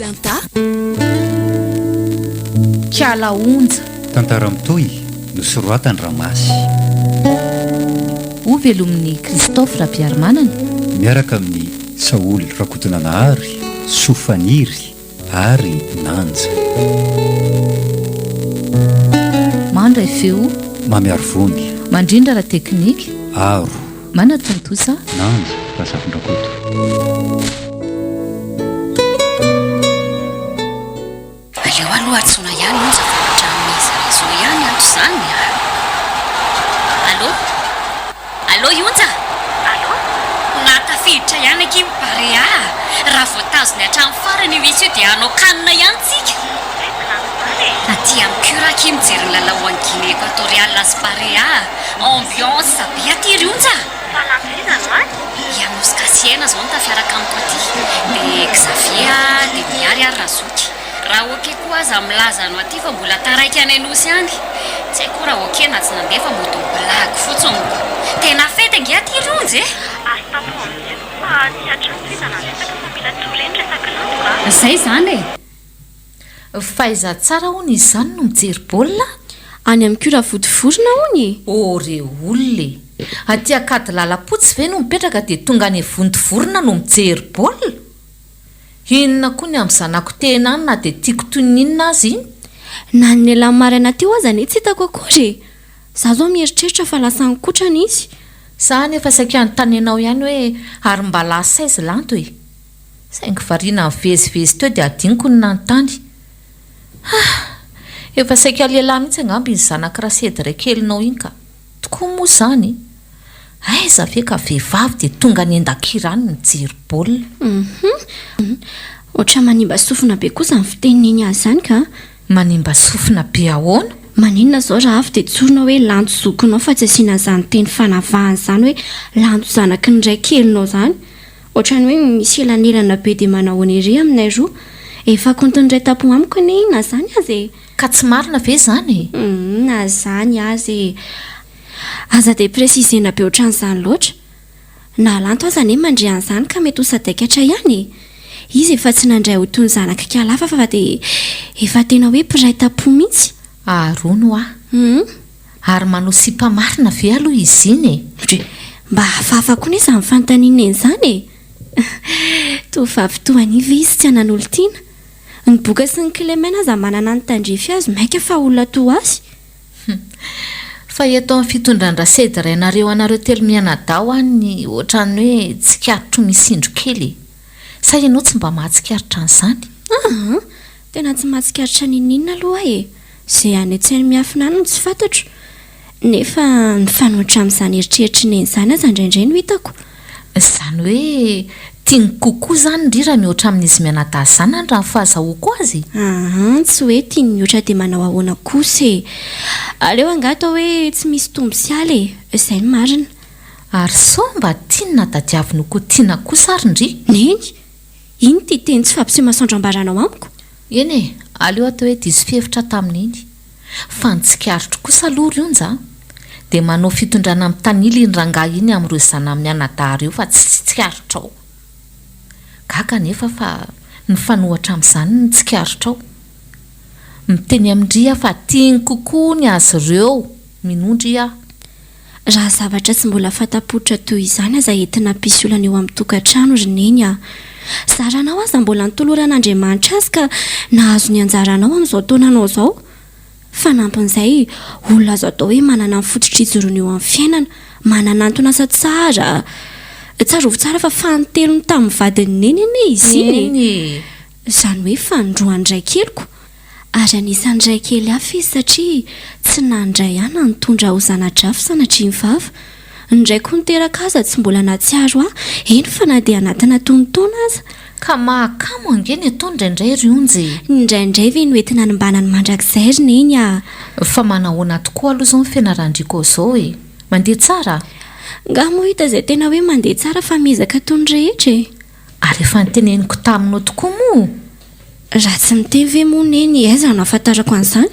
Tanta Kiala Onja Tantara mitoy no soroatany Ramasy Ovelomin'ny Christophe Rapiarmanana miaraka amin'ny Saoly Rakotonanahary Sofaniry ary Nanja mandray feo mamiaro vony mandrindrara teknika aro manatontosa Nanja Gasyrakoto aleo aloha atsona ihany Onja fatramin'izy razo ihany ato izany allo allo Onja allo natafiditra ihany aky miparea raha voatazony hatramin'ny farany misy io dia hanao kanina ihany tsika aty amin'ny curaki mijery ny lalao angine équatorial las parea ambiance saby atiry Onja ianosy kasiana zao ny tafiaraka amiko aty dia Xavia dia miary ary razoky raha oke koa aza milaza no aty fa mbola taraiky any anosy any tsy haiko raha oke na tsy nandefa moto blague fotsiny tena fety nge aty ronjy zay zany faiza tsara hony izy zany no mijery baolina any amin'ny cura vodivorona hony ore olona aty akady lalapotsy ve no mipetraka dia tonga any vondivorona no mijery baolina inona koa ny amin'ny zanako tena any na dia tiako toy ny inona azy iny na ny lehilahy maraina teo aza ny tsy hitako akory za zao mieritreritra fa lasa nikotrana izy za nefa saika anontany anao ihany hoe ary mba lasaizy lanto e saingy variana mivezivezy teo dia adiniko ny nanontany efa saika lehilahy mihitsy angamba izy zanaka rasedy ray kelinao iny ka tokoa moa zany aiza ve ka vehivavy dia tonga ny endakirany mijery baolina ohatra manimba sofina be kosa ny fiteniny azy zany ka manimba sofina be ahoana maninona zao raha avy dia tsorina hoe lanto zokinao fa tsy asiana zany teny fanavahany zany hoe lanto zanaky ny ray kelinao zany ohatrany hoe misy elanelana be dia manahoana ery aminay roa efa konton'iray tapo amiko ny na zany azy ka tsy marina ve zany na zany azy aza dia presizena be ohatran'izany loatra na lanto aza ne mandre an'izany ka mety ho sadaikatra ihany izy efa tsy nandray ho toy ny zanaka kalafa fa dia efa tena hoe mpiray tapo mihitsy arono ary manao sipamarina ve aloha izy iny mba hafahafa koa ne izany fanontaniana en'izany tovavy toaniva izy tsy hanan'olo tiana ny boka sy ny clemena aza manana ny tandrefy azy maika fa olona to azy fa eto amin'ny fitondran-drasedy rainareo anareo telo mianadao any ohatrany hoe tsikarotro misindro kely sa ianao tsy mba mahatsikaritra an'izany tena tsy mahatsikaritra ninina aloha izay any an-tsainy miafina any no tsy fantatro nefa ny fanohitra amin'izany eritreritra ny en'izany aza indraindray no hitako izany hoe tiany kokoa zany ndrira mihoatra amin'izy mianadazy zany any raha ny fahazahoako azy tsy hoe tiany mihoatra dia manao ahoana kosa aleo angato hoe tsy misy tombo sialy izay ny marina ary so mba tiany nadadiaviny koa tiana kosa ary ndry neny iny ty teny tsy fampiseho masoandro ambaranao amiko eny aleo atao hoe diso fihevitra tamin'iny fa nitsikarotro kosa aloha Onja dia manao fitondrana amin'ny tanily iny rangahy iny amin'ireo zana amin'ny anadary io fa tsy tsikaritra ao gaga nefa fa ny fanohatra amin'izany ny tsikaritra ao miteny amindria fa tiany kokoa ny azy ireo minondry raha zavatra tsy mbola fatapotra toy izany aza entina mpisy olana eo amin'ny tokantrano ry neny zaranao aza mbola nitoloran'Andriamanitra azy ka nahazo ny anjaranao amin'izao taonanao zao fa nampon'izay olona azo atao hoe manana ny fototr'ijorony eo amin'ny fiainana manana antony asa tsara tsarovy tsara fa fanotelony tamin'ny vadiny neny ane izy iny izany hoe fandroany ray keliko ary anisan'ny ray kely hafa izy satria tsy nandray ihany nitondra ho zanadrafy sanatria mivava ndray koa niteraka aza tsy mbola natsiaro eny fa na dia anatina tonotona aza ka mahakamo angeny atao indraindray ry Onjy indraindray ve noentina nimbanany mandrakizay ry neny fa manahoana tokoa aloha zao ny fianarandriko zao mandeha tsara nga moa hita izay tena hoe mandeha tsara fa mizaka tony rehetra ary efa niteneniko taminao tokoa moa raha tsy miteny ve moa neny aiza no ahafantarako an'izany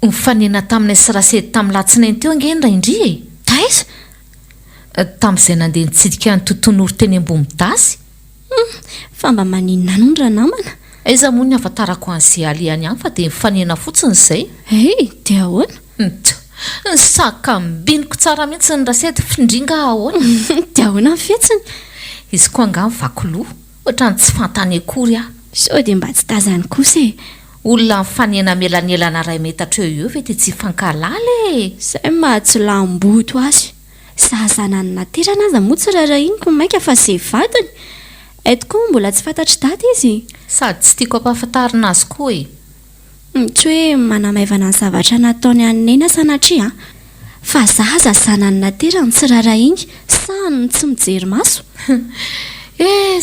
mifanena taminay sy rasedy tamin'ny latsinainy teo angeny raindry aiza tamin'izay nandeha nitsidika ny tontolo oro teny ambony dasy fa mba maninona anondra namana aiza moa ny afantarako an'izay alihany any fa dia mifanena fotsiny izay. Dia ahoana? Ny saka mibiniko tsara mihitsy ny rasety findringa ahoana. Dia ahoana ny fihetsiny? Izy koa anga mivakoloha ohatrany tsy fantany akory aho. Sao dia mba tsy tazany kosa e. Olona mifanena melanelana ray metatra eo ve dia tsy fankalala e. Izay mahatsy lamboto azy. Zazanany naterana aza moa tsy rara iny ko maika fa izay vatany. Eto koa mbola tsy fantatry daty izy. Sady tsy tiako ampahafantarina azy koa e. Tsy hoe manamaivana ny zavatra nataony anena sanatria fa zaza zanany naterana tsy rara iny sany tsy mijery maso.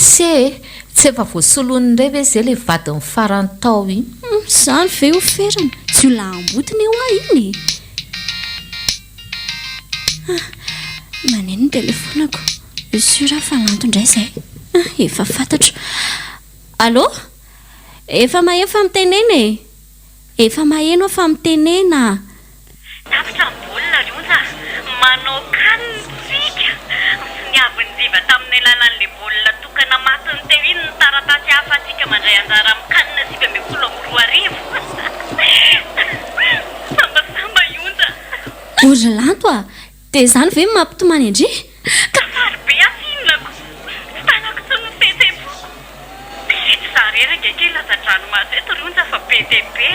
Tsy efa voasoloany indray ve izay ilay vadiny farany tao iny. Izany ve ho ferana tsy ho lambotiny eo ahy iny. Maneno ny telefonako. Sura fa lanto indray izay. Efa fantatro. Allô? Efa maheno fa mitenena e. Efa maheno fa mitenena. Tapitra ny baolina Onja. Manao kanitsika. Finiaviny jiva tamin'ny alalan'ilay baolina tokana matiny teo iny ny taratasy hafatsika mandray anjara amin'ny kanina sika ambin'ny folo amby roa arivo. Sambasamba Onja. Ory lanto a. Dia izany ve mampitomany indri? Kasary be afinako. Tsy tanako tsy ny fetsepoko. Za reraka kely laza-dranomasy eto Onja fa be dia be.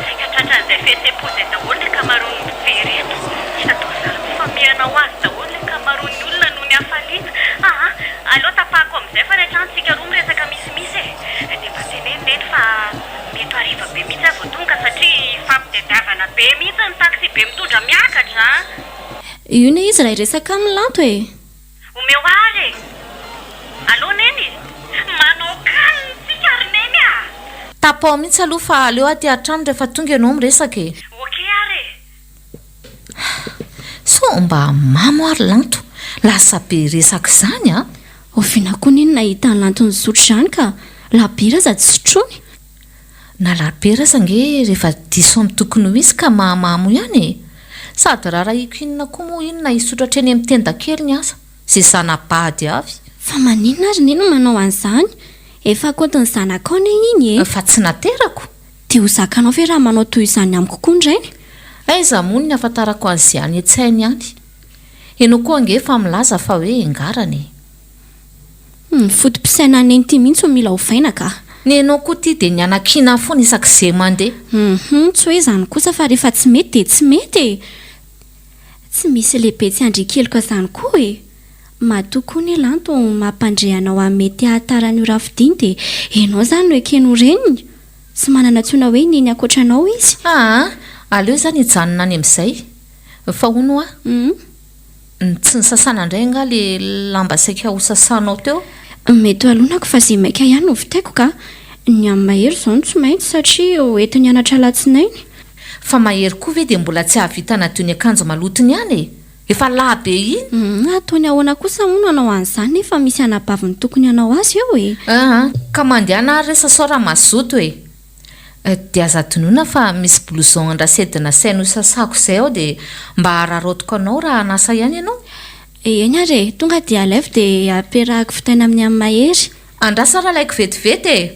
Sika tratran'izay fetsepo izay daholo ny kamaroan'ny mijery eto. Atao sary mifamihana ho azy daholo ny kamaroan'ny olona noho ny hafaliana. Aleo tapahako amin'izay fa rehetra antsika roa miresaka misimisy e. Dia mba teneniny fa mety hariva be mihitsy aho vao tonga satria fampitadiavana be mihitsy ny taksi be mitondra miakatra. Io ne izy raha iresaka amin'ny lanto e. Omeo ary e. Allo neny. Manao kanitsika ary neny a. Tapao mihitsy aloha fa aleo aty an-trano rehefa tonga ianao miresaka e. Okey ary. So mba mamo ary lanto. Lasa be resaka izany a. Oviana koa neny nahita ny lanto ny sotro izany ka labera za tsy sotrony. Na labera zange rehefa diso amin'ny tokony ho izy ka mahamamo ihany e. Sady raha iko inona koa moa inona isotratra eny amin'ny tenda kely ny asa. Izay zanabady avy. Fa maninona ary neny manao an'izany? Efa kotiny zanakao ne iny e. Fa tsy naterako. Dia ho zakanao ve raha manao toy izany amiko koa indrainy? Aiza moa ny afantarako an'izay any an-tsainy ihany. Ianao koa ange fa milaza fa hoe engarany. Fotom-pisaina neny ity mihitsy ho mila ovaina ka. Ny ianao koa ity dia ny anakiana foana isak'izay mandeha. Tsy hoe izany kosa fa rehefa tsy mety dia tsy mety e. Tsy misy lehibe tsy handrikeliko izany koa e. Matoa koa ny lanto mampandrehanao amin'ny mety ahatarany rafidiany dia ianao izany no ekeno reniny. Tsy manana tsona hoe neny ankoatranao izy. Aleo izany hijanona any amin'izay. Fa hono tsy ny sasana indray anga le lamba saika ho sasanao teo. Mety alonako fa izay maika ihany no vitaiko ka. Ny amin'ny mahery izao no tsy maintsy satria hoentin'ny anatra latsinainy. Fa mahery koa ve dia mbola tsy hahavitana toy ny akanjo malotony ihany e. Efa lahabe iny. Ataony ahoana kosa moa no anao an'izany nefa misy anabaviny tokony anao azy eo e. Ka mandehana resa sora mazoto e. Dia aza tonoina fa misy blouson andrasedina saina ho sasako izay ao dia mba hararotiko anao raha anasa ihany ianao. Eny ary tonga dia alefo dia ampiarahako fitaina amin'ny amin'ny mahery. Andrasa raha laiko vetivety e.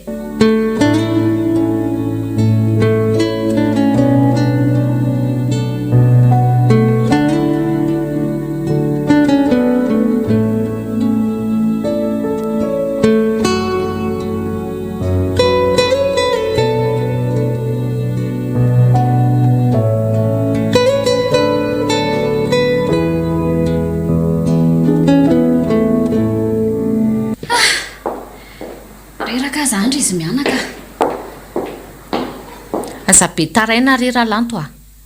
Aza be taraina ry raha lanto a.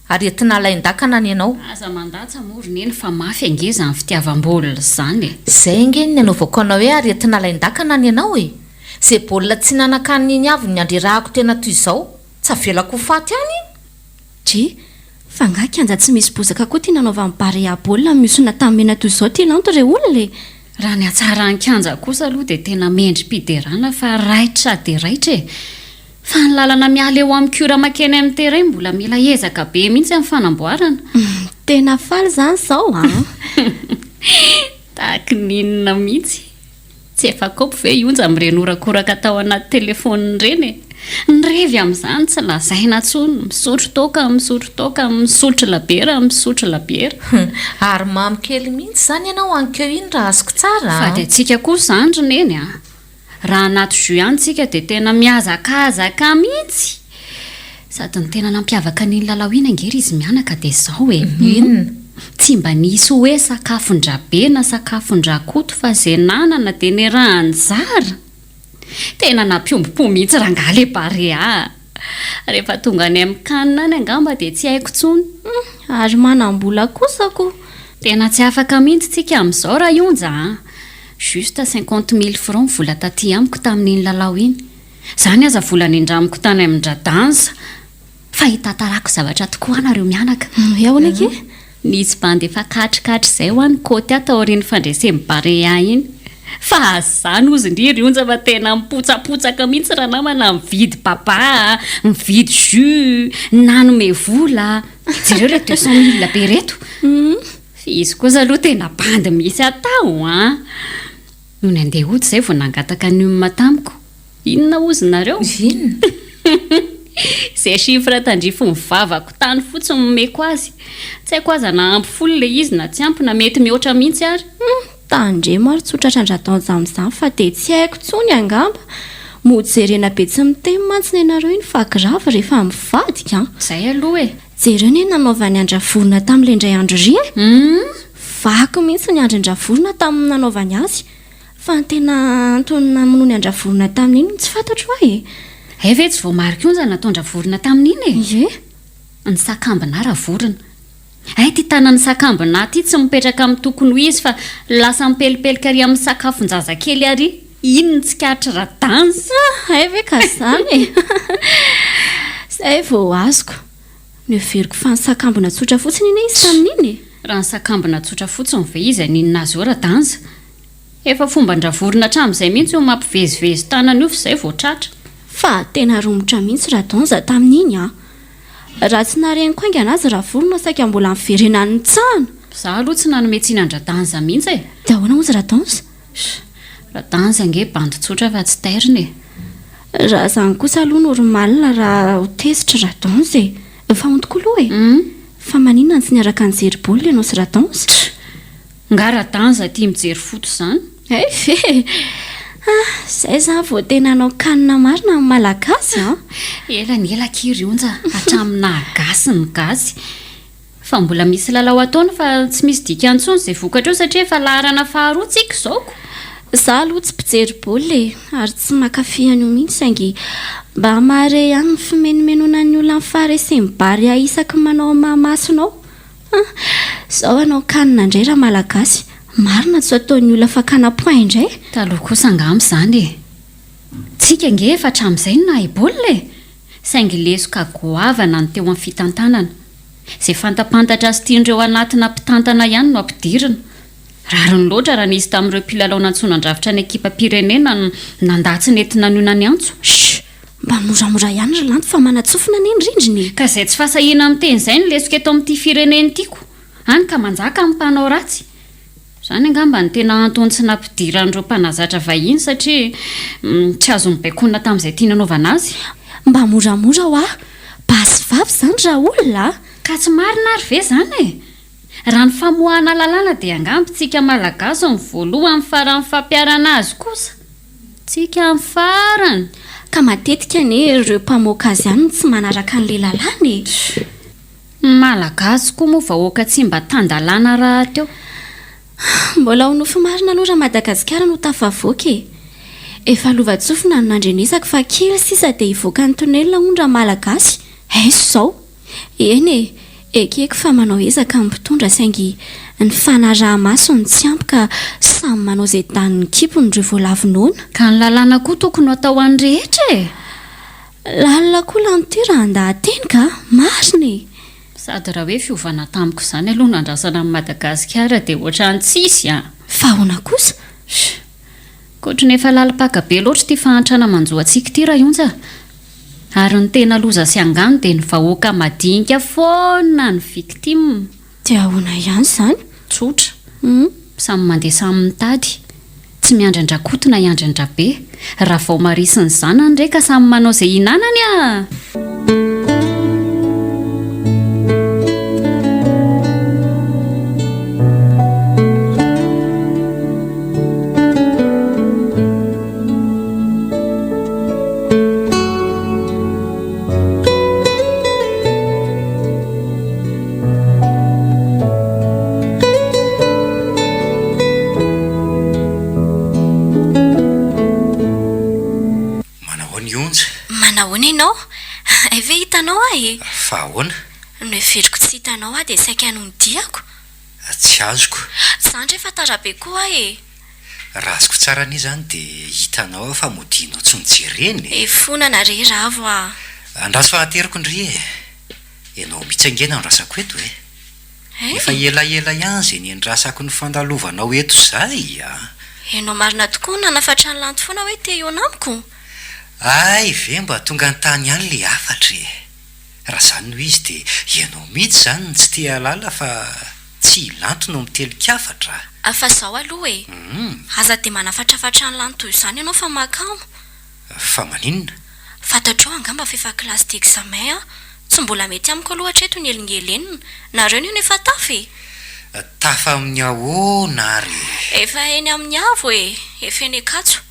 Ary entina lain-dakana ny ianao. Aza mandatsa morony eny fa mafy ange izany fitiavam-baolina izany e. Izay ange ny anaovako anao hoe ary entina lain-dakana ny ianao e. Izay baolina tsy nanankaniny iny avy ny andrerahako tena toy izao. Tsy avelako ho faty any. Fa nga kianja tsy misy bozaka koa tia nanaova amin'ny barea baolina misona tamena toy izao tia lanto ireo olona e. Raha ny atsara ny kianja kosa aloha dia tena mendrim-piderana fa raitra dia raitra e. Fa ny lalana miala eo amin'ny kiora makeny amin'ny terrain mbola mila ezaka be mihitsy amin'ny fanamboarana. Tena faly izany izao Tahaky ninona mihitsy. tsy efa kaopy ve ionja amin'ireny orakoraka tao anaty telefôniny ireny nyrevy amin'izany tsy lazaina tsony misotro toka misotro labiera misotro labiera ary mamy kely mihitsy zany ianao ankeo iny raha azoko tsara fa dia tsika kosa zany roneny a raha anaty jus ihany tsika dia tena miazakazaka mihitsy sady ny tena nampiavaka n'iny lalao iny angery izy mianaka dia izao inona tsy mba nisy hoe sakafon-drabe na sakafon-drakoto fa zay nanana dia niranjara tena nampiombopo mihitsy rangale barea rehefa tonga any amin'ny kanina any angamba dia tsy haiko tsony ary manam-bola kosako tena tsy afaka mihitsy tsika amin'izao raha ionja juste 50 000 francs vola taty amiko tamin'iny lalao iny zany aza vola nindramiko tany amin-dradansa fa hitatarako zavatra tokoa anareo mianaka iaona ke nisy bandy efa katrikatry izay ho any koty ataoriany fandreseny barea iny fa azany ozy indriry onja fa tena mipotsapotsaka mihitsy raha namana mividy papa mividy jus nanome vola jereo le 200 000 be reto izy kosa aloha tena bandy misy atao noho ny andeha oty izay vao nangataka ny omma tamiko inona ozy nareo inona zay chiffre tandrifo mivavako tany fotsiny momeko azy tsy haiko aza na ampy folo le izy na tsy ampy na mety mihoatra mihitsy ary tandre maro tsotratra andrataonja amin'izany fa dia tsy haiko tsony angamba mojerena be tsy miteny mantsiny ianareo iny fa grave rehefa mivadika izay aloha jereo ny nanaovany andravorona tamin'ilay indray andro ry vaky mihitsy ny andron-dravorona tamin'ny nanaovany azy fa ny tena antony namonoa ny andravorona tamin'iny tsy fantatro ahy ve tsy vao marika onja nataon-dravorona tamin'iny ny sakambina ravorona ty tanany sakambina ty tsy mipetraka amin'ny tokony ho izy fa lasa mipelipelika ary amin'ny sakafon-jazakely ary iny ny tsikatra radansa ve ka zany zay vao azoko ny overiko fa ny sakambina tsotra fotsiny iny izy tamin'iny raha ny sakambina tsotra fotsiny ve izy aninina azy eo radansa efa fomba ndravorona hatramin'izay mihitsy ho mampivezivezy tanany io fa izay vao tratra fa tena romotra mihitsy radonza tamin'iny raha tsy nareniko aingana azy raha vorona saika mbola miverenany tsana za aloha tsy nanome tsinandradanza mihitsy dia ahoana ozy radanza radanza ange bandy tsotra fa tsy tairiny raha zany kosa aloha normalina raha ho tezitra radanza efa ontokoloha fa maninona tsy niaraka nijery baolina ianao sy radanza nga radanza tia mijery foto zany zay za vao tena anao kanina marina amin'ny malagasy ela ny ela kiry onja hatramina gasy ny gasy fa mbola misy lalao ataony fa tsy misy dika antsony izay vokatra eo satria efa laharana faharoa tsika izaoko za aloha tsy mpijery baolina ary tsy makafiany io mihitsy saingy mba mahare ihany ny fimenomenona ny olona amin'ny fahareseny bary isaky manao mahamasinao izao anao kanina indray raha malagasy marina tsy ataon'ny olona fakana point indray taloha kosa angamy izany tsika nge efa hatramin'izay no nahay baolina saingy lesoka goavana ny teo amin'ny fitantanana izay fantapantatra azy tiandreo anatina mpitantana ihany no ampidirina rariny loatra raha nisy tamin'ireo mpilalao nantsonandrafitra ny ekipa pirenena nandatsy nentina niona ny antso mba moramora ihany ry lanto fa manatsofina ny indrindriny ka izay tsy fahasahina amin'ny teny izay ny lesoka eto amin'ity fireneny tiako any ka manjaka amin'ny mpanao ratsy zany angamba ny tena antony tsy nampidiran'ireo mpanazatra vahiny satria tsy azo mibaikona tamin'izay tia nanaovana azy mba moramora ho basy vavy zany raha olona ka tsy marina ary ve zany raha ny famoahana lalàna dia angampytsika malagasy ny voalohany farany fampiarana azy kosa tsika amin'ny farany ka matetika ane ireo mpamoaka azy ihany tsy manaraka an'ilay lalàna malagasy koa moa vahoaka tsy mba tandalàna raha teo mbola ho nofo marina aloha raha Madagasikara no tafavoaka efa lovatsofina no nandrenesaka fa kely sisa dia hivoaka ny tonelina ondra malagasy zao eny ekeko fa manao ezaka mpitondra saingy ny fanaraha-masony tsy ampy ka samy manao izay daniny kipony ireo voalavinoana ka ny lalàna koa tokony atao any rehetra lalina koa lanty raha andahateny ka marina sady raha hoe fiovana tamiko izany aloha nandrasana amin'ny Madagasikara dia ohatrany tsisy fa ahoana kosa koatra nefa lalipaka be loatra ity fahantrana manjoantsika ity raha ionja ary ny tena loza sy angano dia ny vahoaka madinika foana ny victime dia ahoana ihany izany tsotra samy mandeha samy mitady tsy miandrandrakoto na iandrandrabe raha vao marisy ny zanany ndraika samy manao izay hinanany a. Fa ahoana? No everiko tsy hitanao a dia saika hanodiako. Tsy azoko. Zany rehefa tarabe koa e. Raha azoko tsara ny izany dia hitanao fa modinao tsy nijereny. Fonana re ravo a. Andraso fahateriko ndry e. Ianao mitsangena andrasako eto e. Efa elaela ihany izay ny andrasako ny fandalovanao eto izay a. Ianao marina tokoa nanafatra ny lanto foana hoe te eo amiko. Ay ve mba tonga ny tany ihany le afatra e. Raha izany no izy dia ianao mihitsy izany ny tsy te halala fa tsy lanto no miteliko afatra. Fa izao aloha e. Aza dia manafatrafatra ny lanto izany ianao fa makamo. Fa maninona? Fantatrao angamba fa efa kilasy d'examen a. Tsy mbola mety amiko aloha hatreto ny elingelenina. Nareo ny efa tafy. Tafa amin'ny ahoana ary? Efa eny amin'ny avo e. Efa eny akatso.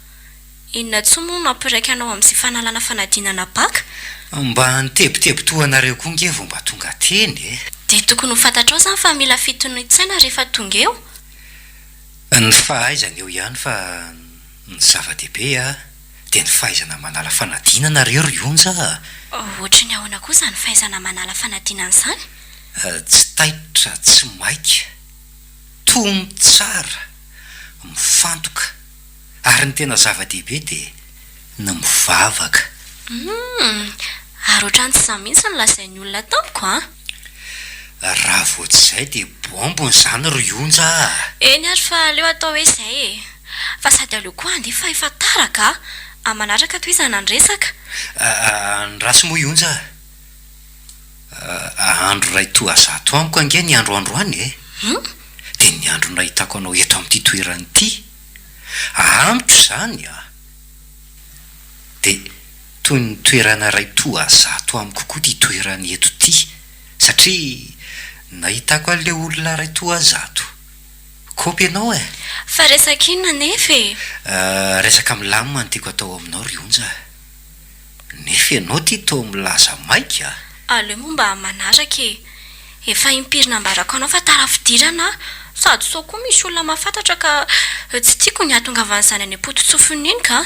Inona tsy moa mampiraika anao amin'izay fanalana fanadinana baka? Mba nitebitebitoanareo koa nge vao mba tonga teny e. Dia tokony ho fantatrao izany fa mila fitonisaina rehefa tonga eo. Ny fahaizana eo ihany fa ny zava-dehibe a dia ny fahaizana manala fanadinana reo ry onja. Ohatry ny ahoana kosa ny fahaizana manala fanadinana izany? Tsy taitra, tsy maika, tomy tsara, mifantoka. Ary ny tena zava-dehibe dia ny mivavaka. Ary ohatrany tsy izany mihitsy ny lazain'ny olona tamiko a. Raha vao tsy izay dia bombony izany ry onja. Eny ary fa aleo atao hoe izay e. Fa sady aleo koa andefa efa taraka manaraka toy izany andresaka. Ny rasy moa onja. Andro ray toazato amiko ange ny androandroany e. Dia ny andro nahitako anao eto amin'ity toerany ity. Ampitro izany a. Dia toy ny toerana ray toazato amiko koa ty toerany eto ity. Satria nahitako an'ilay olona ray toazato. Kopy ianao e. Fa resaka inona nefa e? Resaka milamina no tiako atao aminao ry onja. Nefa ianao ty toa milaza maika. Aleo moa mba manaraka e. Efa impirina ambarako anao fa tarafidirana. Sady sao koa misy olona mahafantatra ka tsy tiako ny ahatongavan'izany any am-pototsofin'ny iny ka.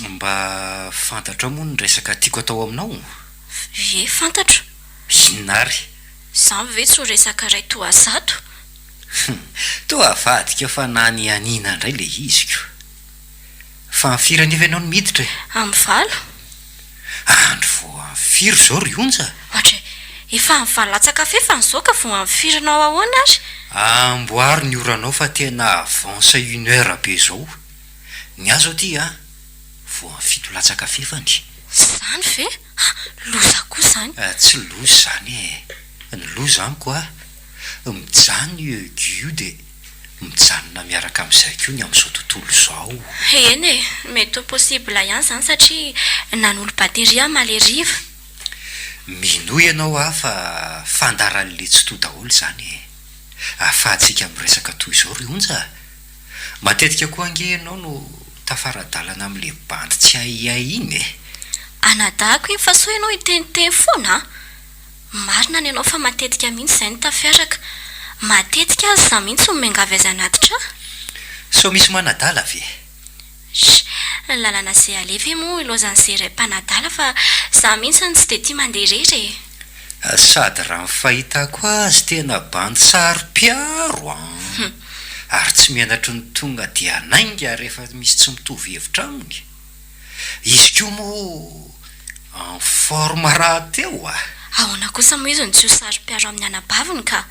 Mba fantatra moa ny resaka tiako atao aminao. Fantatra. Inona ary? Izany ve tsy ho resaka ray toazato? Toa avadika fa na ny anina indray le iziko. Fa amin'ny firy aniva ianao no miditra e? Amin'ny valo. Andro vao amin'ny firy izao ry onja. Ohatra efa amin'ny valo latsa-kafe fa nizao ka vao amin'ny firinao ahoana ary? Amboary ny oranao fa tena avance 1 heure be izao. Ny azo aty a vao amin'ny fito latsa-kafe fany. Izany ve? Loza koa izany. Tsy loza izany e. Ny loza amiko a mijanona io ego dia mijanona miaraka amin'izay koa ny amin'izao tontolo izao. Eny e, mety ho possible ihany izany satria nanolo bateria maleriva. Minoa ianao fa fandaran'le tsy toa daholo izany e. Ahafahantsika miresaka toy izao ry onja. Matetika koa ange ianao no tafaradalana amin'le bandy tsy ahiahy iny e. Anadahako iny fa sao ianao hiteniteny foana. Marina ny ianao fa matetika mihitsy izay ny tafiaraka. Matetika azy za mihitsy no miangavy azy anaty trano. Sao misy manadala ve? Ny lalana izay alefa moa ilozan'izay iray mpanadala fa za mihitsy ny tsy dia tia mandeha irery e. Sady raha ny fahitako azy tena bandy sarom-piaro ary tsy mianatry ny tonga dia nainga rehefa misy tsy mitovy hevitra aminy. Izy koa moa en forme rahateo a. Ahoana kosa moa izy ny tsy ho sarom-piaro amin'ny anabaviny ka.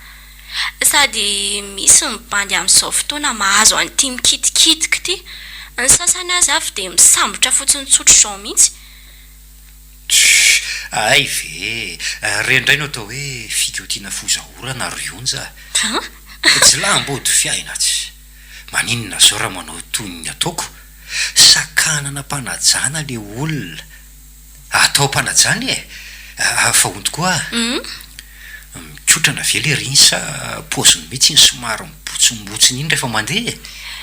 Sady misy mibandy amin'izao fotoana mahazo an'ity mikitikitika ity. Ny sasany azy avy dia misambotra fotsiny tsotro izao mihitsy. Ay ve, rendray no atao hoe fikotiana fozahorana ry onja. Tsy lambody fiaina tsy. maninona zao raha manao toy ny ataoko sakanana mpanajana le olona atao mpanajany fa onto koa mitsotrana ve le riny sa paoziny mihitsy ny somary mibotsombotsiny iny rehefa mandeha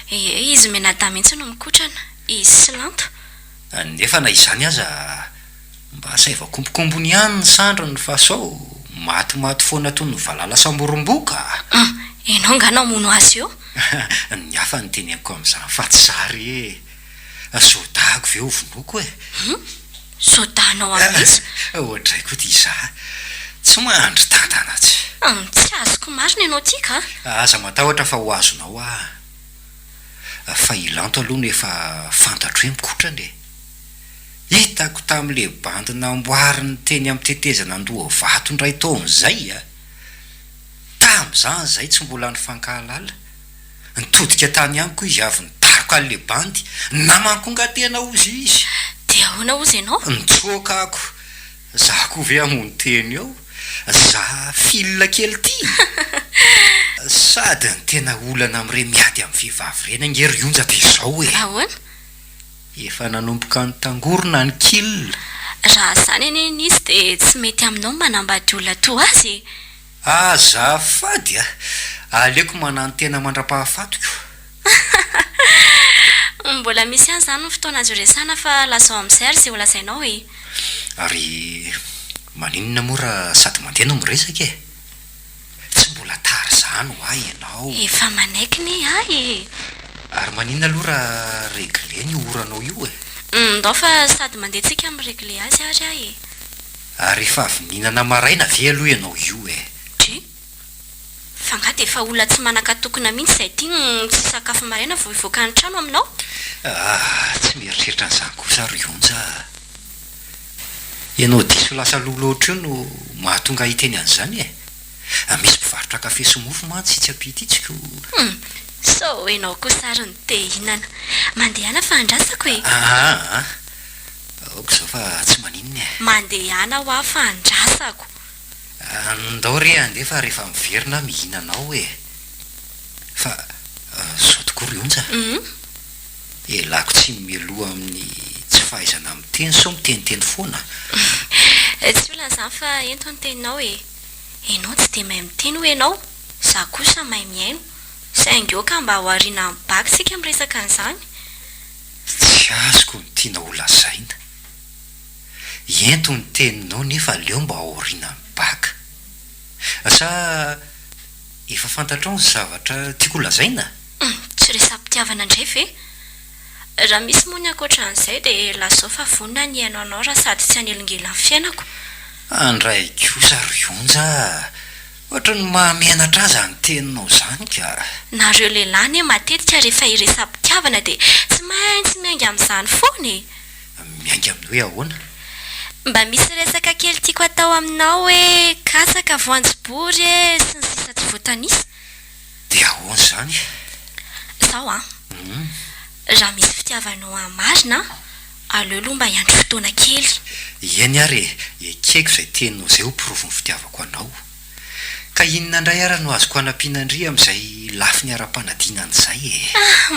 izy menada mihitsy no mikotrana izy silanto nefa na izany aza mba saiva kompokombony ihany ny sandrony fa sao matimaty foana toy ny valala samboromboka enao nganao mono azy eo ny hafa ny teneniko amin'izany fa tsy zary sodago ve ho vonoko sodanao amin'izy ohatray koa ty za tsy mandry tantana tsy tsy azoko marina ianao tika aza matahotra fa ho azonao fa ilanto aloha no efa fantatro hoe mikotrany hitako tamin'le bandina amboariny teny amin'ny tetezana andoha vatondray taon'izay tamin'izany zay tsy mbola ny fankahalala nitodika tany ihany koa izy avy nidaroka an'le bandy namankongatena ozy izy de ahoana ozy ianao nitsoaka ako za koa ve amony teny eo za filina kely ty sady ny tena olana am'ire miady amin'ny vehivavy reny angery onja de zao ahoana efa nanomboka ny tangorona ny kilina raha zany eny izy de tsy mety aminao manambady olona to azy aza fady aleko manano tena mandra-pahafatoko mbola misy ihany zany ny fotoana azy resana fa lazao amin'izay ary zay ho lazainao ary maninona mora sady mandeha no miresaka tsy mbola tary zany ho ay ianao efa manaiky ny ay ary maninona aloha raha regle ny oranao io ndao fa sady mandehantsika amin'ny regle azy ary ary efa avy nihinana maraina ve aloha ianao io fa nga de efa olona tsy manakatokona mihitsy zay ty tsy sakafo maraina vao ivoaka ny trano aminao tsy mieritreritra n'izany kosa ry onja ianao diso lasa loha loatra io no mahatonga hiteny an'izany misy mpivarotra kafe sy mofo mantsy tsy ampititsika so enao koa sary ny te hinana mandehana fa andrasako aoko zao fa tsy maninona mandehana ho aho fa andrasako ndao re andefa rehefa miverina mihinanao fa zao tokoa ry onja elako tsy miloha amin'ny tsy fahaizana miteny so miteniteny foana tsy olan'izany fa ento ny teninao enao tsy de mahay miteny ho ianao za kosa mahay miaino saingy oka mba ho ariana amin'ny baky sika miresaka an'izany tsy azoko ny tiana olazaina ento ny teninao nefa leo mba ho ariana amin'ny baka sa efa fantatrao ny zavatra tiako lazaina tsy resam-pitiavana indray ve raha misy moa ny ankoatran'izay de lazao fa vonina ny haino anao raha sady tsy anelingela ny fiainako andray kosa ry onja ohatra ny mahamianatra azy any teninao zany ka nareo lehilahy matetika rehefa iresam-pitiavana de tsy maintsy miainga amin'izany foana miainga amin'ny hoe ahoana mba misy resaka kely tiako atao aminao hoe kasaka voanjobory sy ny sisa tsy voatanisa de ahoana zany zao raha misy fitiavanao amarina aleo aloha mba hiandry fotoana kely eny ary ekeko izay teninao zay ho pirofo ny fitiavako anao ka inona indray ara no azoko anampianandry amin'izay lafi ny ara-panadinan'izay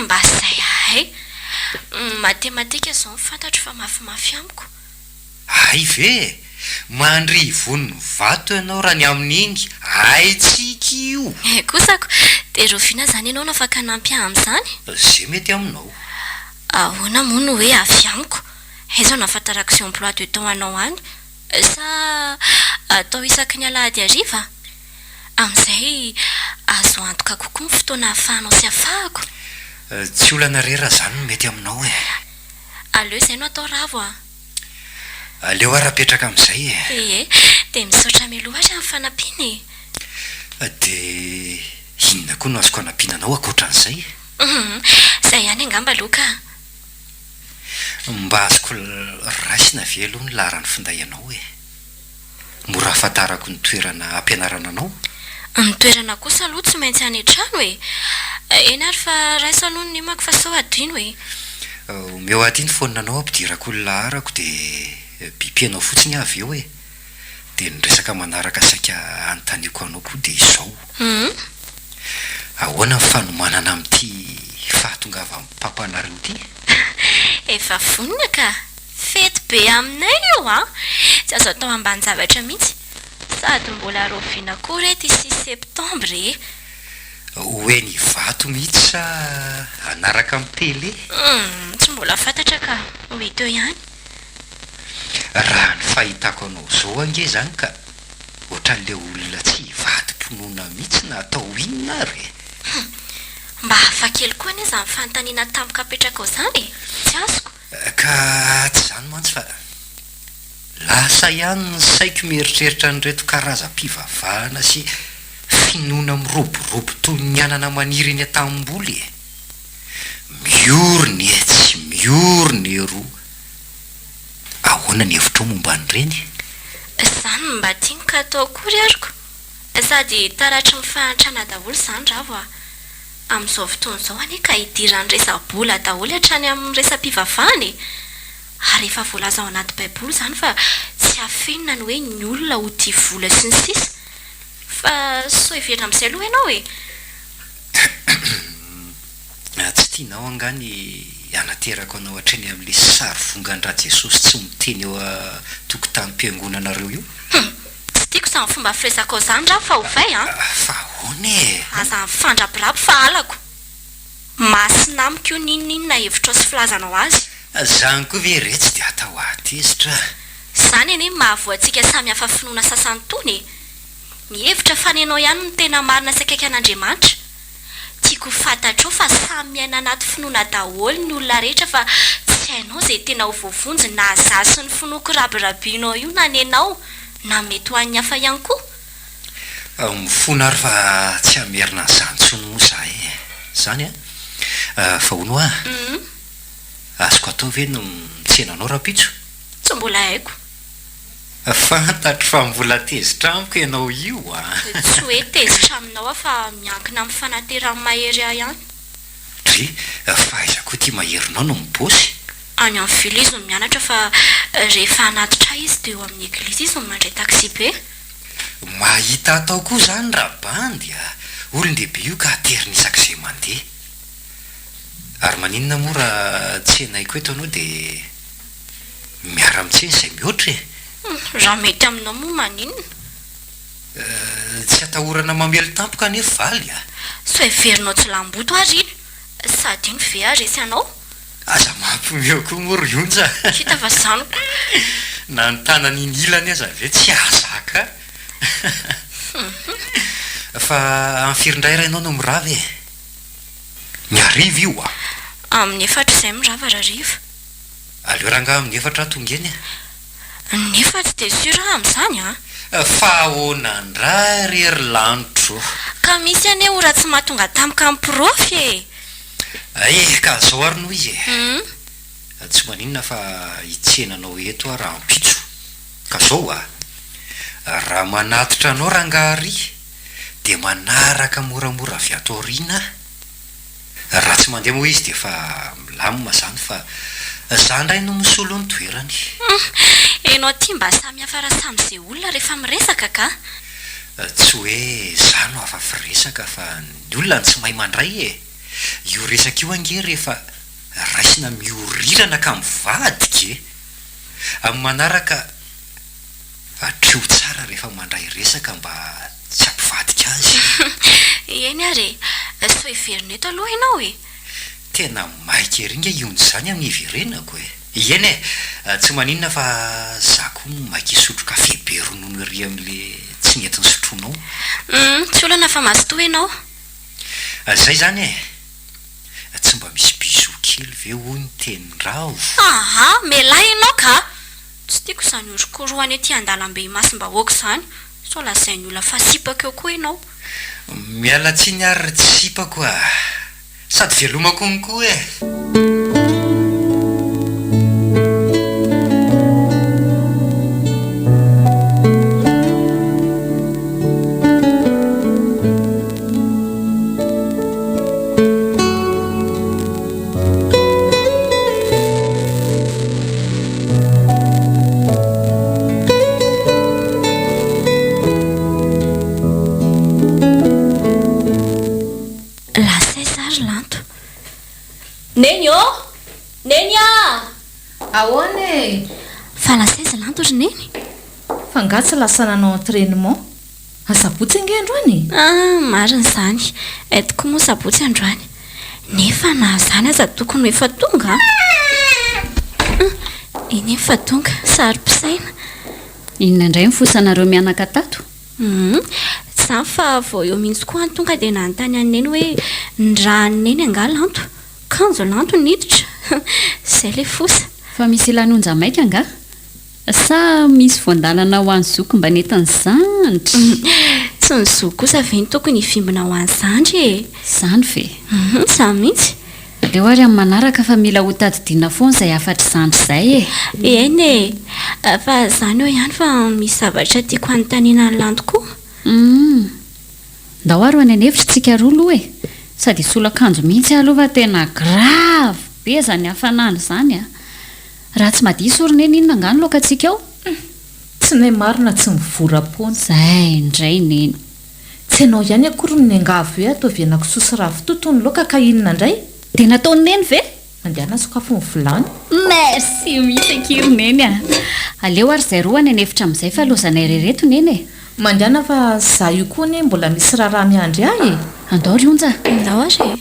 mba zay ahay matematika zao mifantatro fa mafimafy amiko ay ve mandry voniny vato ianao raha ny amin'iny aitsika io kosako de rofina zany ianao no afaka nampy amin'izany zay mety aminao ahoana moa no hoe avy amiko aiza nafantarako sy emploi de temps anao any sa atao isaky ny alahady ariva amin'izay azo antoka kokoa ny fotoana hahafahanao sy hafahako tsy olana rera zany no mety aminao aleo izay no atao ravo aleo ara-petraka amin'izay de misaotra miloatra amin'ny fanampiany de inona koa no azoko anampinanao akoatran'izay zay ihany angamba loka mba azoko raisina ve aloha ny laharany finday anao mora hafantarako ny toerana ampianarana anao ny toerana kosa aloha tsy maintsy any an-trano eny ary fa raisa aloha ny mako fa sao adino omeo adiny fonina anao ampidirako ny laharako de bipianao fotsiny avy eo de nyresaka manaraka saika anotaniako anao koa de izao ahoana ny fanomanana amin'ity tonga avy amin'ny papanarin ity? Efa vonina ka fety be aminay io tsy azo atao ambany zavatra mihitsy sady mbola roviana koa rety 6 septambra hoe ny vato mihitsy sa anaraka amin'ny tele? Tsy mbola fantatra ka hoe teo ihany. Raha ny fahitako anao zao ange zany ka ohatran'ilay olona tsy vatom-ponoana mihitsy na atao inona ary. Mba hafa kely koa anie izany fanontaniana tampoka apetraka ao izany tsy azoko. Ka tsy izany mantsy fa lasa ihany ny saiko mieritreritra nyreto karazam-pivavahana sy finoana miroborobo toy ny anana maniry eny an-tanimboly miorony tsy miorony roa. Ahoana ny hevitra momba an'ireny? Izany mba tiany ka atao kory ariko sady taratry mifahantrana daholo izany ravo amin'izao fotoana izao anie ka hidiran'ny resa-bola daholo hatrany amin'ny resam-pivavahany ary efa voalaza ao anaty baiboly izany fa tsy hafenina ny hoe ny olona ho tia vola sy ny sisa fa so heverina amin'izay aloha ianao tsy tianao angany anaterako anao hatreny amin'ilay sary vongan-dra Jesosy tsy miteny eo tokotanim-piangonanareo io? Tsy tiako izany fomba firesaka ao izany raha fa ovay fa ahoana aza mifandrapirapy fa alako masina amiko io ninonina hevitra ao sy filazanao azy. Zany koa ve re tsy dia atao atezitra? Izany anie mahavoantsika samy hafa finoana sasany tony ny hevitra fanenao ihany ny tena marina sy akaiky an'Andriamanitra. Tiako fantatrao fa samy miaina anaty finoana daholo ny olona rehetra fa tsy hainao izay tena ho voavonjy na zaza sy ny finoako rabirabianao io na nenao na mety ho an'ny hafa ihany koa. Mifona ary fa tsy hamerina an'izany tsony moa zahay zany fa hono azoko atao ve no mitsenanao rapitso? Tsy mbola haiko. Fantatro fa mbola tezitra amiko ianao io Tsy hoe tezitra aminao fa miankina amin'ny fanateran'ny mahery ahy ihany. Dry fa aiza koa tia maherinao no mibosy? Any amin'ny vila izy no mianatra fa rehefa anatitra izy dia eo amin'ny eglizy izy no mandray taxi be. Mahita atao koa zany raha bandy olon-dehibe io ka aterina isak'izay mandeha. Ary maninona moa raha tsenaiko eto anao dia miara-mitseny izay mihoatra Raha mety aminao moa maninona? Tsy atahorana mamely tampoka anefa valy Sy heverinao tsy lamboto ary sady iny ve aresy anao? Aza mampimeo koa moa ry Onja. Hita fa izany na ny tanany iny ilany aza ve tsy azaka. Fa amin'ny firy-ndray ianao no mirava miariva io Amin'ny efatra izay mirava rariva. Aleo ranga amin'ny efatra tonga eny Nefa tsy dia sura amin'izany fa ahoana ndray rery lanitro ka misy anie ora tsy mahatonga tampoka amin'ny profy ka zao ary noho izy tsy maninona fa hitsenanao eto raha ampitso ka zao raha manatitra anao rangary dia manaraka moramora avy ato aoriana raha tsy mandeha moa izy dia fa milamina zany fa zany ndray no misolo ny toerany. Enao tia mba samy hafa raha samy'izay olona rehefa miresaka ka? Tsy hoe zany no afa firesaka fa ny olona tsy mahay mandray io resaka io ange rehefa raisina miorirana ka mivadika amin'ny manaraka atreo tsara rehefa mandray resaka mba tsy ampivadika azy. Eny ary so heverina eto aloha ianao tena maika ery nge iony zany amin'ny iverenako eny tsy maninona fa za koa maika isotro kafe be ronono ery amin'le tsy nentiny sotronao. Tsy olana fa mazotoa ianao. Zay zany tsy mba misy biso kely ve hoy ny tenin-drao. Melahy ianao ka tsy tiako izany orokoroany aty an-dalambe masim-bahoaka izany so lazain'ny olona fa sipako eo koa ianao. Miala tsiny ary tsy sipako sady velomako ny koa Neny ô neny a ahoana e fa lasaiza lanto ry neny fa ngatsy lasa nanao entraînement asabotsy angendro any mariny izany toko moa sabotsy androany nefa na zany aza tokony efa tonga eny efa tonga sary pisaina inona indray mifosanareo mianaka tato zany fa vao eo mihitsy koa any tonga dia nanontany aneny hoe ndrahanyneny anga lanto kanjo lanto niditra izay le fosa fa misy lanonja maika anga sa misy voandalana ho any zoko mba netiny zandry tsy ny zoko kosa ve ny tokony hivimbina ho any zandry e zany ve za mihitsy leo ary amin'ny manaraka fa mila ho tadidiana foana izay afatra zandry izay e eny e fa zany eo ihany fa misy zavatra tiako anontaniana ny lanto koa ndao ary ho any anevitra tsika roa aloha e sady solakanjo mihitsy aloha fa tena grave be zany hafanana zany a raha tsy madiso orineny inona angano loka antsika ao tsy nay marina tsy mivoram-poana zay indray neny tsy ianao ihany akory ny angavo hoe atao vienako sosy ravitoto ny loka ka inona indray dia nataony neny ve mandehana sokafo ny vilany merci misy akironeny a aleo ary izay roa any anevitra amin'izay fa lozanay rereto neny e mandehana fa za io koa ne mbola misy raharaha miandry ahy e andao ry onja ndao ary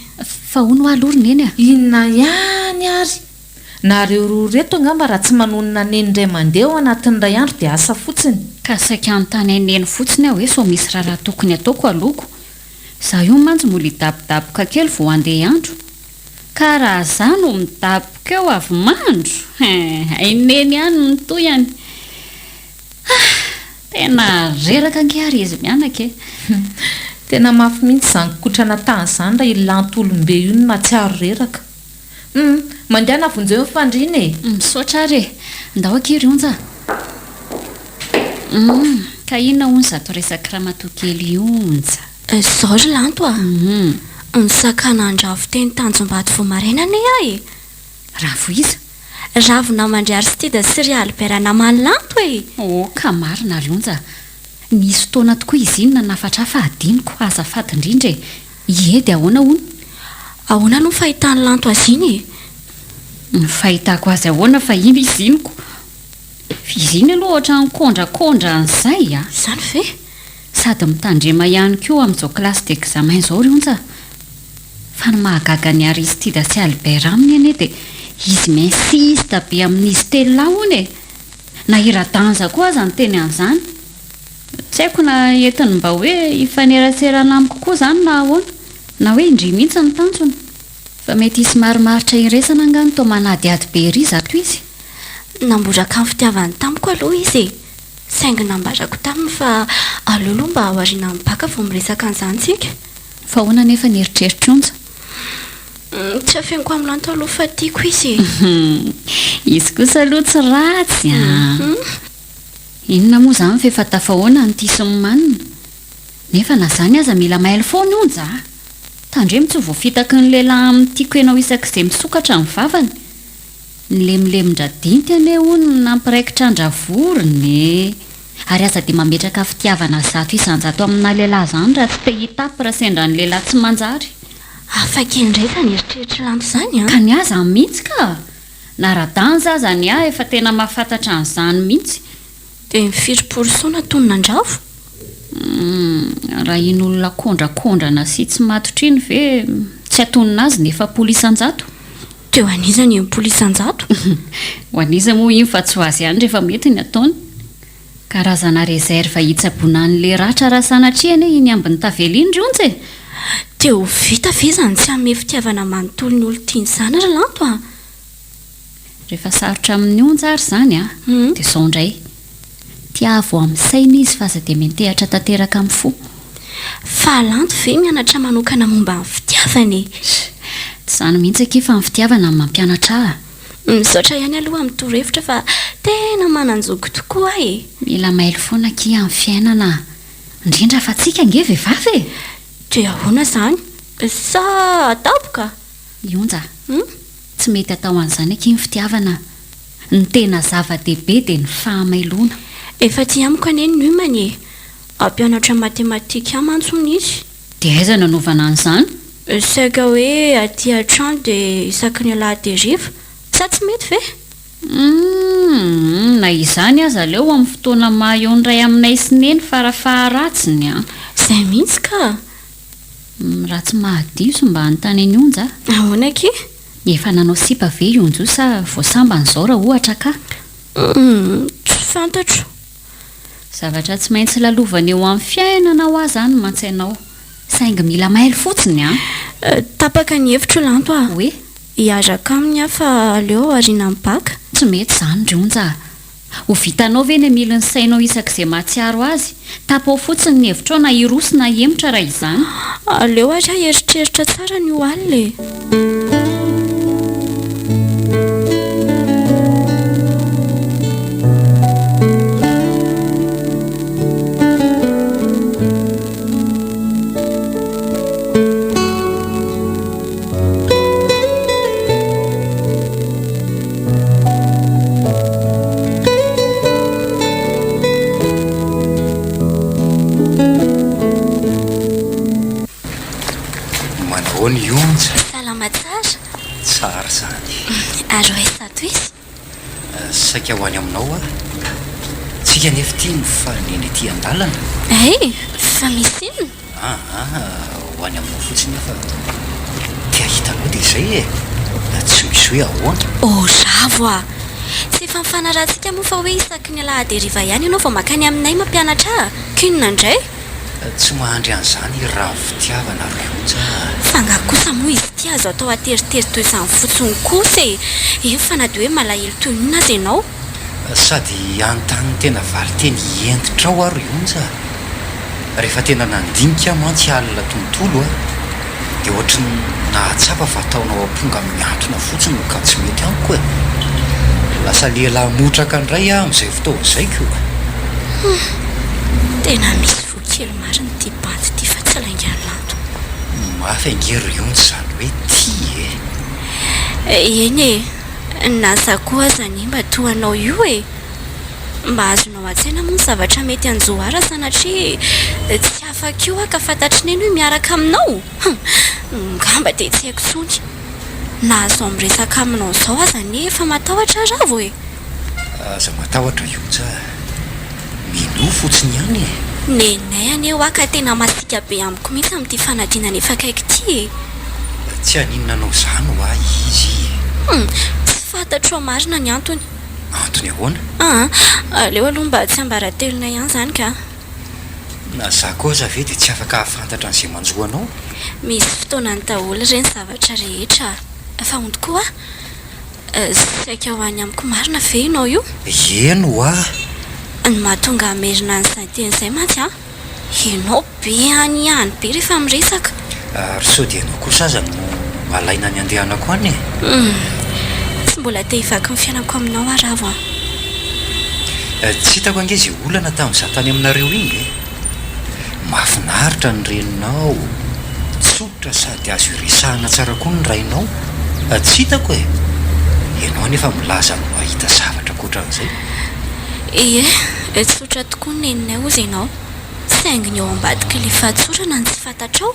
fa hono alory neny a inona ihany ary nareo roa reto angamba raha tsy manonona neny indray mandeha ao anatin'ny ray andro dia asa fotsiny ka saika anontany aneny fotsiny aho hoe so misy raharaha tokony ataoko aloko za io mantsy mbola hidabodaboka kely vao andeha andro ka raha za no midaboka eo avy mandro aineny ihany mitoy any tena reraka angeary izy mianaka e tena mafy mihitsy izany kotrana tahany izany raha ilantolombe io ny matsiaro reraka mandehana vonjeo mifandrina e misaotra ary e ndao akery onja ka inona hono zato resaka raha matokely onja zao ry lanto a ny sakana andravo teny tanjom-bato vao maraina ane ahy raha vo iza ravo namandry aristide sy ry albert namany lanto e ka marina ry onja nisy fotoana tokoa izy iny nanafatra fa adiniko azafady indrindra e iedy ahoana hono ahoana no fahitany lanto azy iny ny fahitako azy ahoana fa iny izy iniko izy iny aloha ohatra nikondrakondra an'izay a zany ve sady mitandrema ihany koa amin'izao klasy d'examen izao ry onja fa ny mahagaga ny aristide sy albert aminy anie dia izy minsista be amin'izy telo hono e na ira-danja koa aza ny teny an'izany tsy haiko na entiny mba hoe hifaneraserana amiko koa izany na ahoana na hoe indry mihitsy ny tanjona fa mety isy marimaritra iresana angano tao manadiady be ry zato izy namboraka amin'ny fitiavany tamiko aloha izy e saingy nambarako taminy fa aleoloha mba aoriana mibaka vao miresaka an'izantsika fa hoana nefa nieritreritra onja tsy afeniko amin'ny lanto aloha fa tiako izy izy kosa aloha tsy ratsy inona moa izany fa efa tafahoana ny tisiny manina nefa na zany aza mila mailo foana onja tandremo tsy voafitaky ny lehilahy amin'ny tiako ianao isak'izay misokatra ny vavany ny lemindradinty ane hono nampiraikitra andravorony ary aza dia mametraka fitiavana zato isanjato amina lehilahy zany raha tsy te hitapy raha sendra ny lehilahy tsy manjary afaka indreka ny eritreritra lanto izany ka ny aza mihitsy ka na radanja aza ny ahy efa tena mahafantatra an'izany mihitsy dia mifiriporisona tonona andravo raha iny olona kondrakondrana sy tsy matotra iny ve tsy atonina azy nefa polisanjato teo anizany polisanjato ho aniza moa iny fa tsy ho azy ihany rehefa mety ny ataony karazana reserve hitsaboana n'le ratra raha sanatriany iny ambiny taveliny ry onja e teo vita ve zany tsy ame fitiavana manontolo ny olo tiany izany ry lanto a rehefa sarotra amin'ny onja ary zany a dia izao indray tiavo amin'ny saina izy fa aza dia mentehatra tanteraka amin'ny fo fa lanto ve mianatra manokana momba amin'ny fitiavany tsy zany mihitsy akefa amin'ny fitiavana ny mampianatra misaotra ihany aloha amin'ny torohevitra fa tena mananjoko tokoa e mila mailo foana ki amin'ny fiainana indrindra fa tsika ange vehivavy e dia ahoana izany sa atapoka ionja tsy mety atao an'izany aky ny fitiavana ny tena zava-dehibe dia ny fahamailona efa ty amiko ane ny homany e ampianatra matematika mantsony izy dia aiza nanaovana an'izany saika hoe aty an-trano dia isaky ny alahady sa tsy mety ve? Na izany aza leo amin'ny fotoana mahionray aminay sineny farafaharatsiny a. Izay mihitsy ka. Raha tsy mahadiso mba hanontany any Onja. Ahoana ke? Efa nanao sipa ve Onja sa voasambanyizao raha ohatra ka? Tsy fantatro. Zavatra tsy maintsy lalovana eo amin'ny fiainana ho azy any mantsainao. Saingy mila mailo fotsiny a. Tapaka ny hevitro lanto a. Hoe? Hiaraka aminy afa aleo ariana mipaka. Tsy mety zany ry Onja. Ho vitanao ve ny miliny sainao isak'izay mahatsiaro azy? Tapao fotsiny ny hevitrao na hiroso na hemotra raha izany. Aleo ary aho eritreritra tsara ny ho alina. Ny Onja. Salama tsara. Tsara zany. Ary hoe sato izy. Saika ho any aminao a. Tsika nefa ity fa neny ety an-dalana. Fa misy inona? Ho any aminao fotsiny fa tia hitanao dia izay tsy misy hoe ahoana. Ravo a. Tsy efa mifanarahantsika moa fa hoe isaky ny alahady hariva ihany ianao vao makany aminay mampianatra. Kinona indray? Tsy mahandry an'izany raha fitiavana ry Onja. Fa nga kosa moa izy ity azo atao ateritery toy izany fotsiny kosa efa na dia hoe malahelo toy inona azy ianao. Sady antany tena valiteny entitra ao ry Onja. Rehefa tena nandinika mantsy alina tontolo dia ohatra ny nahatsapa fa ataonao amponga miantona fotsiny ka tsy mety amiko lasa lehilahy motraka indray amin'izay fotoana izay koa. Tena misy kely marina ty bandy ty fa tsy laingany lanto. Mafy angery Onja zany hoe ty eny nasa koa zany mba toanao io mba azonao an-tsaina moa ny zavatra mety anjoara sanatria tsy afaka io ka fantatry neny hoe miaraka aminao. Ngamba dia tsy haiko tsony na azo miresaka aminao izao aza nefa matahotra ravo aza matahotra Onja mino fotsiny ihany nenay aneo ka tena masika be amiko mihitsy amin'ity fanadinana efa kaiky ty tsy aninona anao izany ho ahy izy. Tsy fantatro marina ny antony. Antony ahoana? Aleo aloha mba tsy ambaratelona ihany zany ka. Na za kosa ve dia tsy afaka hafantatra an'izay manjoanao? Misy fotoana ny daholo ireny zavatra rehetra. Fa ondy koa saika ho any amiko marina ve ianao io? Eno ny mahatonga hamerina an'izany teny izay mantsy ianao be ihany be rehefa miresaka. Ary sao dia ianao kosa aza no malaina ny andehanako any tsy mbola te hivaky ny fiainako aminao aravo tsy hitako ange izay olana tamin'izaho tany aminareo iny mahafinaritra ny reninao tsotra sady azo iresahana tsara koa ny rainao. Tsy hitako ianao nefa milaza no mahita zavatra koatran'izay. Tsotra tokoa ny neninay ozy ianao. Saingy ny eo ambadika ilay fahatsorana ny tsy fantatrao.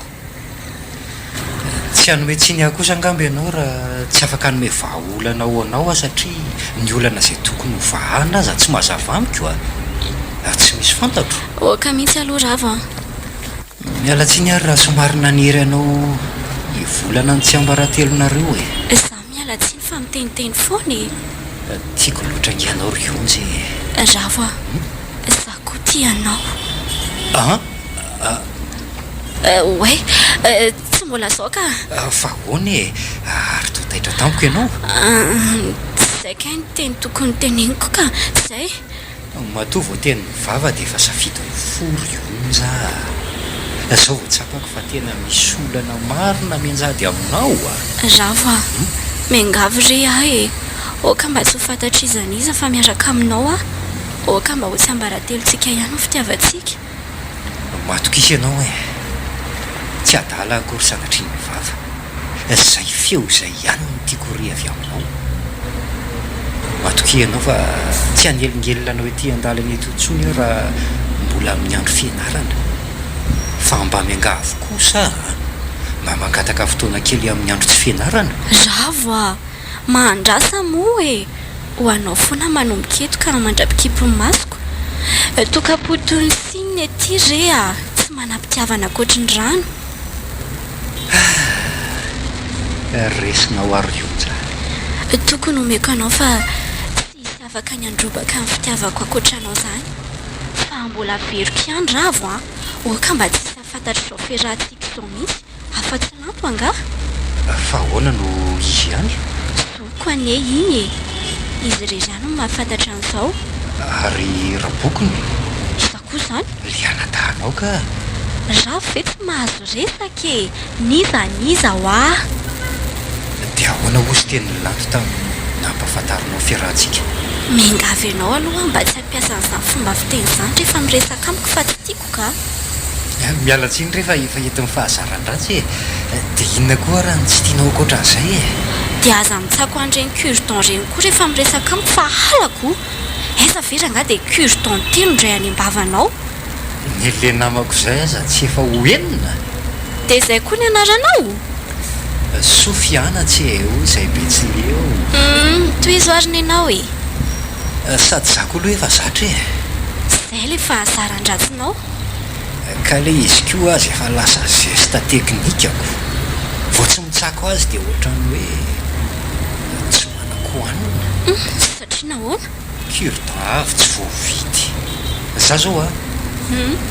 Tsy hanome tsy ny akosa angamba ianao raha tsy afaka hanome vahaolana ao anao satria ny olana izay tokony ho vahana aza tsy mazava amiko tsy misy fantatro. Ka mihitsy aloha ravo miala tsy ny ary raha somary naniry anao hivolana ny tsy ambaratelonareo za miala tsiny fa miteniteny foana tiako loatra ngianao ry Onja ravo za koa tianao. Oe tsy mbola zao ka fa hoana ary totaitra tamiko ianao. Zay ka ny teny tokony teneniko ka zay matoa vao teny mivava dia efa safidy foro Onja. Zao vao tsapako fa tena misy olana marina mianjady aminao ravo miangavy re ahy oka mba tsy ho fantatra izany iza fa miaraka aminao oka mba ho tsy ambaratelontsika ihany ho fitiavantsika. Matokisa ianao tsy adala akory sanatria ny mivava izay feo izay ihany no tiako ry avy aminao. Matoki ianao fa tsy hanelingelina hoe ty andalana eto intsony raha mbola amin'ny andro fianarana fa mba miangavy kosa mba mangataka fotoana kely amin'ny andro tsy fianarana. Ravo a mandrasa moa e ho anao foana manomboketo ka mandrapikipony masoko tokapotony siny ety re a tsy manam-pitiavana akoatriny rano. Resina ho ary Onja. Tokony omeko anao fa tsy isy afaka ny androbaka amin'ny fitiavako akoatranao zany fa mbola veriko ihany Ravo a oka mba tsy afantatra zao ferahantsika zao mihitsy afa-tsy lampo anga. Fa ahoana no izy ihany? Zoko anie iny e izy re zany no mahafantatra an'izao. Ary rabokony Iza koa zany liana-tahanao ka. Ravo ve tsy mahazo resaka e niza ho a. Dia ahoana ozy teny lanto tamin'ny nampafantarinao fiarahantsika? Mengavy ianao aloha mba tsy hampiasa an'izany fomba fiteny izany rehefa miresaka amiko fa tsy tiako ka. Miala tsiny rehefa efa eto amin'ny fahazaran-dratsy e. Dia inona koa raha tsy tianao akoatran'izay e? Dia aza mitsako an'ireny cure-dent reny koa rehefa miresaka amiko fa halako. Aiza ve ranga dia cure-dent telo indray any am-bavanao? Ny le namako izay aza tsy efa ho enina. Dia izay koa ny anaranao? Sofiana tsy eo izay be tsy leo. Toy izo ariny ianao e. Sady za koa aloha efa zatra e. Izay le fahazaran-dratsinao. Ka le izy koa azy efa lasa zesta teknikako. Vao tsy mitsako azy dia ohatrany hoe tsy manako hanina. Satria nahoana? Cure-dent avy tsy voavidy. Za zao a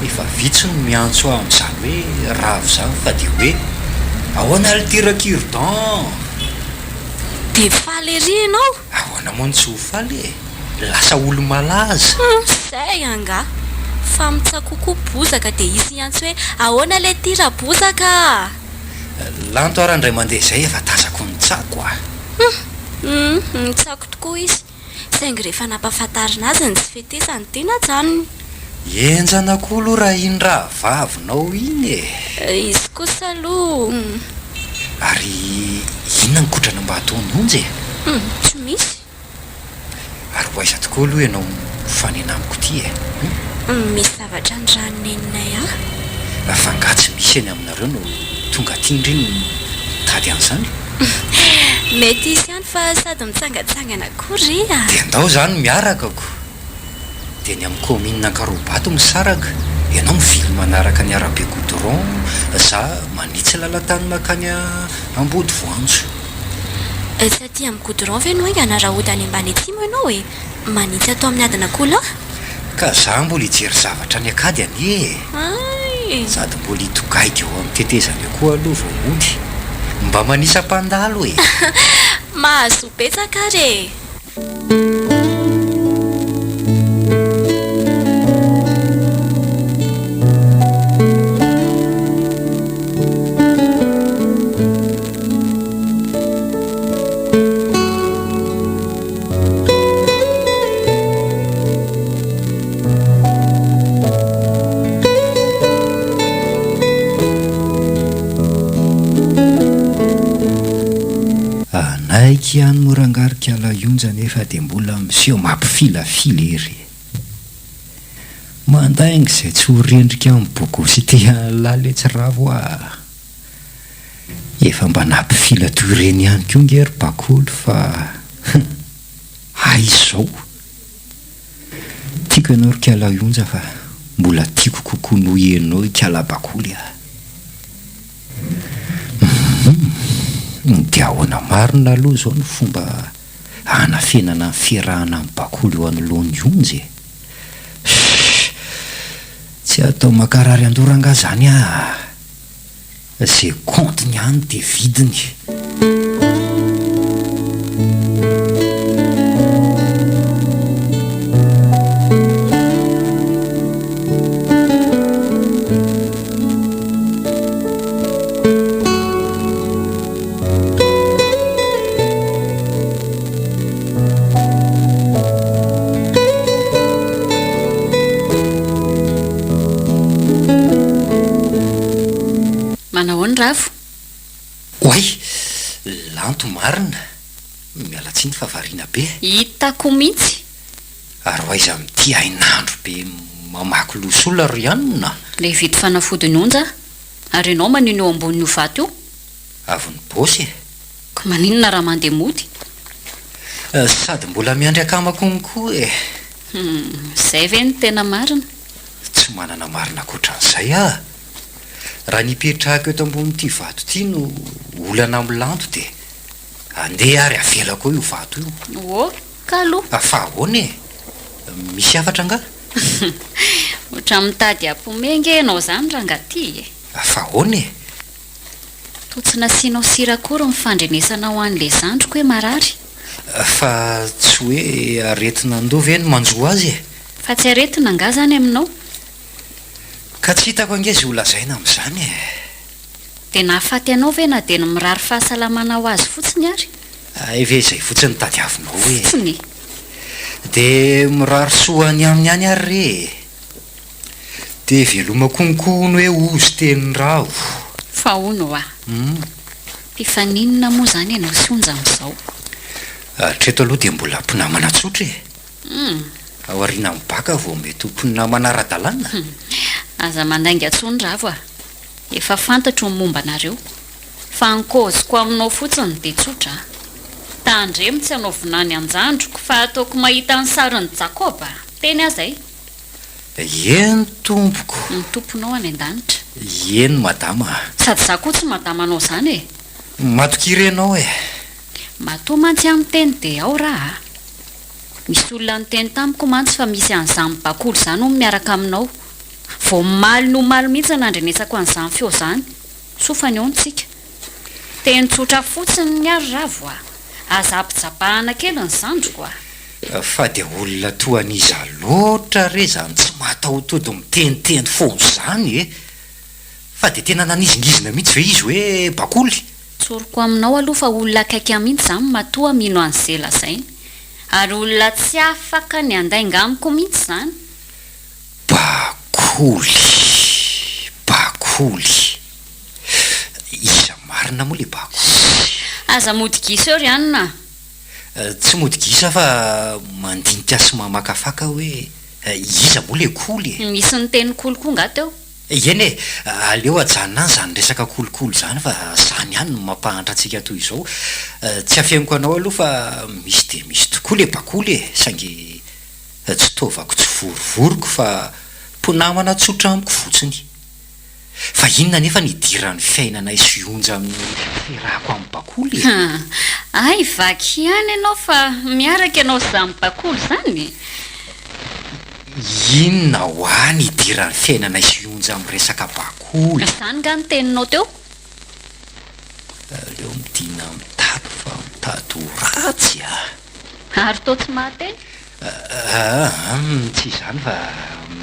efa vitsy no miantso amin'izany hoe ravo zany fa dia hoe ahoana alitira cure-dent. Dia faly ery ianao? Ahoana moa tsy ho faly e? Lasa olo malaza. Izay anga fa mitsako koa bozaka dia izy iantso hoe ahoana le tira bozaka. Lanto ara indray mandeha izay efa tazako nitsako a. Mitsako tokoa izy saingy rehefa nampafantarina azy ny tsy fetesany tena janony. Enjana koa aloha raha iny raha vavinao iny e. Izy kosa aloha Ary inona nikotrana mba ataony Onja e? tsy misy. Ary ho aiza tokoa aloha ianao mifanena amiko ity e? Misy zavatra ny ranoneninay a. Fa nga tsy misy eny aminareo no tonga ty indriny tady an'izany. Mety isy ihany fa sady mitsangatsangana kory a. Dia andao zany miarakako. Dia ny amin'ny commune Ankarobato misaraka. Ianao mivily manaraka ny arabe goudron, za manitsy lalan-tany makany Ambody voanjo. Satria amin'ny goudron ve no aingana raha hodany ambany ety moa ianao e manitsy atao amin'ny adina kola. Ka za mbola hijery zavatra ny akady anie. Sady mbola hitogaika eo amin'ny tetezany koa aloha vao mody. Mba manisam-pandalo e. Mahazo betsaka re. Naiky ihany morangarika la Onja nefa dia mbola miseho mampifilafila ery. Mandainga izay tsy ho rendrika amin'ny bokosy ity lale tsy ravo a. Efa mba nampifila toy ireny ihany koa ngery bakolo fa izao. Tiako ianao rikala Onja fa mbola tiako kokoa noho ianao ikala bakoly a. Dia ahoana marina aloha zao ny fomba hanafenana ny fiarahana amin'ny bakoly eo anoloan'ny Onja e. Tsy atao makarary andoranga zany a. Zay compteny ihany dia vidiny. Ravo. Oay, lanto marina. Miala tsiny fa variana be. Hitako mihitsy. Ary ho aiza mity hainandro be mamaky losolona ry anina. Le vity fanafody ny Onja. Ary ianao manino eo ambonin'io vato io. avy ny bosy ko maninona raha mandeha mody sady mbola miandry akamakonkoa zay ve ny tena marina tsy manana marina koatran'izay raha nipetrahako eto ambon'ity vato ity no olana milanto dia andeha ary avela koa io vato io ka aloha fa ahoana misy afatra nga otra mitady ampomenge ianao zany rangaty fa ahoana to tsy nasianao sirakory mifandrenesana ho an'le zandroko hoe marary fa tsy hoe aretina andova eny manjoa azy fa tsy aretina nga zany aminao ka tsy hitako angezy olazaina amin'izany dia nahafaty anao ve na dia ny mirary fahasalamana ho azy fotsiny ary eve izay fotsiny tadiavinao hoe fotsiny dia mirary soany aminy any ary re dia veloma konkono hoe ozy teny rao fa ono mpifaninona moa zany ianao sy onja amin'izao treto aloha dia mbola mpinamana tsotra ao ariana mibaka vao mety ho mpinamana ara-dalàna aza mandainga atsondravo efa fantatro ny momba anareo fa ankoziko aminao fotsiny dia tsotra tandremo tsy anao vinany anjandroko fa ataoko mahita ny sariny jakoba teny azay eny tompoko ny tomponao any an-danitra eny madama sady za koa tsy madamanao zany matokirenao matoa mantsy amin'ny teny dia ao raha misy olona ny teny tamiko mantsy fa misy an'izany bakolo zany ho miaraka aminao vao maly no maly mihitsy nandrenesako an'izany feo zany sofany eo ntsika teny tsotra fotsiny ny ary ravo azapijabahana kely ny zandroko fa dia olona toaniza loatra re zany tsy matahotodo miteniteny fono zany fa dia tena nanizingizina mihitsy ve izy hoe bakoly tsoroko aminao aloha fa olona akaiky mihitsy zany matoa mino an'izay lazainy ary olona tsy afaka ny andainga amiko mihitsy zany bakoly iza marina moa le bakoly aza modigisa eo ry anina tsy modigisa fa mandinika sy mamakafaka hoe iza moa le koly misy ny teny koloko nga teo eny aleo ajanona any zany resaka kolokolo zany fa zany ihany no mampahatra antsika toy izao tsy afeniko anao aloha fa misy dia misy tokoa le bakoly saingy tsy tovako tsy vorovoroko fa mponamana tsotra amiko fotsiny fa inona nefa nidirany fiainana isonja amin'ny firahako amin'ny bakoly ay vaky ihany ianao fa miaraka ianao zany bakoly zany inona ho any idirany fiainana isonja amin'ny resaka bakoly zany nga ny teninao teo leo midina mitady fa mitady ho ratsy ary to tsy mahateny tsy izany fa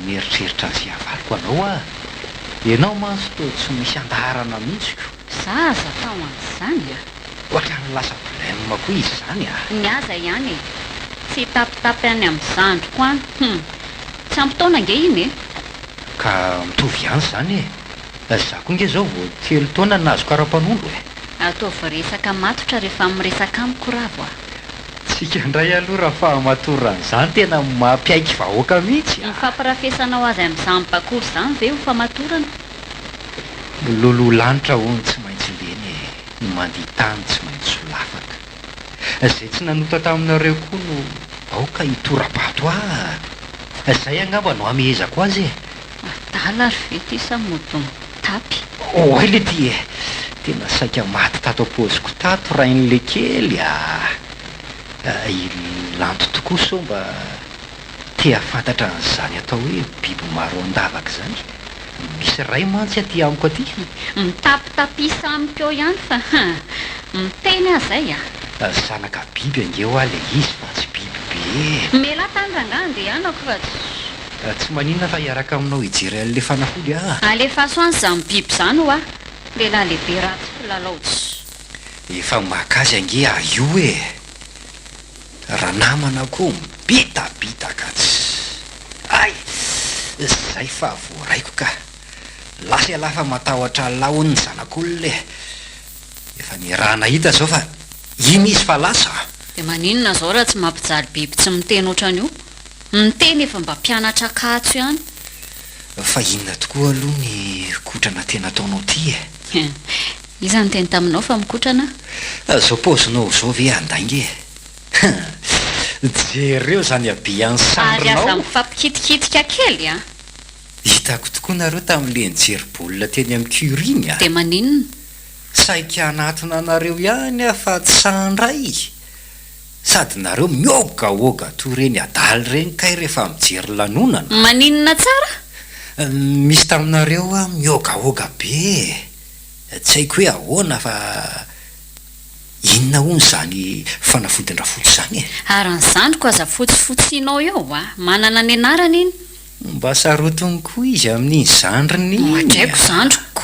mieritreritra azy avaliko anao ianao manso to tsy misy andaharana mihitsiko zaza tao an'izany ohatrany lasa problème koa izy zany ny aza ihany tsy tapitapy any amin'ny zandroko any tsy ampitaona nge iny ka mitovy ihany zany za koa nge zao vao 3 taona nazoko ara-panondro ataovy resaka matotra rehefa miresaka amiko ravo tsika indray aloha raha fahamatorran'izany tena mampiaiky vahoaka mihitsy mifamparafesanao azy amin'izany bakoly zany ve ho famatorana lolo lanitra hony tsy maintsy leny ny mandeha tany tsy maintsy solafaka zay tsy nanota taminareo koa no aoka hitorabato zay angamba no amehezako azy adala ry vety samodony tapy oay le ty tena saika maty tato am-poziko tato rain'le kely ilanto tokoa so mba tea fantatra an'izany atao hoe biby maro andavaka zany misy ray mantsy aty amiko aty mitapitapisa amiko eo ihany fa miteny azay zanaka biby angeo le izy fa tsy biby be mela tandrangany dia anako fa tsy maninona fa hiaraka aminao hijery an'le fanafody alefa soany zany biby zany ho lehilahy lehibe ratsy filalaotsy efa makazy ange io raha namana koa mibitabitaka ay zay fa voaraiko ka lasa alafa matahotra laony zanak'olona efa ny raha nahita zao fa iny izy fa lasa dia maninona zao raha tsy mampijaly biby tsy miteny ohatran'io miteny efa mba mpianatra katso ihany fa inona tokoa aloha ny kotrana tena ataonao ty Iza ny teny taminao fa mikotrana? Zao paozinao zao ve andainge jereo zany abian'ny Ary aza sandrinao mifampikitikika kely a. hitako tokoa nareo tamin'le nijery-bolona teny amin'ny curiny a Dia maninona? saika anatona anareo ihany afa tsy sandray sady nareo miogaoga toy reny adaly reny kay rehefa mijery lanonana. Maninona tsara? Misy taminareo a miogaoga be tsy haiko hoe ahoana fa inona hono zany fanafodin-drafotsy zany e. Ary ny zandriko aza fotsifotsianao eo a. Manana ny anarana iny. Mba sarotiny koa izy amin'iny zandriny iny. Madraiko zandriko.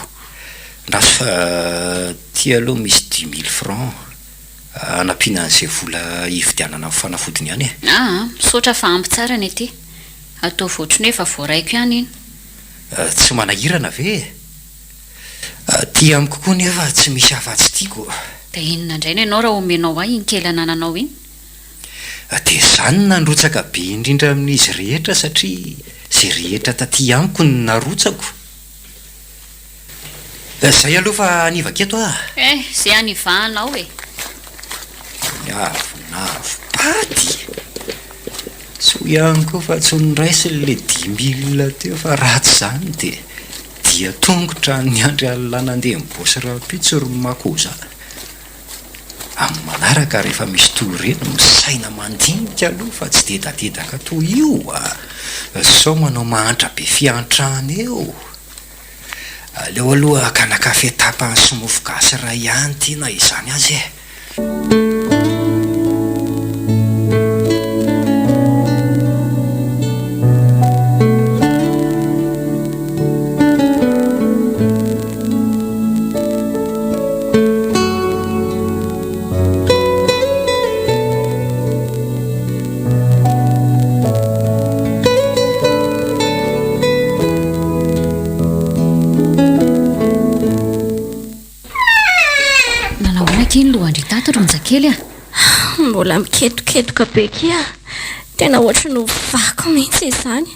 Raso fa tia aloha misy 10 000 francs anampiana an'izay vola hividianana amin'ny fanafodiny ihany e. Misaotra fa ampy tsara ny aty. Atao voatriny efa voaraiko ihany iny. Tsy manahirana ve? Tia amiko koa nefa tsy misy afa-tsy tiako. Dia inona indray ny ianao raha omenao ahy iny kely anananao iny? Dia izany nandrotsaka be indrindra amin'izy rehetra satria izay rehetra taty amiko no narotsako. Izay aloha fa anivaketo a. Izay anivahanao e. Avonavo paty. So ihany koa fa tsy niraisy le 10 000 teo fa ratsy zany dia tongotra ny andry alina nandeha mibosy rapitso ry makoza. Amin'ny manaraka rehefa misy toyreno misaina mandinika aloha fa tsy dedadedaka toy io sao manao mahantra be fiantrana eo. Aleo aloha kanakafe tapany sy mofo gasy raha ihany tiana izany azy e. Kely a. Mbola miketoketoka be kia. Tena ohatry no vako mihitsy izany.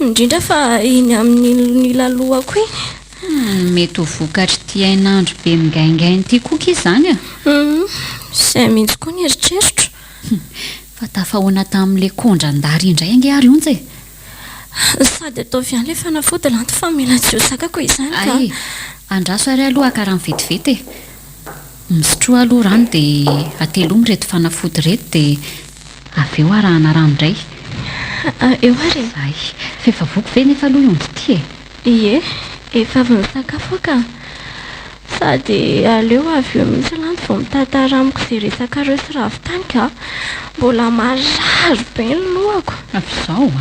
Indrindra fa iny amin'ny lalohako iny. Mety ho vokatry tiain'andro be migaingainy ity koa izany a. Izay mihitsy koa ny eritreritro. Fa tafahoana tamin'ilay kondran-dary indray ange ary onja e. Sady atao viany ilay fanafody lanto fa mila jiosakako izany ka. Andraso ary aloha akarany vetivety e. Misotro aloha rano dia atelomy reto fanafody reto dia avy eo arahana rano indray. Eo ary. Fefa voko ve nefa aloha onjy ity e. Ie, efa avy misakafo ka. Sady aleo avy eo mihitsy lanto vao mitantara amiko izay resaka reo sy ravitany ka. Mbola marary be ny lohako. Avy izao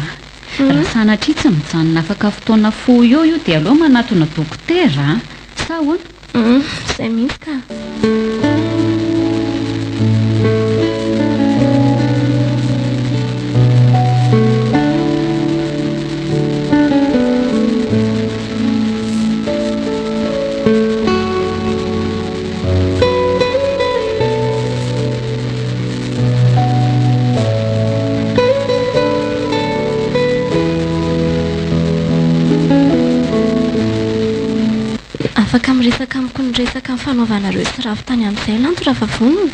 raha sanatria tsy mijanona afaka fotoana fo io dia aloha manatona dokotera sa ahoana? Izay mihitsy ka. Afaka miresaka amiko ny resaka fanaovanareo sy ravitany amin'izay lanto raha vonona.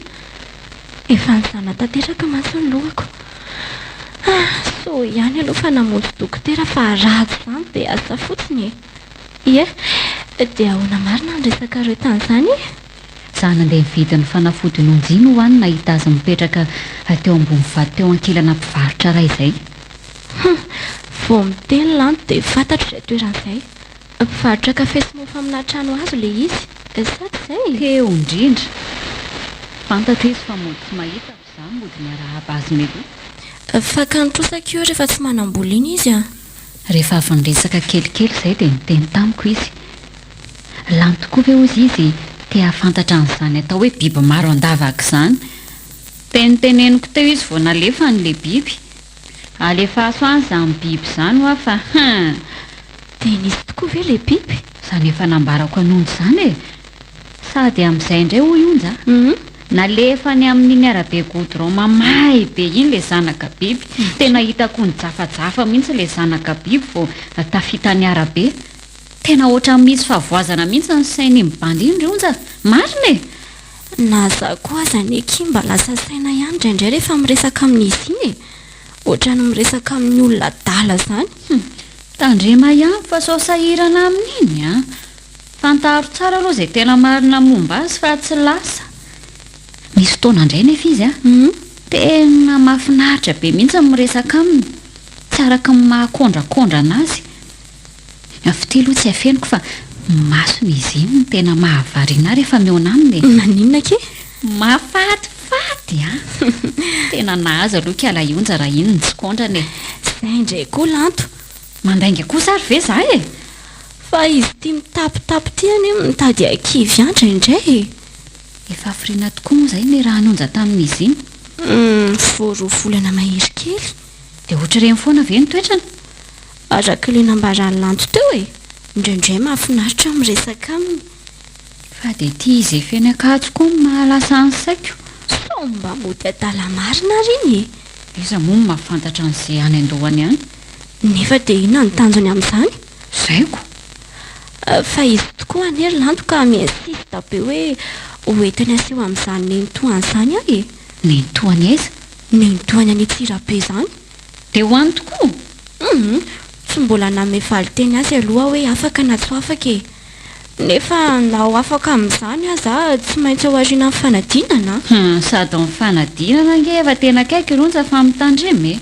Efa nizana tanteraka mantsy ny lohako. So ihany aloha fa namonjy dokotera fa ratsy izany dia asa fotsiny e. Ie, dia ahoana marina ny resaka reo tan'izany e. Za nandeha nividy ny fanafody nonjino ho any nahita azy mipetraka teo ambony vato teo ankilana mpivarotra raha izay. Vao miteny lanto dia fantatro izay toeran'izay. Mpivarotra kafe sy mofo amina trano azo le izy. Sady izay. Eo indrindra. Fantatro izy fa mody tsy mahita za mody miarahaba azy meloa. Fa kanitrosaka eo rehefa tsy manam-bola iny izy a. Rehefa avy niresaka kelikely izay dia niteny tamiko izy. Lany tokoa ve ozy izy tia fantatra an'izany atao hoe biby maro andavaka izany. Teniteneniko teo izy vao nalefa n'le biby. Alefa aso any izany biby izany hoa fa dia nisy tokoa ve le biby? Izany efa nambarako an'onja izany e. Sady amin'izay indray hoy onja. Nalefa ny amin'iny arabe goudron mamay be iny le zanaka biby. Tena hitako ny jafajafa mihitsy le zanaka biby vao tafita ny arabe. Tena ohatran'ny misy favoazana mihitsy ny sainy mibandy iny ry onja. marina e na za koa aza ny eky mba lasa saina ihany indraindray rehefa miresaka amin'izy iny e ohatrany miresaka amin'ny olona dala zany tandrema ihany fa sao sahirana amin'iny a fantaro tsara aloha izay tena marina momba azy fa tsy lasa misy fotoana indray nefa izy a tena mahafinaritra be mihitsy miresaka aminy tsy araka mahakondrakondra anazy afity aloha tsy afeniko fa masony izy iny tena mahavariana rehefa miona aminy maninona ke mahafatifaty a tena nahazy aloha kiala ionja raha iny ny tsykondrany zay indray koa lanto mandainga kosa ary ve za e fa izy tia mitapitapy tiany mitady akivy andra indray efa afriana tokoa moa zay ny raha nonja tamin'izy iny foroa volana mahery kely dia ohatra ireny foana ve nitoetrana araka ilay nambarany lanto teo e indraindray mahafinaritra miresaka aminy fa dia tia izy efeny akajo koa mahalasa any saiko sao mba mody adala marina riny e iza moa mahafantatra an'izay any andohany any nefa dia inona ny tanjony amin'izany zaiko fa izy tokoa anery lanto ka miinsista be hoe hoentiny aseho amin'izany nenitoany izany aho e nenitoany aiza nenitoany any tsirabe zany dia ho any tokoa tsy mbola namefaly teny azy aloha hoe afaka na tsy afaka e nefa na ho afaka amin'izany aho za tsy maintsy ao ariana amin'ny fanadinana sady amin'ny fanadinana nge efa tena kaiky ronja fa mitandremy e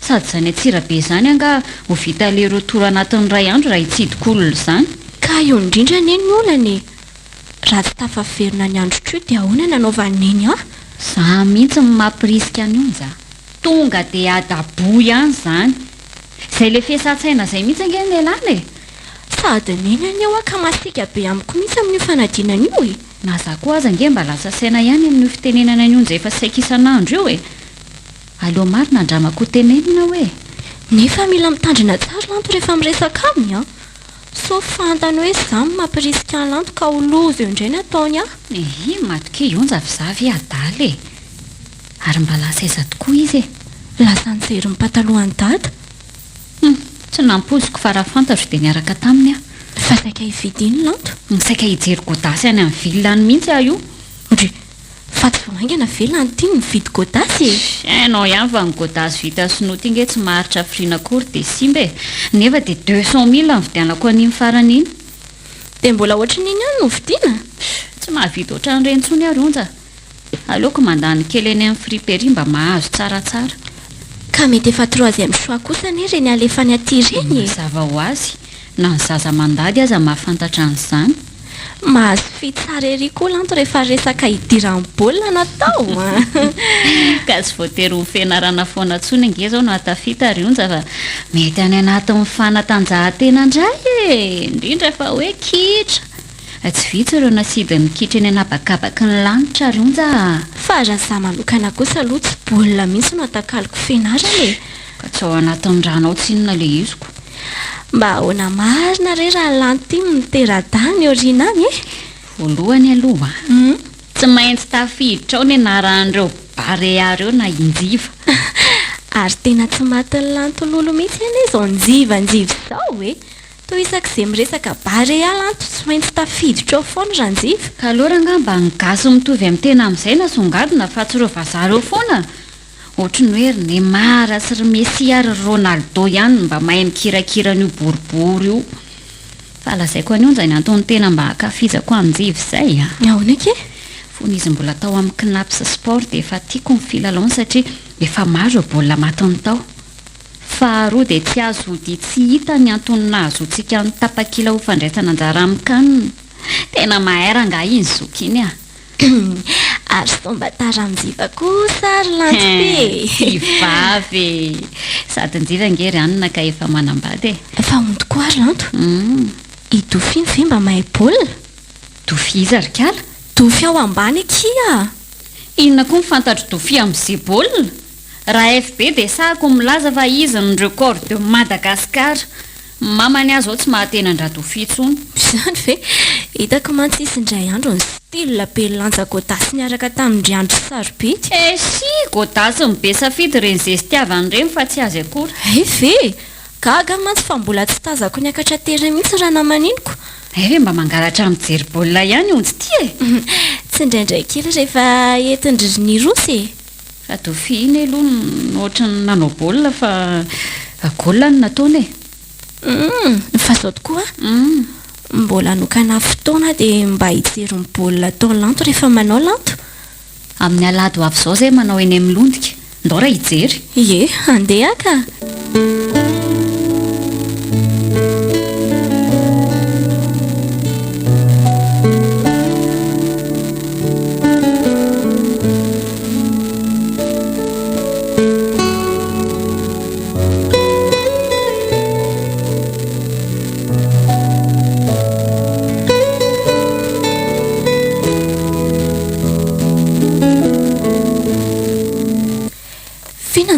sady izany atsirabe izany anga ho vita le rotoro anatin'ny ray andro raha hitsidik'olona izany ka eo indrindra neny ny olana e raha tsy tafaverina ny andro tro dia ahoana nanaovaneny aho za mihitsy ny mampirisika any onja tonga dia adabo ihany izany izay le fiasan-tsaina izay mihitsy ange ny elana e sady neny any eo ka masika be amiko mihitsy amin'io fanadinana io e na za koa aza nge mba lasa saina ihany amin'io fitenenana ny onja efa saika isan'andro io e aloha marina andramako tenenina hoe nefa mila mitandrina tsara lanto rehefa miresaka aminy a so fantany hoe zany mampirisika ny lanto ka ho loza eo indray ny ataony aho matoke onja avizavy adala e ary mba lasa aiza tokoa izy e lasa nijery ny patalohany dada tsy nampoziko fa raha fantatro dia niaraka taminy aho fa saika hividiny lanto saika hijery godasy any amin'ny vilany mihitsy aho io ndry fa tsy voaingana velany tia ny mividy godasy e hainao ihany fa ny godasy vita sinoty inge tsy maharitra afrina akory dia simba e nefa dia 200 000 ny vidianako an'iny farany iny dia mbola ohatry n'iny ihany no vidiana tsy mahavita ohatra nyrentsony aronja aleoko mandany kely eny amin'ny friperie mba mahazo tsaratsara ka mety efa 3e choix kosa ane reny alefany aty reny e zava ho azy na ny zaza mandady aza mahafantatra an'izany mahazo fitsara ery koa lanto rehefa resaka hidiran'ny baolina natao ka tsy voatery ho fianarana foana ntsony ange zao no atafita ary onja fa mety any anatin'ny fanatanjahantena indray e indrindra fa hoe kitra tsy vitsy ireo nasidiny kitra eny anabakabaky ny lanitra ary onja fa raha za manokana kosa aloha tsy baolina mihitsy no atakaliko fianarana e ka tsy ao anatin'ny ranao tsinona le iziko mba ahoana marina re raha lanto iny niteradany oriana any e voalohany aloha tsy maintsy tafiditra ao ny anaran'ireo bareary eo na injiva ary tena tsy matin'ny lanto lolo mihitsy eny izao njivanjiva izao e toa isak'izay miresaka barea lanto tsy maintsy tafiditra ao foana raha njiva ka aloha raha ngamba ny gasy mitovy amin'ny tena amin'izay na songadina fa tsy ireo vazareo foana ohatra ny hoe ry Neymar sy ry Messi ary Ronaldo ihany mba mahay mikirakirana io boribory io fa lazaiko any onja ny antony tena mba hakafizako anjiva izay ahoana ke fony izy mbola tao amin'ny knaps sport dia efa tiako mifilalao satria efa maro eo baolina matiny tao faharoa dia tsy azo dia tsy hita ny antony nahazoantsika ny tapakila ho fandraisana anjara amin'ny kanina tena mahay ranga iny zoky iny ary somba taranjiva kosa ary lanto ivavy sady njiva ngery anina ka efa manambady fa ondy koa ary lanto idofiny ve mba mahay baolina dofy izy ary kala dofy ao ambany akia inona koa mifantatro dofy amin'izay baolina raha FB dia sahako milaza fa izy ny record de Madagasikara mamany azy ao tsy mahatenandraha dofy intsony izany ve hitako mantsy isy indray andro ny style be lanja godasy niaraka tamin'ndry andro sarobidy si godasy mibe safidy reny zay sy tiavany reny fa tsy azy akory ve gaga mantsy fa mbola tsy tazako niakatra tera mihitsy raha namaniniko mba mangalatra mijery baolina ihany onjy ty e. Tsy indraindray kely rehefa entindririny rosy e. Fa dofiny aloha nohatra ny nanao baolina fa gaolina no nataony e. Fa zao tokoa mbola nokana fotoana dia mba hijery ny baolina atao lanto rehefa manao lanto. Amin'ny alady ho avy izao zay manao eny amin'ny londika. Ndao raha hijery. Ie, andeha ka.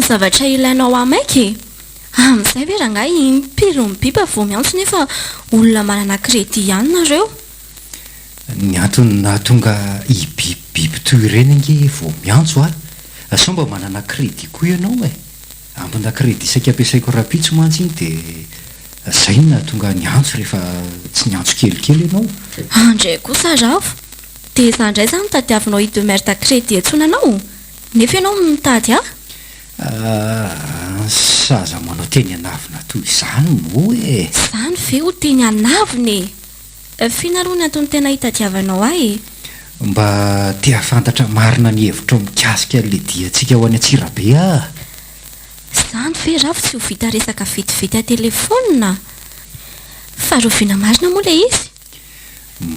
Zavatra ilainao amaiky amin'izay ve rangahy impiry ny biby vao miantso nefa olona manana kredi ihany nareo. Ny antony nahatonga biby toy ireny nge vao miantso sao mba manana kredi koa ianao e. Ambona kredi saika ampiasaiko rapitso mantsy iny dia zay no nahatonga niantso rehefa tsy niantso kelikely ianao. Andray kosa ravo dia za indray zany mitadiavinao hidemerta kredi antsonanao nefa ianao mitady saza manao teny anavina toy izany moa e. Zany ve ho teny anavina e? Finaroa ny antony tena hitadiavanao ahy e. Mba tia fantatra marina ny hevitra mikasika le diantsika ho any Antsirabe Zany ve ravo tsy ho vita resaka vetivety telefona? Farovina marina moa le izy.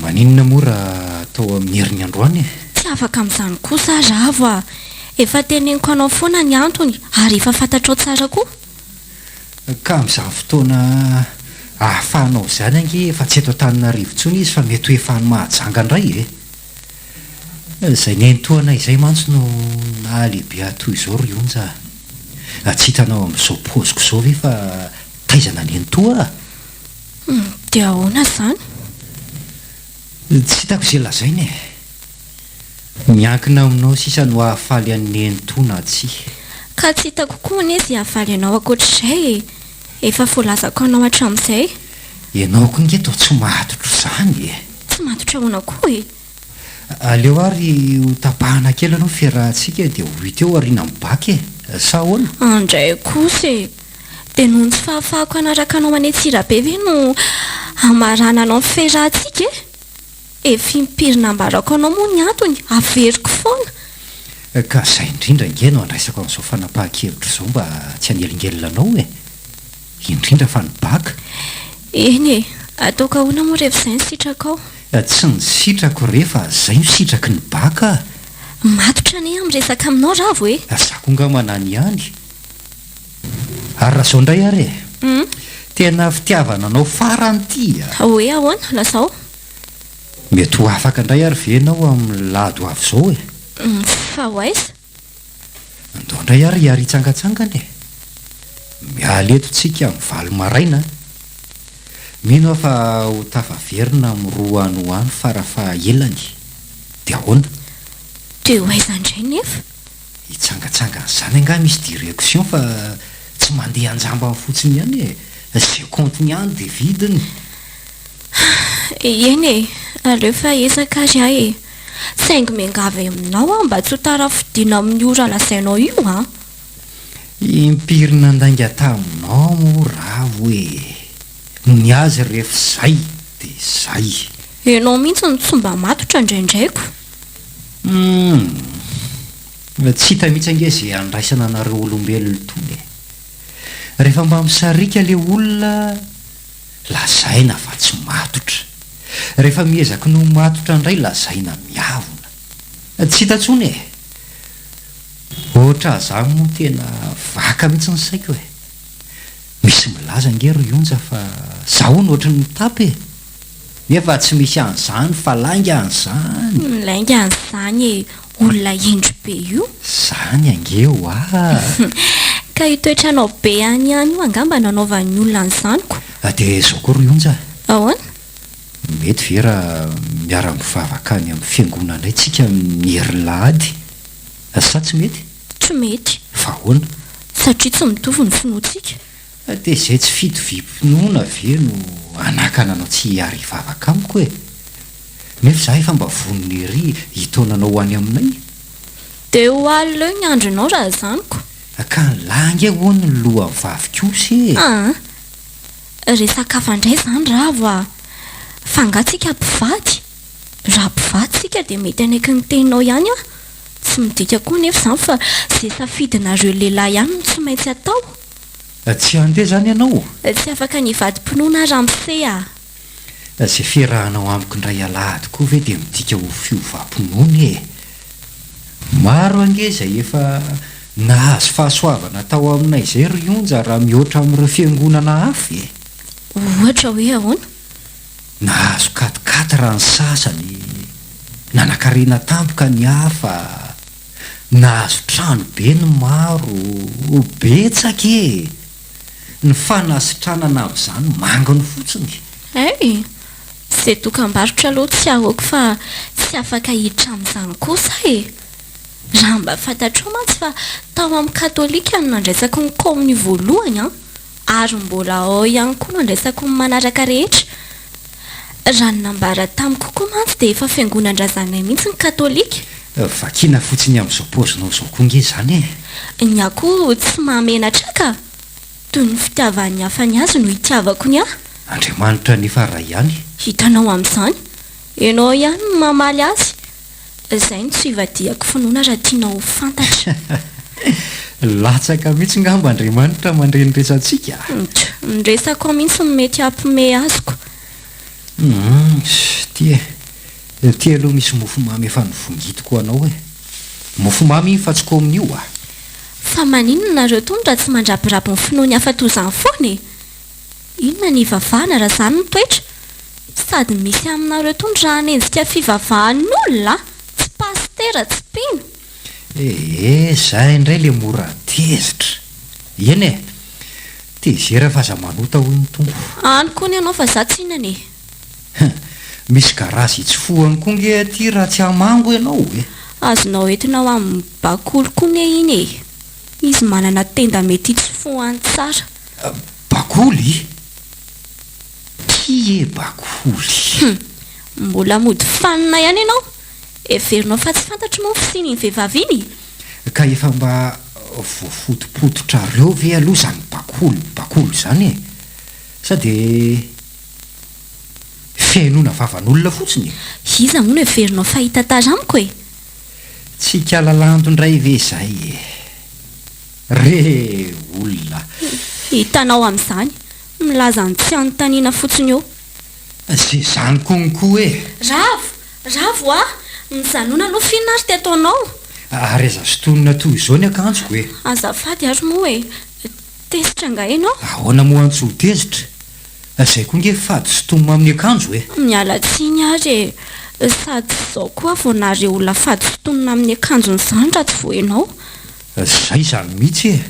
Maninona moa raha atao amin'ny herin'ny androany e? Tsy afaka amin'izany kosa ravo efa teneniko anao foana ny antony ary efa fantatrao tsara koa. Ka amin'izany fotoana ahafahanao izany ange fa tsy eto Antananarivo intsony izy fa mety ho efa ny Mahajanga indray e. Izay nentoana izay mantsy no nahalehibe atoy izao ry Onja. Tsy hitanao amin'izao poziko izao ve fa taizana nentoa dia ahoana izany? Tsy hitako izay lazainy e. Miankina aminao sisa no hahafaly an'ny entona tsy. Ka tsy hitako koa nezy hahafaly anao akoatr'izay efa voalazako anao hatramin'izay. Ianao koa nge toa tsy matotro izany e. Tsy matotra ahoana koa e. Aleo ary ho tapahana kely anao fiarahantsika dia ho hita eo ariana amin'ny baky e. Sa ahoana? Andray kosa e. Dia noho ny tsy fahafahako anaraka anao any Antsirabe ve no hamarana anao amin'ny fiarahantsika e. Efa impirina ambarako anao moa ny antony averiko foana. Ka izay indrindra nge no andraisako amin'izao fanapahan-kevitra izao mba tsy hanelingelina anao e. Indrindra fa ny baka. Eny e, ataoko ahoana moa rehefa izay ny sitraka ao? Tsy ny sitrako rehefa izay sitraky ny baka. Matotra ne amin'ny resaka aminao ravo e. Za koa nga manany ihany. Ary raha izao indray ary e. Tena fitiavana anao farany ity Hoe ahoana lazao? Mety ho afaka indray ary ve ianao amin'ny lady ho avy izao e. Fa ho aiza? Andao indray ary hiary hitsangatsangana e. Miala eto tsika amin'ny valo maraina. Mino aho fa ho tafaverina amin'ny roa any ho any farafahaelany. Dia ahoana? Dia ho aiza indray nefa? Hitsangatsangana izany anga misy direction fa tsy mandeha anjamba fotsiny ihany e. Izay compte-ny ihany dia vidiny. Eny e, aleo fa ezaka ary ahy e. Saingy miangavy aminao mba tsy ho tarafidiana amin'ny ora lazainao io Impirina andainga taminao mo ravo e. Ny azy rehefa izay dia izay. Ianao mihitsy ny tsy mba matotra indraindraiko. Tsy hita mihitsy ange izay andraisana anareo olombelona tony e. Rehefa mba misarika le olona lazaina fa tsy matotra. Rehefa miezaka no matotra indray lazaina miavona. Tsy hita intsony e. Ohatra izany moa tena vaka mihitsy ny saiko e. Misy milaza nge ry Onja fa zaho no ohatry ny mitapy e. Nefa tsy misy an'izany fa lainga an'izany. Lainga an'izany e, olona indro be io. Zany ange ho Ka io toetranao be any ihany io angamba nanaovan'ny olona an'izanyko. Dia izao koa ry Onja. Ahoana? Mety ve raha miara-mivavaka any amin'ny fiangonana indray tsika amin'ny herilahady? Sa tsy mety? Tsy mety. Fa ahoana? Satria tsy mitovy ny finoantsika. dia izay tsy fitovim-pinoana ve no anakana anao tsy hiary hivavaka amiko e. Nefa za efa mba vonona ery hitaonanao ho any aminay. dia ho aleo ny andronao raha zaniko. Ka nylanga hoany ny loha vavy kosa e. Resaka indray zany ravo a. Fa ngatsika mpivady. Raha mpivady sika dia mety anaiky ny teninao ihany a. Tsy midika koa nefa izany fa izay safidinareo lehilahy ihany no tsy maintsy atao. Tsy andeha zany ianao? Tsy afaka ny vadi-pinoana ramose a. Izay fiarahanao amiko indray alahady koa ve dia midika ho fiovam-pinoana e. Maro ange izay efa nahazo fahasoavana tao aminay izay ry Onja raha mihoatra amin'ireo fiangonana hafa e. Ohatra hoe ahoana? Nahazo katikaty raha ny sasany, nanankarena tampoka ny hafa, nahazo trano be ny maro, betsaka e. Ny fanasitranana amin'izany manginy fotsiny. Izay dokam-barotra aloha tsy ahoko fa tsy afaka hiditra amin'izany kosa e. Raha mba fantatrao mantsy fa tao amin'ny katolika no nandraisako ny kominy voalohany a. Ary mbola ao ihany koa no andraisako ny manaraka rehetra. Raha ny nambara tamiko koa mantsy dia efa fiangonandrazanay mihitsy ny katolika. Vakina fotsiny amin'izao paozinao izao koa nge izany e. Ny akoho tsy mahamenatra ka. Toy ny fitiavan'ny hafa ny azy no hitiavako ny ahy. Andriamanitra nefa raha ihany. Hitanao amin'izany. Ianao ihany no mamaly azy. Izay no tsy hivadiako finoana raha tianao fantatra. Latsaka mihitsy ngamba Andriamanitra mandreniresantsika. Miresako mihitsy ny mety hampime azoko. Tia aloha misy mofomamy efa nivongitiko anao e. Mofomamy fa tsy komin'io a. Fa maninona nareo tongotra tsy mandrapirapy ny finoany hafa toy izany foana e. Inona ny ivavahana raha izany no toetra? Sady misy aminareo tongotra hanenjika fivavahan'olona, tsy pastera, tsy mpino. Zahay indray le mora tezitra. Eny e, tezera fa za manota hoy ny tompo. Any koa ny ianao fa za tsy inana e. Misy garazy itsofohany koa nge aty raha tsy hamango ianao e. Azonao entina ho amin'ny bakoly koa ne iny e. Izy manana tenda mety itsofohany tsara. Bakoly? Ty e bakoly? Mbola mody fanina ihany ianao. Everinao fa tsy fantatro moa fisiany ny vehivavy iny. Ka efa mba voafotopototra reo ve aloha izany bakoly izany e. Sady fiainona vavan'olona fotsiny. Iza moa no everinao fahita taramiko e. Tsy kalalanto indray ve izay e. Re olona. Hitanao amin'izany. Milaza ny tsy anontaniana fotsiny eo. Izay izany konko e. Ravo a. Mijanona aloha fiana ary ataonao. Ary aza sotonina toy izao ny akanjoko e. Azafady ary moa e. Tezitra nga ianao. Ahoana moa antso ho tezitra? Izay koa nge fady sotonina amin'ny akanjo e. Miala tsiny ary e. Sady izao koa vao nareo olona fady sotonina amin'ny akanjony izany raha tsy voenao. Izay izany mihitsy e.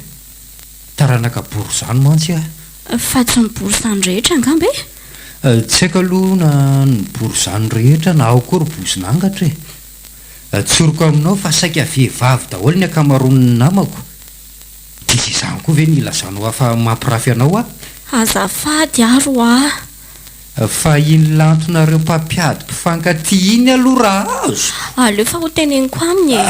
Taranaka bory izany mantsy a. Fa tsy ny bory izany rehetra angamba e. Tsy haiko aloha na ny bory izany rehetra na ao koa ry bozinangatra e. Tsoroko aminao fa saika vehivavy daholo ny akamaroan'ny namako. Dia izany koa ve ny ilazanao hafa mampirafy anao a? Azafady aro a. Fa iny lantonareo mpampiady mpifankatia iny aloha raha azo. Aleo fa ho teneniko aminy e.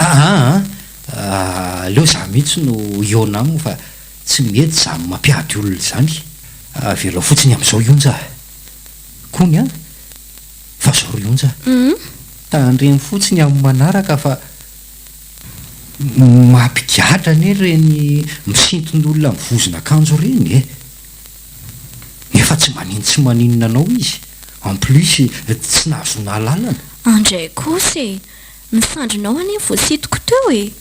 Aleo za mihitsy no iona aminy fa tsy mety za mampiady olona izany. Velao fotsiny amin'izao Onja. Kony a? Fa zao ry Onja. Tandreny fotsiny amin'ny manaraka fa mampigatra ane reny misinton'olona mivozona akanjo reny e. Nefa tsy maninona anao izy. En plus tsy nahazona alalana. Andray kosa e. Misandrinao anie voasitoko teo e.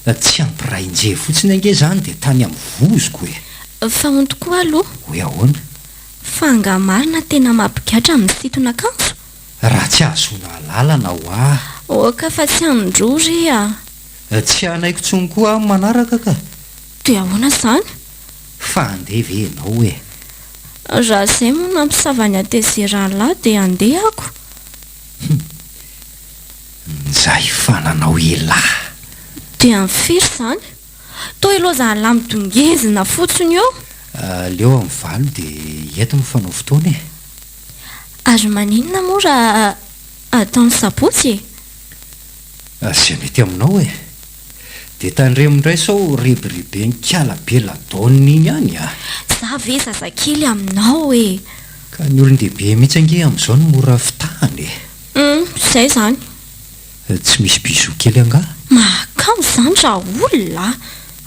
Tsy ampiray inje fotsiny ange zany dia tany amin'ny vozoko e. Fa hon tokoa aloha. Hoe ahoana? Fa nga marina tena mampigatra amin'ny sitona akanjo. Raha tsy ahazona alalana ho ah. Oka fa tsy androry a. Tsy anaiko tsony koa amin'ny manaraka ka. Dia ahoana izany? Fa andeha ve ianao e. Raha izay moa nampisavany atezeralahy dia andehako. Zay fananao elahy. Dia mifiry izany. Toa iloha za lamidongezina fotsiny eo. leo amin'ny valo dia eto mifanao fotoana e. Ary maninona moa raha ataony sabotsy Zay mety aminao e. Dia tandremindray sao ribiribe ny kalabe ladonina iny ihany a. za ve zazakely aminao e. Ka ny olon-dehibe mihitsy ange amin'izao no mora fitahany e. Zay zany tsy misy biso kely anga. mahakamo zany raha olona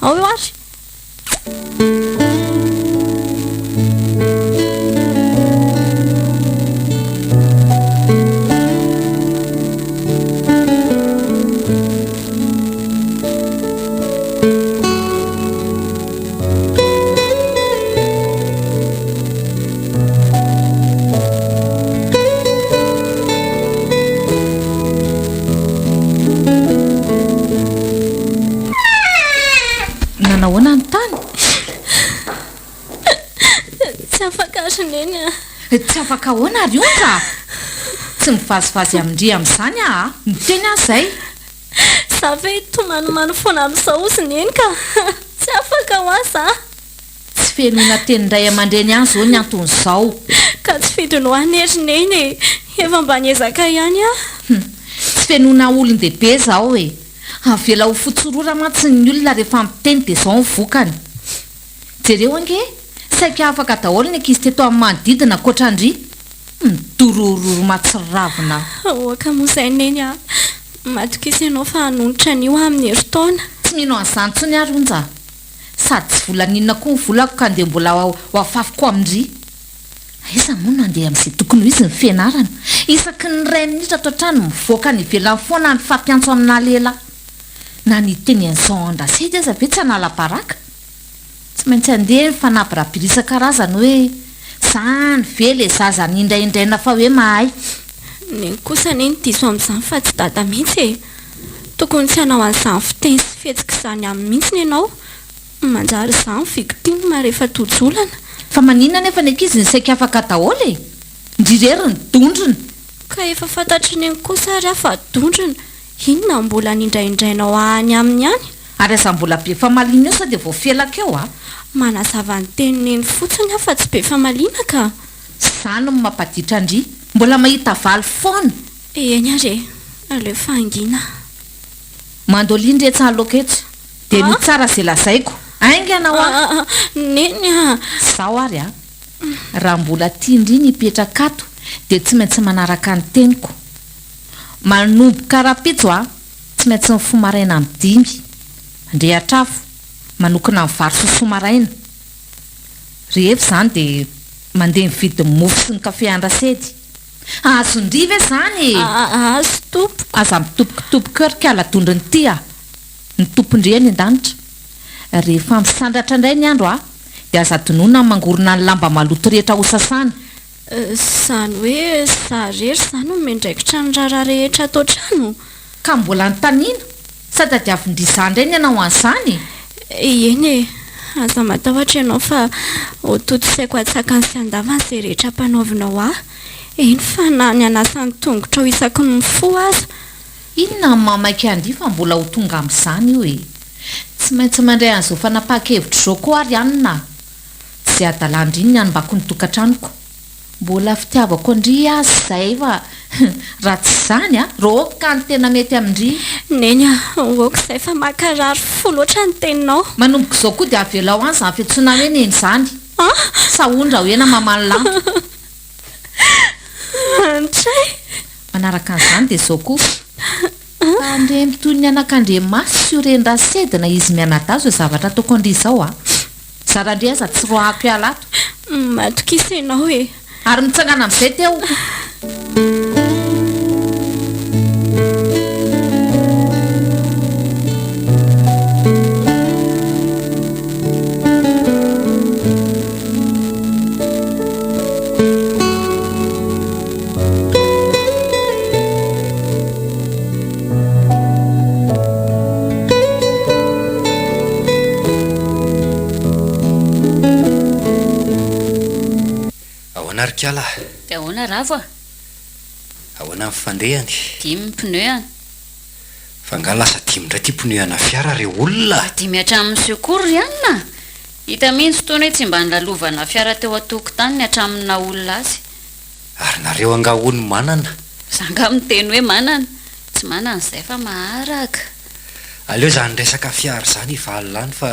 ao eo ary nanahoana ny tany tsy afaka rineny a. tsy afaka ahoana ary onja tsy mivazivazy amindry amin'izany a miteny azy zay za ve tomanomano foana amin'izao ozy neny ka tsy afaka ho aza tsy fenoina tenindray aman-dreny any zao ny anton'izao ka tsy fidiny ho any erineny efa mba niezaka ihany a. tsy fenoina olon-dehibe zao e. avela ho fotsorora mantsiny ny olona rehefa miteny dia zao nyvokany. jereo ange saika afaka daholo ny ankizy teto amin'ny manodidina koatrandry midorororo matsiravina. oaka moa izay neny a matokisa ianao fa hanonitra an'io amin'ny herintaona. tsy mino an'izany tsony ary onja sady tsy volaninona koa ny volako ka ndia mbola ho afafiko amindry. aiza moa no andeha amin'izay tokony ho izy ny fianarana isaky ny ray minitra ato an-trano mivoaka ny ivelany foana ny fampiantso amina lela na ny teny an'izao andrasedy aza ve tsy anala-paraka tsy maintsy andeha ny fanaby raha-pirisa-karazany hoe zany ve le zaza ny indraindraina fa hoe mahay. neny kosa neny diso amin'izany fa tsy dada mihitsy e. tokony tsy hanao an'izany fiteny sy fihetsika izany amin'ny mihitsy ianao manjary izany victime rehefa tojolana. fa maninona nefa ny ankizy ny saika afaka daholo e. ndrirery ny dondrina ka efa fantatry neny kosa ary afa dondrina inona mbola nindraindrainao any amin'ny any. ary aza mbola be famalina eo sa dia voafelaka eo a. manazava ny tenineny fotsiny aho fa tsy be famalina ka. zany no mampaditra andry mbola mahita valy foana. eny ary aleo fangina mandolindry etsy aloka eto dia ny tsara zay lazaiko ainganao a. neny a zao ary a raha mbola tiandry ny hipetraka ato dia tsy maintsy manaraka ny teniko. manomboka rapitso a tsy maintsy ny fomaraina amin'ny 5 andrehatrafo manokana amin'ny vary sosomaraina rehefa zany dia mandeha mividy mofo sy ny kafe andrasedy. azondry ve zany azo tompoko aza mitopokotopoko eo rika aladondriny ty a ny tompondreny an-danitra. rehefa misandratra indray ny andro a dia aza donona mangorona ny lamba maloto rehetra ho sasana. zany hoe zarery zany no mendraikitra ny rara rehetra atao trano ka mbola ny tanina sady adiavindry izany indray ny anao an'izany. eny e aza matahotra ianao fa ototo saiko atsakany sy andavany izay rehetra mpanaovinao ahy. eny fa na ny anasan'ny tongotra ho isaky ny mifo aza. inona mamaiky andry fa mbola ho tonga amin'izany io e. tsy maintsy mandray an'izao fanapa-kevitra zao koa ary anina tsy adalandry iny ny anombako ny tokantranoko. mbola fitiavako andry azy zay fa raha tsy zany a roka ny tena mety amindry. neny a oaka izay fa makarary fo loatra ny teninao. manomboka izao koa dia avelao any zany fiantsona hoe neny zany sahondra hoena mamany lanto antray manaraka an'izany dia zao koa andre mitoy ny anakandre masy sy orendrasedina izy mianadazo zavatra ataoko andry izao a zara ndry aza tsy roahako ialato matokisa ianao e ary mitsangana amin'izay teo. Narikala. Dia ahoana ravo? Ahoana mifandehany? 5 pneu any. Fa nga lasa 10 indray ty pneu ana fiara re olona. 5 hatramin'ny secours ihany na. hita mihitsy fotoana hoe tsy mba nilalovana fiara teo atokotany hatramina olona azy ary nareo angahony manana zanga miteny hoe manana tsy manana izay fa maharaka aleo zany resaka fiara zany ivalilany fa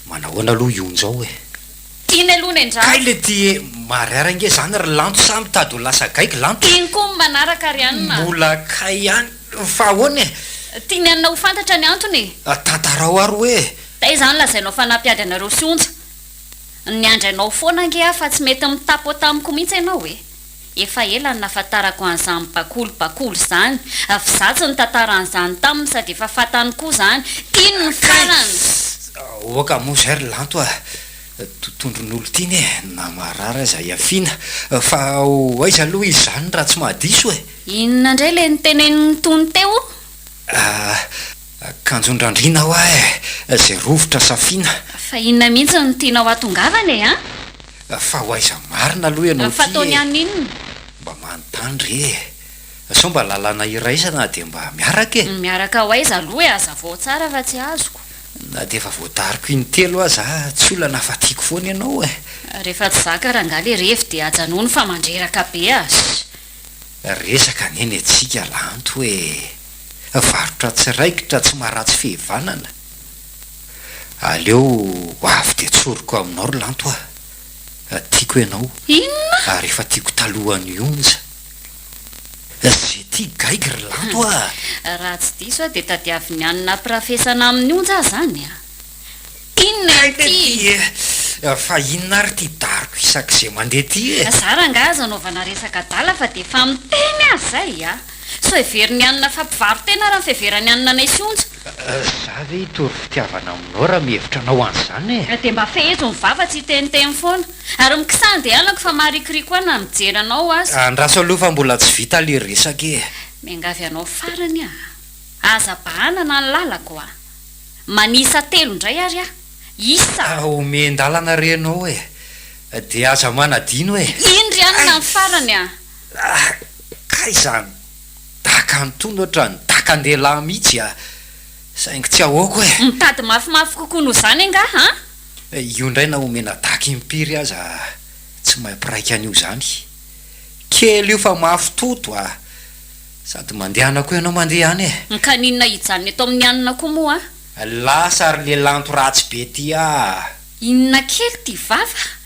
manahoana aloha ionjao e tiany aloha ny andra kay le ty mariarange zany ry lanto samy tady ho lasa gaiky lanto tiany koa manaraka ary anina mbola kay ihany fa ahoany e tiany anina ho fantatra ny antony tantara ao ary hoe da izany lazainao fanampiady anareo sy onja ny andrainao foana ange ah fa tsy mety mitapo tamiko mihitsy ianao e efa ela ny nafantarako an'izany bakolobakolo zany afizatsy ny tantaran'izany taminy sady efa fatany koa zany tiany ny farany oaka moa zay ry lanto a totondron'olo tiany e na marara zay afiana fa aiza aloha izy zany raha tsy mahadiso e inona indray le nitenen'ny tony teo kanjondrandrina ho a zay rovotra safiana fa inona mihitsy ny tianao atongavana e fa ho aiza marina aloha ianao fataony any inona mba manontandry e sao mba lalana iraisana dia mba miaraka e miaraka ho aiza aloha e aza vao tsara fa tsy azoko na dia efa voatariko intelo aza tsy olana fatiako foana ianao e rehefa tsy zaka raha nga le refy dia ajanony fa mandreraka be azy resaka neny atsika lanto hoe varotra tsy raikitra tsy maharatsy fehivanana aleo avy dia tsoroko aminao ry lanto tiako ianao inona rehefa tiako talohany onja zay ty gaiky ry lanto raha tsy diso dia tadiaviny anina profesana amin'ny onja zany inona ty fa inona ary ty dariko isak'izay mandeha ty e zara nga aza anaovana resaka dala fa dia efa miteny azy zay so everiny anina fampivarotena raha nyfiheverany anina nay sy onja za ve hitory fitiavana aminao raha mihevitra anao an'izany e dia mba fehezo mivava tsy hiteniteny foana ary mikisany dia alako fa maharikiriko ana mijery anao azy andraso aloha fa mbola tsy vita le resaka e miangavy anao farany aza bahanana ny lalako manisa telo indray ary isa omendalana renao e dia aza manadino e indry anina ny farany kay zany daka nytony ohatra ny daka andehilahy mihitsy saingy tsy ahoako e mitady mafimafy kokoa noho zany anga io indray na omena daka impiry aza tsy mahampiraika an'io zany kely io fa mafy toto sady mandehana koa ianao mandeha any e ny kaninona hijanony eto amin'ny anina koa moa lasa ary le lanto ratsy be ty inona kely ty vava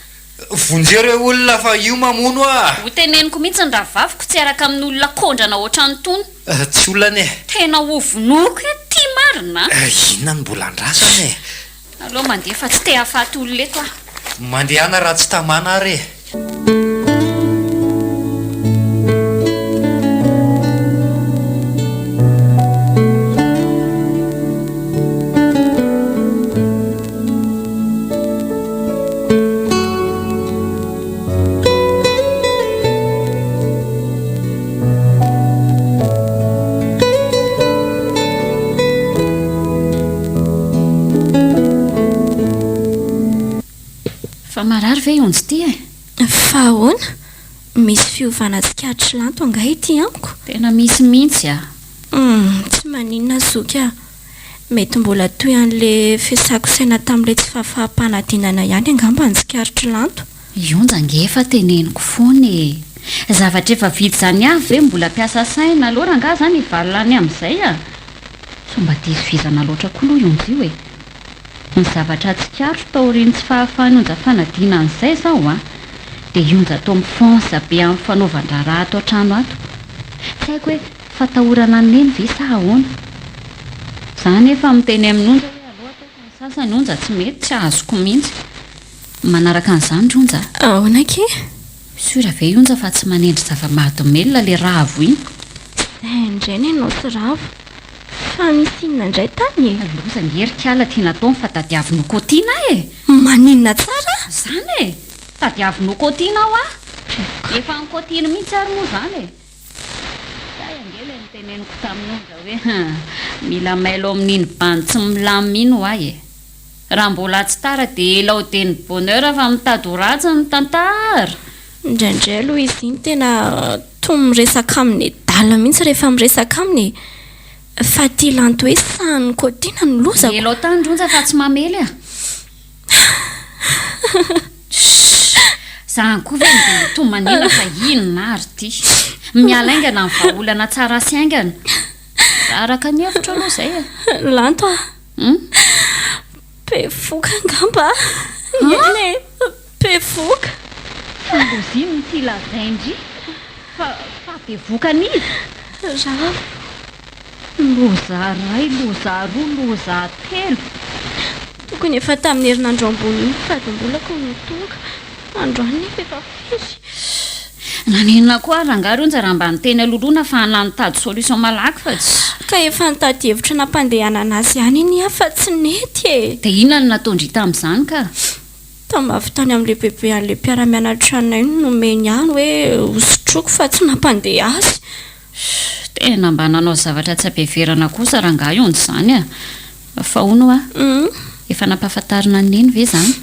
vonjere olona fa io mamono ho teneniko mihitsy ny raha vaviko tsy araka amin'ny olona kondrana ohatrany tony tsy olana e tena ovonoko e ty marina inona ny mbola andrasana e aloha mandeha fa tsy te hafaty olona eto mandehana raha tsy tamana ary e marary ve onjy ty fa ahoana misy fiovana tsikatry lanto anga ity amiko tena misy mihitsy tsy maninona zoka mety mbola toy an'le fiasako saina tamin'ilay tsy fahafahampanadinana ihany angamba ny tsikaritry lanto ionja ngefa teneniko foana zavatra efa vidy zany avy ve mbola piasa saina aloha raha nga zany ivalilany amin'izay so mba disovizana loatra koa aloha ionja io ny zavatra tsikatro taoriny tsy fahafahany onja fanadina an'izay zao dia ionja atao mifonsa be amin'ny fanaovan-draharaha ato an-trano ato tsy haiko hoe fatahorana neny ve sa ahoana zany efa miteny amin'onja hoe aloha atao ny sasany onja tsy mety tsy ahazoko mihitsy manaraka an'izany ronja ahoana ke sura ve onja fa tsy manendry zava-mahadomelona le ravo iny zay indray ny anao sy ravo fa misy inona indray tany loza mierikala tiana tao fatadiavinokôtiana maninona tsara zany tadiavinokôtiana ao efa nykôtiana mihitsy ary moa zany say angela niteneniko tamin'onja hoe mila mailo amin'iny bany tsy milamina ho raha mbola tsy tara dia elao deny bonheur fa mitady ho ratsy ny tantara indraindray aloha izy iny tena toy miresaka aminy dala mihitsy rehefa miresaka aminy fa ty lanto hoe sahany kôtiana ny loza elao tany ronja fa tsy mamely Zany koa ve dia tomanina fa inona ary ty miala aingana ny vahaolana tsara sy aingana araka ny hevitra aloha izay lanto pevoka angamba eny pevoka fandoziny ty lazaindry fa bevokanizy raha loza ray loza roa loza telo tokony efa tamin'ny herinandro ambony fadimbolako notonga androany nefa efa firy nanenina koa rangary onja raha mba niteny aloloana fa hanantady solution malaky fa tsy ka efa nitady hevitra nampandehanana azy ihany iny afa tsy nety dia inona no nataondry tamin'izany ka tamavy tany amin'le bebe an'le mpiara-mianatra anay nomeny ihany hoe hosotroko fa tsy nampandeha azy tena mba nanao zavatra tsy ampiheverana kosa rangahy onja izany fa hono efa nampahafantarina neny ve zany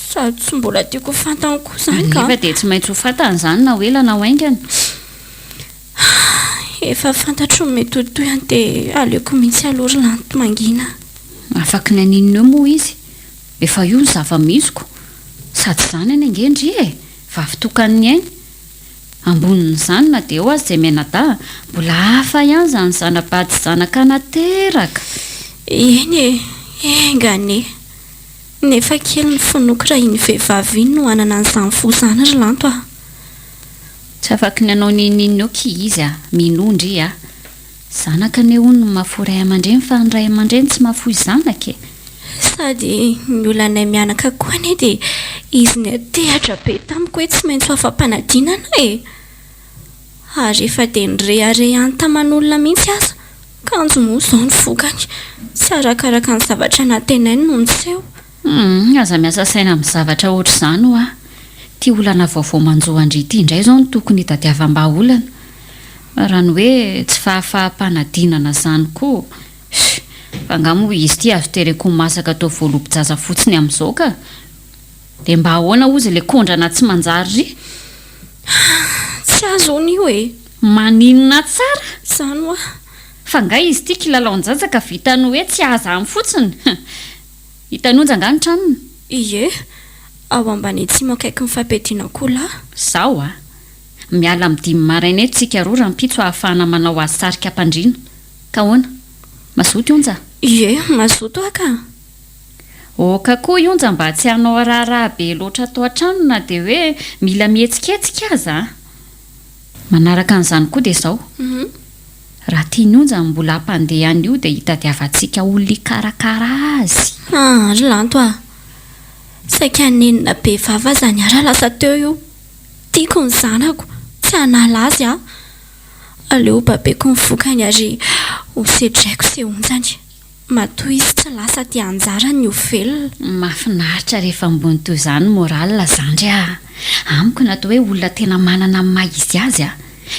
sady tsy mbola tiako fantany koa zany ka nefa dia tsy maintsy ho fantany izany na hoela na hoaingana efa fantatro mety hotoyany dia aleoko mihitsy alory lanto mangina afaky ny aninona eo moa izy efa io ny zava-misiko sady izany any angendry vavitokany ainy ambonin'izany na dia eo azy izay mianadahy mbola hafa ihany zany zanabady sy zanaka nateraka eny engane nefa kely ny finoky raha iny vehivavy iny no anana an'izany fo zany ry lanto tsy afaky ny anao ninina eo ki izy minondry zanaka ny hono no mahaforay aman-dreny fa ny ray aman-dreny tsy mahafoy zanaka sady ny olanay mianaka koa ane dia izy ny atehatra be tamiko hoe tsy maintsy afa-panadinana ary efa dia nyrehare any taman'olona mihitsy aza kanjo moa izao ny vokany tsy arakaraka ny zavatra natenainy no niseho aza miasa saina amin'ny zavatra ohatr' izany ho ty olana vaovao manjoandry ity indray izao no tokony hitadiavam-baolana raha ny hoe tsy fahafahampanadinana izany koa fa angamo izy ty azo tereko masaka atao voalobo-jaza fotsiny amin'izao ka dia mba ahoana ozy ilay kondrana tsy manjary tsy azo ony maninona tsara izany hoa fa nga izy ty kilalaon-jajaka vitany hoe tsy aza amin'ny fotsiny hitanonja nga ny tranony ie ao ambany tsy makaiky ny fampediana kola zao miala amin'ny dimy maraina eto tsika roa raha mpitso ahafahana manao azy sarika ampandriana ka hoana mazoto onja ie mazoto aka oka koa ionja mba tsy hanao raharaha be loatra atao an-trano na dia hoe mila mihetsiketsika aza manaraka an'izany koa dia izao raha tiany onja mbola hampandeha any io dia hitadiavantsika olona ikarakara azy ry lanto saika nenina be vava zany ara lasa teo io tiako ny zanako tsy hanala azy aleo babeko mivokany ary hosedraiko se onjany matoa izy tsy lasa ty anjara ny ovelona mahafinaritra rehefa ambony toy izany moralina zandry amiko natao hoe olona tena manana ny maha izy azy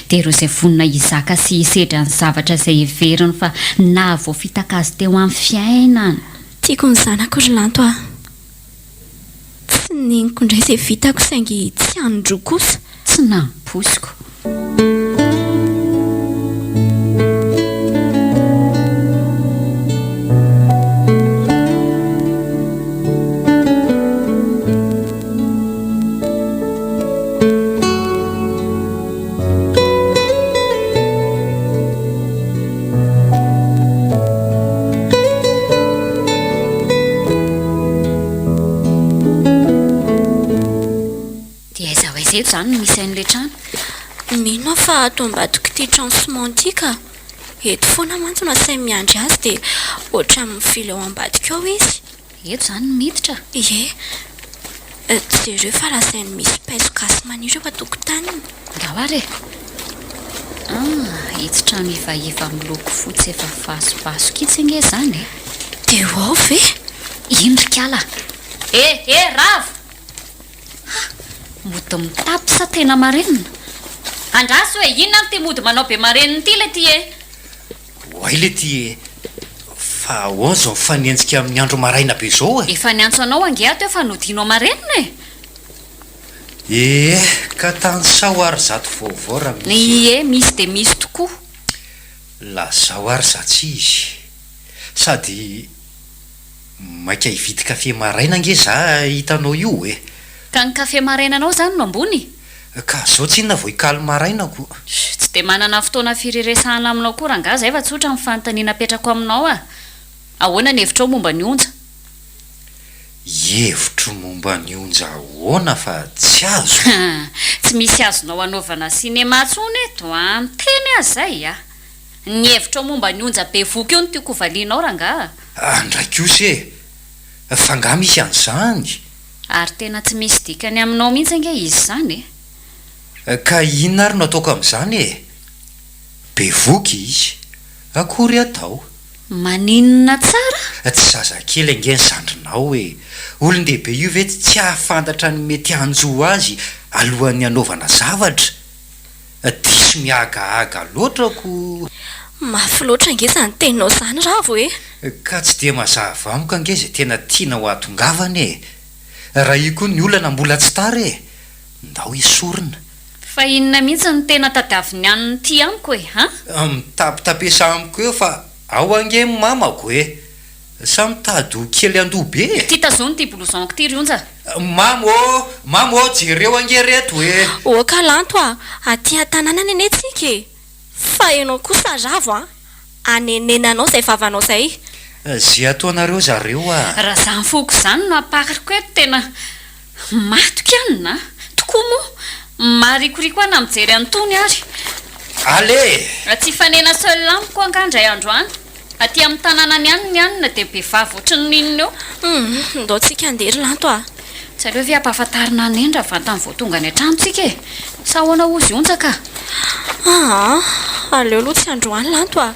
dia ireo izay vonina izaka sy hisedra ny zavatra izay heveriny fa na vao fitaka azy teo amin'ny fiainana tiako ny zanako ry lanto tsy neniko indray izay vitako saingy tsy andro kosa tsy namposiko eto zany no misy ain'ilay trano mino fa atao ambadiko ty transement ty ka eto foana mantsy no asainy miandry azy dia ohatra mivily ao ambadika ao izy eto zany no miditra ie tsy jereo fa lasainy misy paiso gasy maniry eo atokotanyny dahoary ito trano ivaiva miloko fotsy efa vasovasoka itsy nge zany dia ao ve indrikala ravo mody mitapy sa tena marenina andraso hoe inona ny ty mody manao be marenina ty le ty oay le ty fa onja mifaniantsika amin'ny andro maraina be zao efa niantso anao ange ato efa nodinao marenina ka tany sao ary zato vaovao raha misy misy dia misy tokoa lazao ary zatsy izy sady maika hividy kafe maraina nge za hitanao io e. Ka ny kafe marainanao zany no ambony? Ka zao tsy inona vao hikaly marainako. Tsy dia manana fotoana fireresahana aminao koa rangaza efa tsotra ny fanontaniana apetrako aminao a. Ahoana ny hevitrao momba ny onja? Hevitro momba ny onja ahoana fa tsy azo. Tsy misy azonao anaovana sinema tsony eto a, miteny azy zay a. Ny hevitrao momba ny onja be voky io no tiako hovalianao ranga. Andraiky io se fa nga misy an'izany. Ary tena tsy misy dikany aminao mihitsy ange izy zany e. Ka inona ary no ataoko amin'izany e? Be voky izy, akory atao? Maninona tsara? Tsy zazakely ange ny zandrinao e. Olon-dehibe io ve tsy ahafantatra ny mety hanjo azy alohan'ny anaovana zavatra. Diso miagaaga loatrako. Mafy loatra ange zany teninao zany ravo e. Ka tsy dia mazava amiko ange zay tena tiana ho atongavana e. Raha io koa ny olana mbola tsy tara e, ndao isorina. Fa inona mihitsy ny tena tadiaviny an'ny ty amiko e, ha? Mitapitapesa amiko eo fa ao ange mamako e. Sa mitady ho kely andoha be e. Ty tazony ty blouson-ko ty rionja. Mamo, jereo ange reto e. O kalanto a, aty an-tanàna nenetsika e. Fa ianao kosa ravo a, anenenanao zay vavanao zay. Zay ataonareo zareo a. Raha zany foko zany no apakariko eto tena matoka anina. Tokoa moa marikoriko ana mijery antony ary. Ale! Tsy fanena seul amiko angandray andro any. Aty amin'ny tanàna ny anina dia be vavy ohatry ny ninona eo. Ndao tsika andery lanto a. Tsy aleo ve ampahafantarina ny endra vantany vao tonga ny an-tranontsika e. Sa ahoana ozy onjaka? Aleo aloha tsy androany lanto a.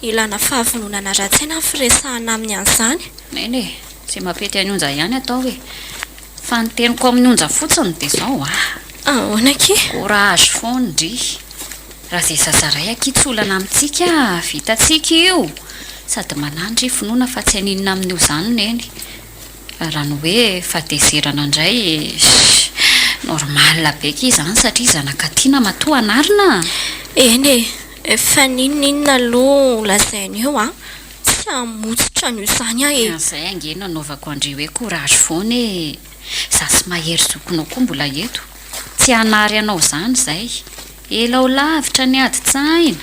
Ilana fahavononana ratsina firesahana amin'ny an'izany. Neny e, tsy mampety any onja ihany atao hoe. Fa ny teniko amin'ny onja fotsiny dia izao a. Ahoana ke? Courage fondry. Raha izay zazaray akitsolana amintsika, vitantsika io. Sady manandry finoana fa tsy haninona amin'io zany neny. Raha ny hoe fadezerana indray, normal beka izany satria zanakatiana matoa anarina. Eny e, fa ninona aloha lazainy eo a. Tsy hamotsitra n'io zany aho e. Izay ange nanaovako andreo hoe courage foana e. Za sy mahery zokonao koa mbola eto. Tsy hanary anao zany zay. Elao lavitra ny ady tsaina.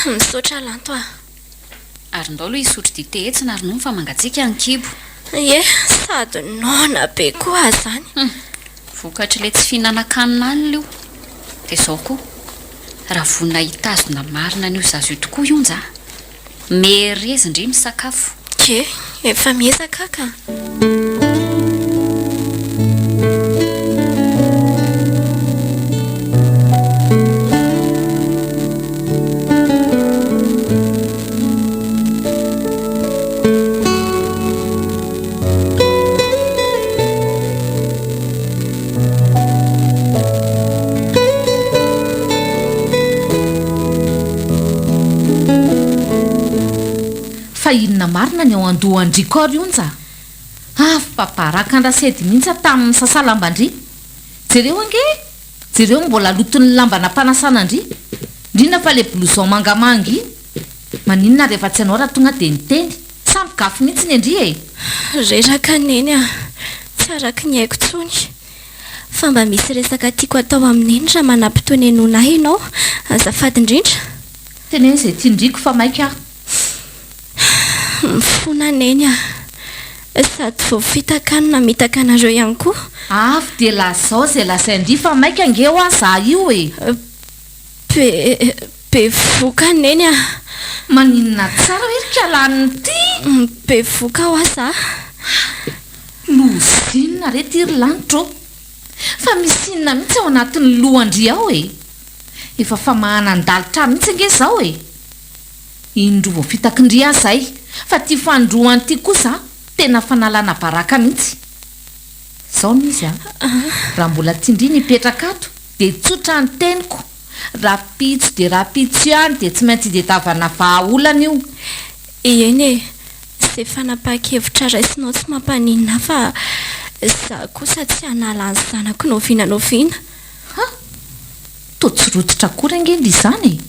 Misaotra lanto a. Ary ndao aloha hisotro dite etsina ary noho fa mangatsika ny kibo. Ie, sady nona be koa zany. Vokatra le tsy fihinan-kanina alina io. Dia izao koa, raha vonina hitazona marina n'io zazo io tokoa ionja, merezy indray misakafo. Ke, efa miezaka ka. Inona marina ny ao andohan-driko ary onja. Fa baraka andrasedy mihitsy tamin'ny sasalambandry. Jereo ange, jereo mbola loton'ny lambana mpanasana andry. Ndrina fa le blouson mangamanga iny. Maninona rehefa tsy anao raha tonga dia niteny. Samby gafy mihitsy ny andry e. Reraka neny a, tsy araky ny haiko tsony. Fa mba misy resaka tiako atao amin'iny raha manam-potoana enonahy ianao, azafady indrindra. Tena izay tiandriko fa maika aho. Mifona neny a. Sady vao fitakanina mitaka anareo ihany koa. Afo dia lazao izay lasaindry fa maika angeo a za io e. Be voka neny a. Maninona tsara hoe rikalan'ny ty. Be voka ho aza. Lozinina re ty ry lanitro. Fa misy inona mihitsy ao anatin'ny lohandry ao e. Efa fa mahanan-dalitra mihitsy ange zao e. Indro vao fitakindry azy zay. Fa ty fandroany ty kosa tena fanalana baraka mihitsy. Zao mizy a. Raha mbola tindry nipetraka ato dia tsotra ny teniko. Rapitso dia rapitso ihany dia tsy maintsy dedavana vahaolana io. Eny e, izay fanapahan-kevitra raisinao tsy mampaninina fa za kosa tsy hanala ny zanako noviana. To tsy rototra akory ange izany e.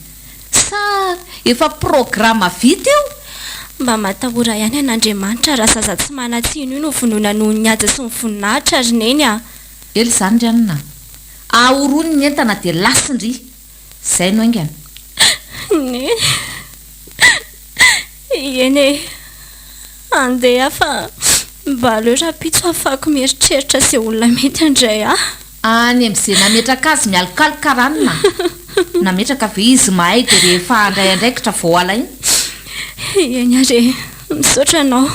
Sa efa programa vita io? mba matahora ihany an'Andriamanitra raha zaza tsy manatsino io no vonoina noho ny aja sy ny voninahitra ry neny a. Ely zany ranona ahorony ny entana dia lasindry izay no aingana. Neny eny andeha fa mba aleo rapitso afako mieritreritra se olona mety andray a. Any amin'izay nametraka azy mialokaloka ranona nametraka ve izy mahay dia rehefa andray andraikitra vao alainy. Eny are misaotra anao.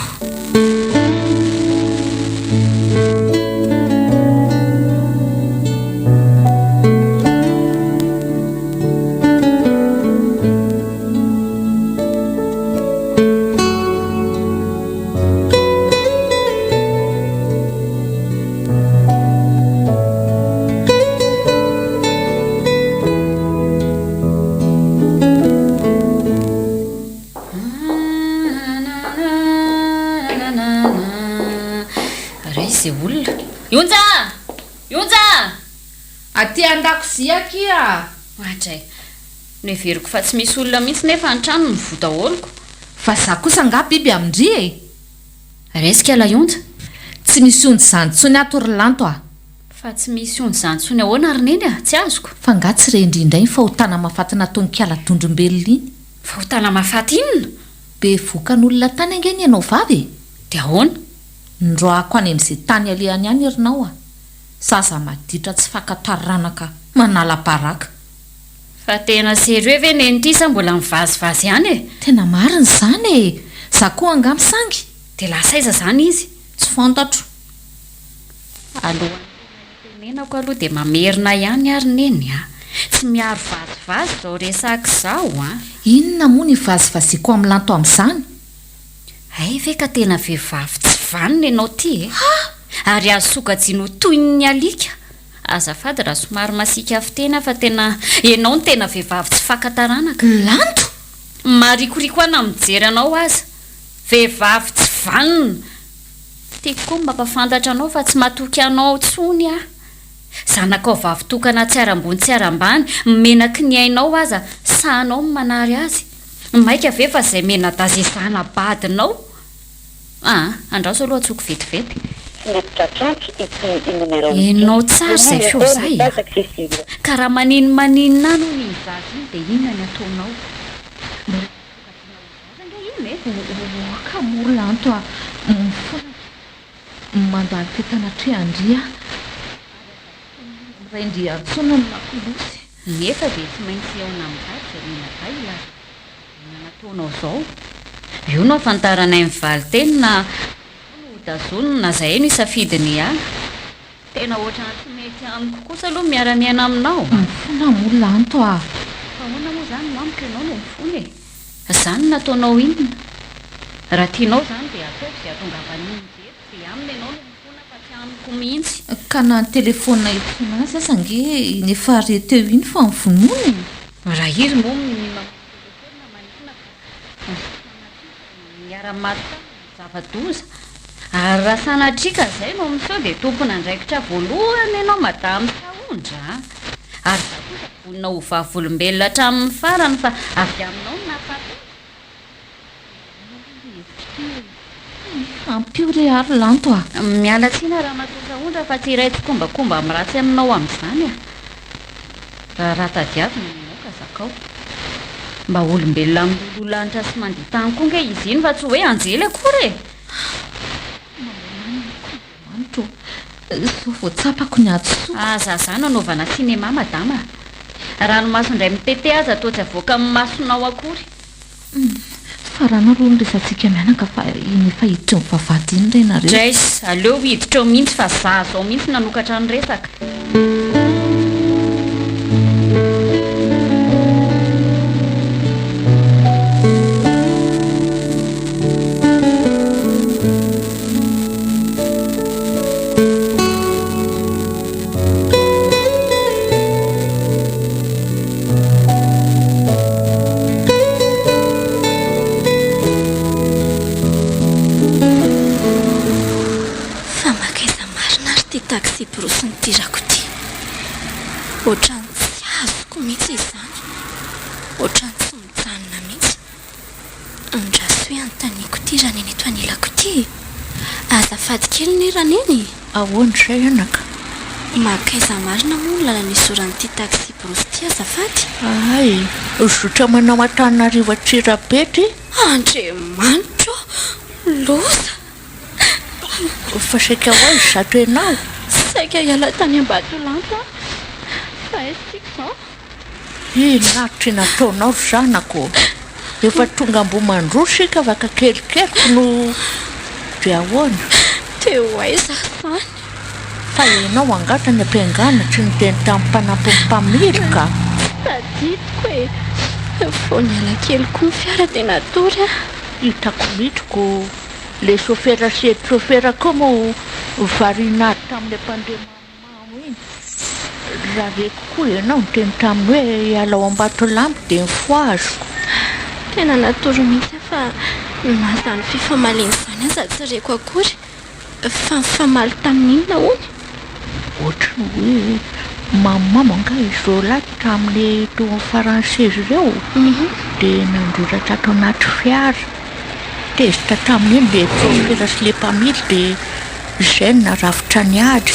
Onja aty an-dakozia kia atray no everiko fa tsy misy olona mihitsy nefa an-trano ny vodaholoko fa za kosa nga biby amindry e. Resika la Onja tsy misy onjy zantsony ato ry lanto a. fa tsy misy onjy zantsony ahoana ry neny a tsy azoko. Fa nga tsy rendrindray ny fahotana mahafaty nataony kialadondrombelona iny. Fahotana mahafaty inona? Be vokan'olona tany angeny ianao vavy e. Dia ahoana? Ndroako any amin'izay tany alehany any erinao a. Zaza maditra tsy fakatarranaka manala baraka. Fa tena serio ve neny ity sa mbola mivazivazy ihany e? Tena marina izany e. Za koa anga misangy. Dia lasa aiza zany izy? Tsy fantatro. Alohan'ny tenenako aloha dia mamerina ihany ary neny a. Tsy miaro vazivazy zao resaka izao a. Inona moa ny vazivaziako amin'ny lanto amin'izany? Ay ve ka tena vehivavy tsy vanina ianao ty e? Ary azo sokajiano toy ny alika. Azafady raha somary masika fitena fa tena ianao ny tena vehivavy tsy fakatarranaka. Lanto? Marikoriko ana mijery anao aza. Vehivavy tsy vanina. Tiako koa mampafantatra anao fa tsy matoky anao tsony a. Zanakao vavy tokana tsy arambony tsy arambany menaky ny ainao aza sahanao manary azy. Maika ve fa izay mena dazezana badinao? Andraso aloha tsoko vetivety. Enao tsara izay feo izay a. Ka raha maninina no ny zaza iny dia inona ny ataonao? Ka moro lanto a. Mandalo fetana treandria. Raindria tsona ny makolosy. Nefa dia tsy maintsy eo amin'izay menakay la. Nataonao izao. Io no afantaranay mivaly teny na dazonina na izay no isafidiny a. Tena ohatrana tsy mety amiko kosa aloha miara-miaina aminao. Mifona moa lanto a. Fa ahoana moa izany no amiko ianao no mifony e. Izany nataonao inona? Raha tianao izany dia ataoko izay atongavany mijery dia aminy ianao no mifona fa tsy amiko mihitsy. Ka na ny telefona ifona azy aza nge nefa reteo iny fa mivonoiny. Raha iry moa telefona manina miara-maty zava-doza. Ary raha sanatrika izay no misao dia tompona andraikitra voalohany ianao madamy saondra. Ary za kosa vonina ho vavolombelona hatramin'ny farany fa avy aminao no nafatao. Ampio re ary lanto a. Miala tsina raha matoa saondra fa tsy iray tokombakomba amin'ny ratsy aminao amin'izany a. Raha tadiavina ianao ka zakao. Mba olombelona amin'ny lanitra sy mandeha tany koa nge izy iny fa tsy hoe anjely akory e. Zao voatsapako ny adoso. Aza zany anaovana sinema madama. Ranomaso-ndray mitete aza atao tsy avoaka amin'ny masonao akory. Farana aloha ny resantsika mianaka fa iny efa hiditra ny vavady iny ray nareo. Trace, aleo hiditra eo mihitsy fa za zao mihitsy nanokatra ny resaka. Taxi brosy ny tirako ty. Ohatrany tsy azoko mihitsy izany. Ohatrany tsy mijanona mihitsy. Andraso hoe anontania. azafady kely ny raneny ahoana izay anaka makaiza marina moa ny lalana isoran'ity taxi brosty azafady ay zotra manao Antananarivo Atsirabety andriamanitra loza fa saika hoazy zato ianao saika hiala tany Ambatolampy fa estika narotra nataonao ry zanako efa tonga ambomandroa sika vaka kelikeliko no dia ahoana teo aiza zany fa ianao angatany ampiangana tsy niteny tamin'ny mpanampy ny mpamilika tadidiko e vao niala kely koa ny fiara dia natory a hitako mitiko le sofera sy sofera koa moa variana tamin'ilay mpandeha mamamo iny raha reko koa ianao niteny taminy hoe hiala ao Ambatolampy dia nifoazoko tena natory mihitsy fa mazany fifamaliny izany aza tsy reko akory fa mifamaly tamin'inona ony ohatrany hoe mamamo anga izao lahy tamin'le teo amin'ny faransezy ireo dia nandroratra ato anaty fiara tezitra tamin'iny le sofera sy le mpamily dia izay narafitra ny ady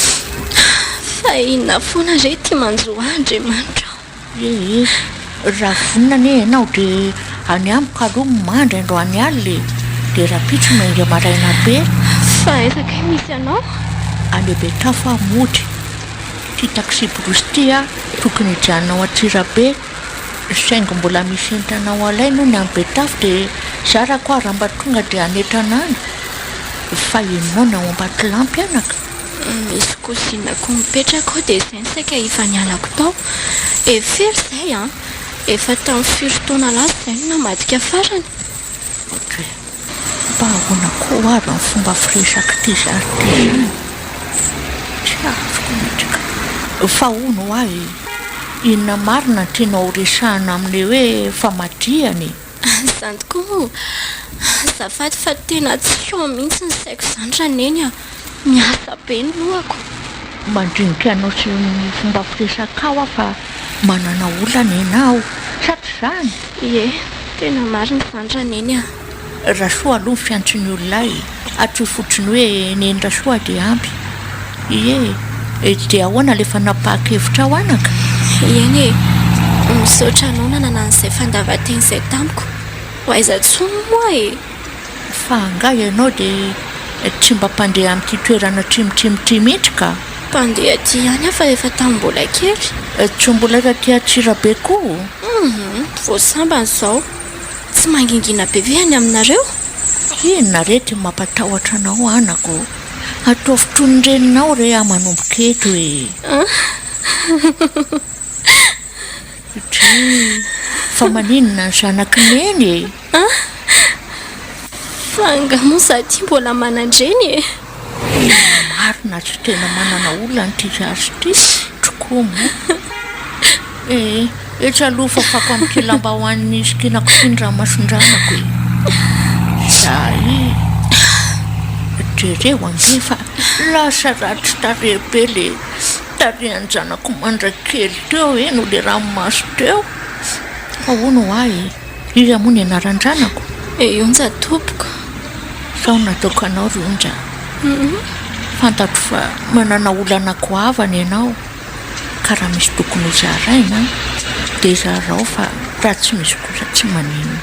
fa inona foana re tia manjoa Andriamanitra raha vonina ane ianao dia any amiko aloha mandry androany aly dia raha pitso mainga maraina be fa ezaka misy anao any Betafo mody ty taxi brosty tokony hijanonao Atsirabe saingy mbola misy entanao alaino ny amin'ny Betafo dia zara koa raha mba tonga dia anetanany fa inonao na ao Ambatolampy anaka misy kosinako mipetraka ao dia izay saika efa nialako tao efery izay efa tamin'ny firotaona lasa izay no namadika farany otre mba ahoana koa ary amin'ny fomba firesaka ty zary ty tsy azoko metraka fa ono ahy inona marina tianao resahana amin'le hoe famadriany zany tokoa zafady fa tena tsy eo mihitsy ny saiko izany raneny miasa be ny lohako mandrinika anao sy ny fomba firesaka ao fa manana olana ianao saty zany tena marina izany raneny raha soa aloha ny fiantsony olonay atsoy fotsiny hoe nendra soa dia ampy dia ahoana lefa napaha-kevitra ao anaka eny misaotra anao nanana an'izay fandavateny izay tamiko ho aiza tsony moa fa anga ianao dia tsy mba mpandeha amin'ity toerana trimitrimitrimy mihitsy ka mpandeha ty ihany afa efa tamin'ny mbola kely tsy mbola taty Atsirabe koa voasambany izao tsy mangingina be ve any aminareo inona rety mampatahotra anao anako atao fotrony reninao re manomboka eto fa maninona ny zanaky neny fanga moa za ty mbola manandreny marina tsy tena manana olona nyty zazy ty tokoa mo etsy aloha fa fako amin'ity lamba ho an'ny sikinako sy ny ramason-dranako zay jereo angefa lasa ratry tarebe le tarehan-janako mandrakely teo no le ranomaso teo ahoana ho ahy izy moa ny anaran-dranako onja tompoko sao nataoko anao ry onja fantatro fa manana olana goavana ianao ka raha misy tokony ho zaraina dia zarao fa raha tsy misy kosa tsy manino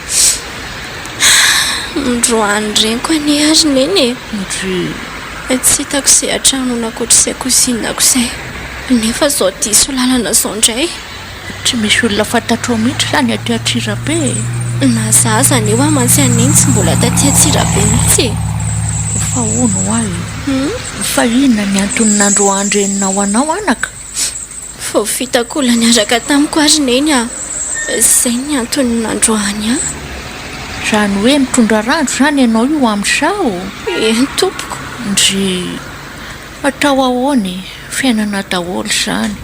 ndroany reny koa ny azy neny tsy hitako izay atrano nakoatra izay kosinako izay nefa zao diso lalana zao indray tsy misy olona fantatro mihitsy zany aty Atsirabe na za zany eo mantsy aneny tsy mbola taty Atsirabe mihitsy fa ono ho ahy fa inona ny antony nandroandreninao anao anaka fa vitako olana niaraka tamiko ary neny izay ny antony nandroany zany hoe mitondra randro zany ianao io amin'izao tompoko ndry atao ahoany fiainana daholo zany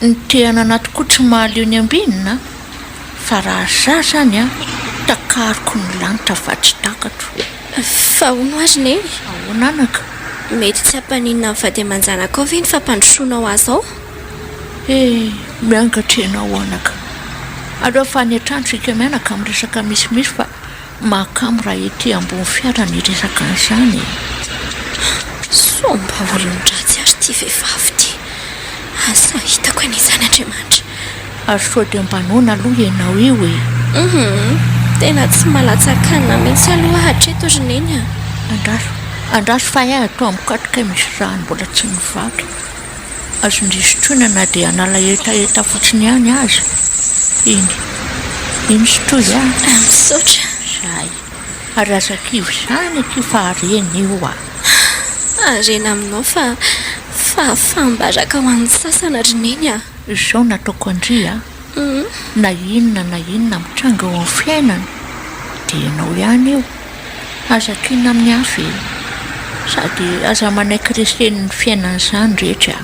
ny tehana anaty koa tsy mahaleo ny ambinina fa raha za zany takariko ny lanitra fa tsy takatro fa ono azy neny ahoana anaka mety tsy hampaninona ny vady aman-janako ao ve ny fampandrosoanao azy ao miangatrenao anaka aleo fa ny an-trano sika mianaka amin'ny resaka misimisy fa mahakamo raha ety ambony fiara ny resaka an'izany. Somba olon-dratsy ary ty vehivavy ty. Asa hitako an'izany Andriamanitra. Ary sao dia mbanona aloha ianao io e. Tena tsy malatsakanina mihitsy aloha hatreto ry neny. Andraso fa ahy atao amikatrika misy rano mbola tsy nivaky. Azondry na dia anala etaeta fotsiny ihany azy. Iny sotroy a. Misaotra. Zay. Ary azakivy izany fa harena io a. Harena aminao fa fambaraka ho an'ny sasana ry neny a. Izao nataoko andria. Na inona mitranga eo amin'ny fiainana dia ianao ihany io. Aza kinina amin'ny hafa e. Sady aza manaiky resen'ny fiainana izany rehetra.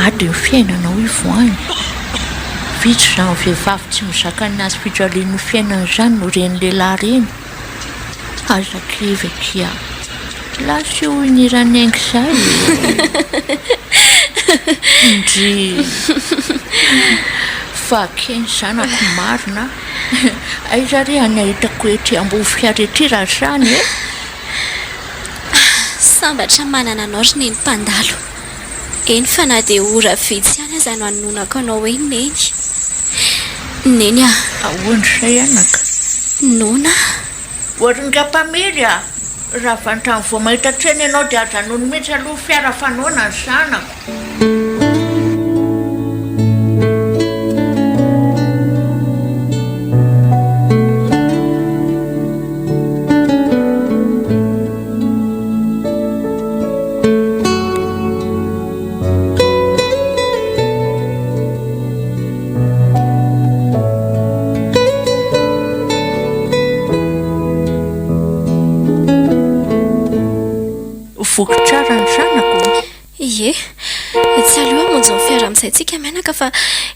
Ady ny fiainanao io voany. Vitsy izany vehivavy tsy mizaka ny azy fijalian'ny fiainana izany no reny lehilahy reny. Aza kivy akia. Lasy io niranaingy izay. Ndry fa keny zanako marina. Aiza re any ahitako ety ambony fiara ety raha izany e. Sambatra manana anao ry neny mpandalo. Eny fa na dia ora vitsy ihany aza no hanonako anao eny neny. Neny a. Ahoana izay anaka? Nona? Oringa mpamily a. Raha vantrany vao mahita treny ianao dia aza nono mihitsy aloha fiara fanoana ny zanako. Vokitrara ny zanako. Ie, tsy aloha monjo ny fiara amin'izay mianaka fa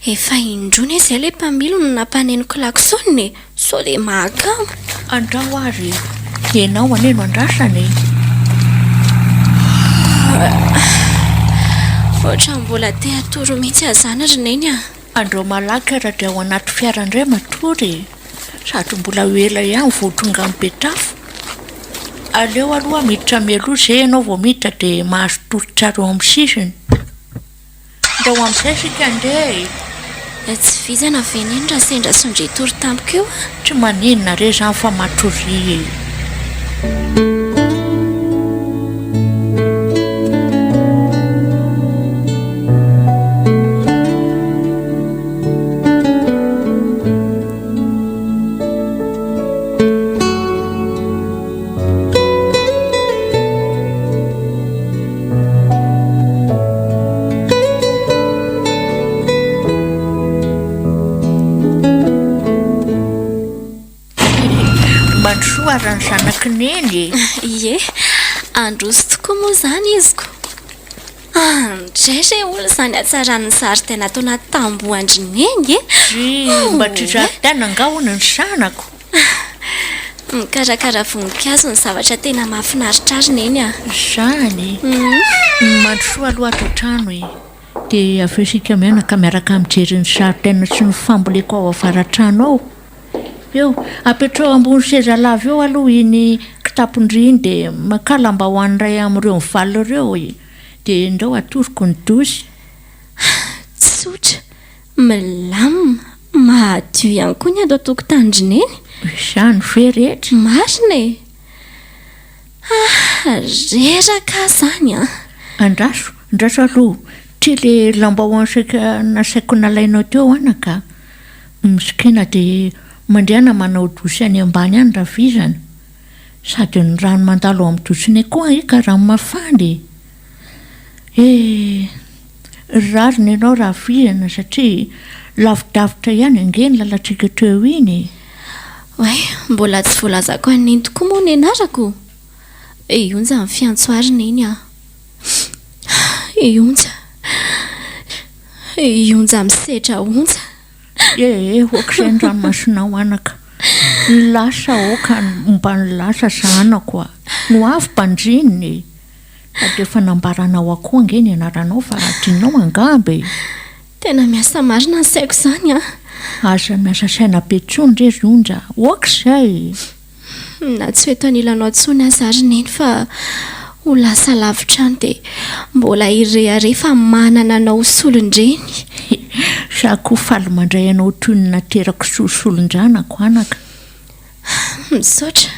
efa indrony izy ilay mpamily no nampaneniko klaksoniny. Sao dia mahakamo. Andrao ary. Ianao aneno andrasany. Ohatra mbola te hatoro mihitsy azana ry neny a. Andreo malaky raha dia ao anaty fiara indray matory. Sady mbola ela ihany vao tonga amin'ny betafo. Aleo aloha miditra meloa izay ianao vao miditra dia mahazo torotra ro amin'ny sisiny. Ndao amin'izay sika andeha. Tsy vizana veneny raha sendra sondry tory tampoka io. Tsy maninona re izany fa matory. Mandroa ny zanako neny. Ie, androzy tokoa moa izany iziko. Ndray olo izany hatsarany zary tena tao anaty tamboho andry neny e. Mba trizaritaina angahona ny zanako. Mikarakara voninkazo ny zavatra tena mahafinaritra ary neny a. Zany. Mandroa aloha ato trano e. Dia avy eo isika mianaka miaraka mijery ny zaridaina sy ny famboleko ao avaratrano ao. Eo, apetrao ambony seza lava eo aloha iny kitapondry iny dia makala mba ho an'iray amin'ireo mivaly ireo e. Dia ndao atoroko ny dozy. Tsotra, milamina, mahadio ihany koa ny atao tokotandry neny. Izany ve rehetra. Marina e. Reraka izany a. Andraso aloha. Ty le lambahoany nasaiko nalainao teo anaka. Misikina dia mandriana manao dozy any ambany any raha vizana. Sady ny rano mandalo amin'ny dosiny koa ika rano mafana. Rariny ianao raha vizana satria lavidavitra ihany ange ny lalatsika teo iny. Way, mbola tsy voalazako an'iny tokoa moa ny anarako. Onja amin'ny fiantsoarina iny a. Onja misedra onja. Ohatr'izay ny ranomasinao anaka. Lasa oka mba ny lasa zanako a. No avy mpandrininy. Dia efa nambaranao akoha ange ny anaranao fa adrinao angambe. Tena miasa marina ny saiko izany a. Aza miasa saina be tsony re zonja. Ohatr'izay. Na tsy eto anilanao tsony azary neny fa ho lasa lavitra any dia mbola ireare fa manana anao solondreny. Sako faly mandray anao toy ny naterako solondrana anaka. Misaotra.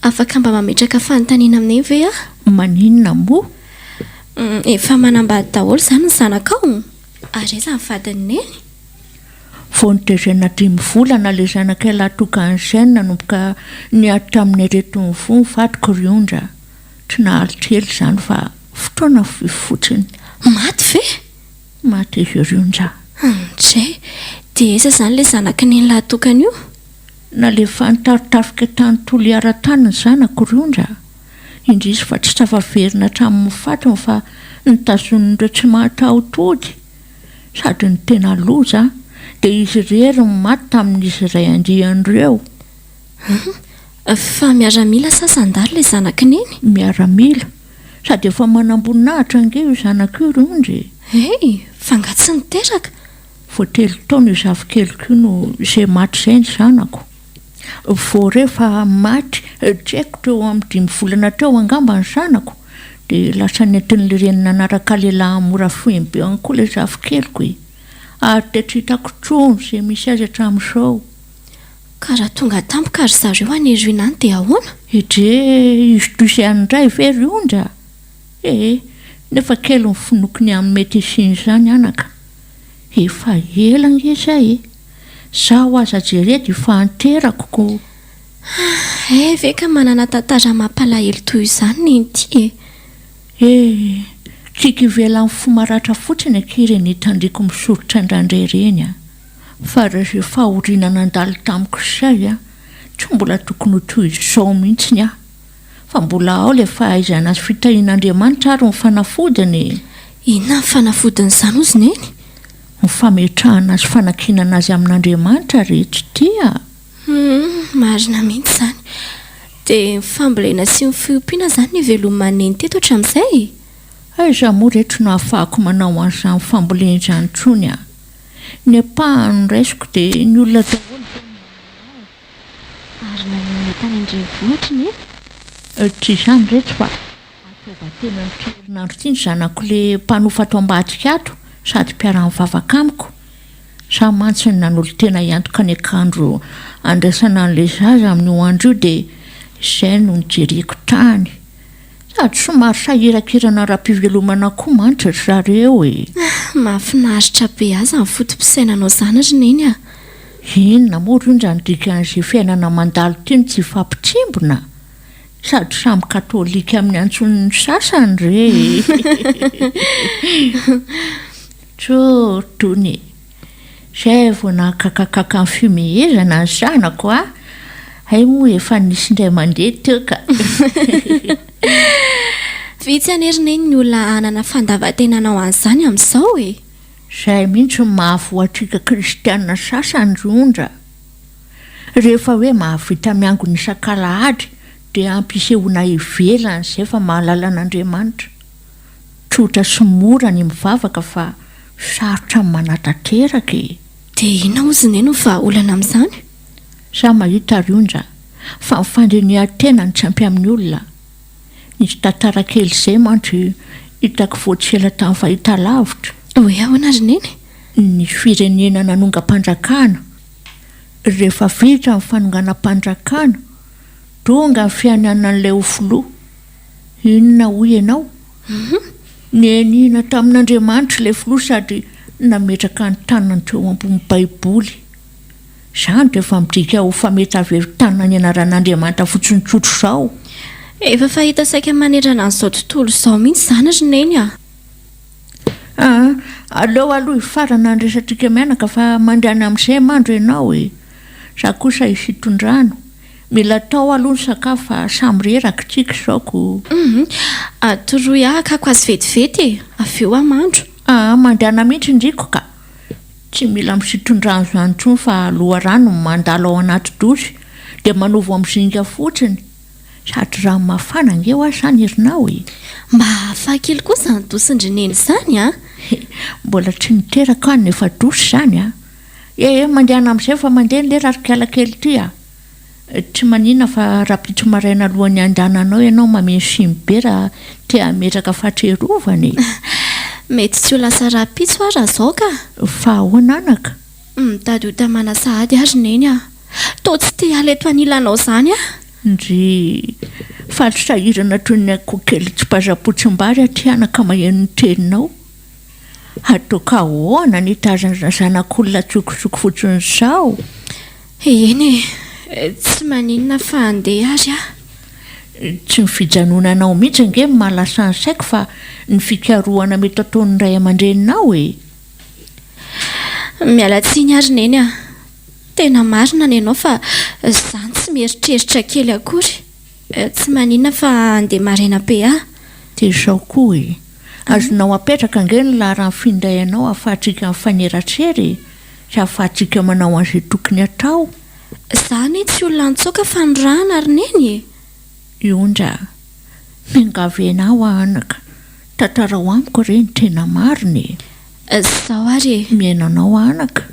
Afaka mba mametraka fanontaniana aminay ve a? Maninona moa? Efa manambady daholo izany ny zanakao. Ary aiza ny vadiny neny? Vao nitezena 5 volana ilay zanakay lahatokan'izay nanomboka niady tamin'ny reto ny voa vadiko ry Onja. Tsy nahalitra ela izany fa fotoana fotsiny. Maty ve? Maty izy ry Onja. Dray, dia aiza izany ilay zanaky neny lahatokana io? Nalefa nitaritarika tany toliara-tany ny zanako ry Onja. Indrisy fa tsy tafaverina hatramin'ny fatiny fa nitazon'ireo tsy mataho-tody. Sady ny tena loza dia izy rery ny maty tamin'izy iray andrian'ireo. Fa miaramila sa sandary ilay zanaky neny? Miaramila. Sady efa manamboninahitra ange io zanako io ry Onja. Fa nga tsy niteraka. Vao 3 taona io zavykeliko io no izay maty izay ny zanako. Vao rehefa maty tsy haiko teo amin'ny 5 volana teo angamba ny zanako dia lasa nentin'ilay renina nanaraka lehilahy mora fohim-be any koa ilay zavykeliko e. Ary dia tsy hitako trony izay misy azy hatramin'izao. Ka raha tonga tampoka ry zareo aneroina any dia ahoana? Izy toy izay andray ve ry Onja? Nefa kely ny finokony amin'ny mety isiny izany anaka. Efa ela nge izay e. Zaho aza jeredy fa anterako. Ve ka manana tantara mampalahelo toy izany neny ity e? Tsika ivela amin'ny fomaratra fotsiny akireny hitandriko misorotra indrandray reny a. Fa rehefa fahoriana nandalo tamiko izay a, tsy mbola tokony ho toy izao mihitsiny a. Fa mbola ao ilay fahaizana azy fitahian'Andriamanitra ary ny fanafodiny. Inona ny fanafodiny izany ozy neny? Ny fametrahana azy fanakinana azy amin'Andriamanitra rehetra tia. Marina mihitsy izany. Dia ny fambolena sy ny fiompiana izany ny velomaneny teto hatramin'izay? Aiza moa rehetra no ahafahako manao an'izany fambolena izany intsony a. Ny apahany raisiko dia ny olona daholo. Ary nanome tany andrenivohitra ny tsy izany rehetra fa atova tena nitririna ity ny zanako ilay mpanofa ato ambadika ato sady mpiara-ny vavaka amiko. Samy mantsiny nanolo tena hiantoka ny akandro andraisana an'ilay zaza amin'ny andro io dia izay no nijereko tany. Sady somary sahirakirana raha-pivelomana koa manitra ry zareo e. Mahafinaritra be aza ny fotom-pisainanao izany ry neny a. Inona moa ry Onja ny dikan'izay fiainana mandalo ity no tsy fampitrimbona. Sady samy katolika amin'ny antson'ny sasany re. Tony. Izay vao nakakakaka ny fimehezana ny zanako a. Hay moa efa nisy indray mandeha teo ka. Vitsy anery neny ny olona anana fandava-tenanao an'izany amin'izao e. Izay mihitsy ny mahavoatrika kristianina sasany ry Onja. Rehefa hoe mahavita miango ny isan-kalahady dia ampisehoana ivelany izay fa mahalala an'Andriamanitra. Tsotra sy mora ny mivavaka fa sarotra ny manatanteraka e. Dia inona ozy neny ho vahaolana amin'izany? Sa mahita ry Onja fa mifandrinihan-tena ny tsy ampy amin'ny olona. Nisy tantara kely izay mantsy hitako voatsela tamin'ny fahitalavitra. Hoe ahoana ry neny? Ny firenena nanonga-mpanjakana. Rehefa vita ny fanonganam-panjakana tonga ny fiainana an'ilay ho filoha. Inona hoy ianao? Nenina tamin'Andriamanitra ilay filoha sady nametraka ny tanany teo ambony baiboly. Izany dia efa midika ho fameta avery-tanana ny anaran'Andriamanitra fotsiny tsotro izao. Efa fahita saika manerana an'izao tontolo izao mihitsy izany ry neny a. Aleo aloha hifarana andresatrika mianaka fa mandany amin'izay mandro ianao e. Za kosa isitondrano. Mila tao aloha ny sakafo fa samy reraka tsika izao. Toroy ahakako azy vetivety e. Avy eo amandro. Mandana mihitsy indriko ka. Tsy mila misitondrano izany intsony fa loharano mandalo ao anaty dosy dia manovo amin'ny zinga fotsiny. Sady rano mafana ange ho azy izany herinao e. Mba hafakely kosa ny dosindry neny izany a. Mbola tsy niteraka any nefa dosy izany a. Mandehana amin'izay fa mandeha nilay rarikala kely ity a. Tsy manina fa rapitro maraina alohan'ny andananao ianao mameno simy raha tia ametraka fatrerovany. Mety tsy ho lasa rapitso ara zao ka. Fa ahoana anaka? Mitady ho tamana sahady ary neny a. Tô tsy te aleto anilanao zany a. Ndry fatrosahirana toy ny akokely tsy mpazapotsim-bary aty anaka maheno ny teninao. Ataoka ahoana ny tazana zanak'olona tsokotsoko fotsiny sao? Eny tsy maninona fa andeha ary a. Tsy ny fijanonanao mihitsy ange mahalasa ny saiko fa ny fikarohana mety ataon'ny ray aman-dreninao e. Miala tsiny ary neny a. Tena marina nenao fa zany tsy mieritreritra kely akory. Tsy maninona fa andeha maraina be a. Tezao koa e. Azonao apetraka ange ny laharany findray anao ahafahatsika mifanerantrery sy ahafahatsika manao an'izay tokony atao. Zany tsy olona antsoaka fa nirahana ary neny e. Onja, mingavenao anaka. Tantara ho amiko ireny tena marina e. Sao ary e. Miainanao anaka.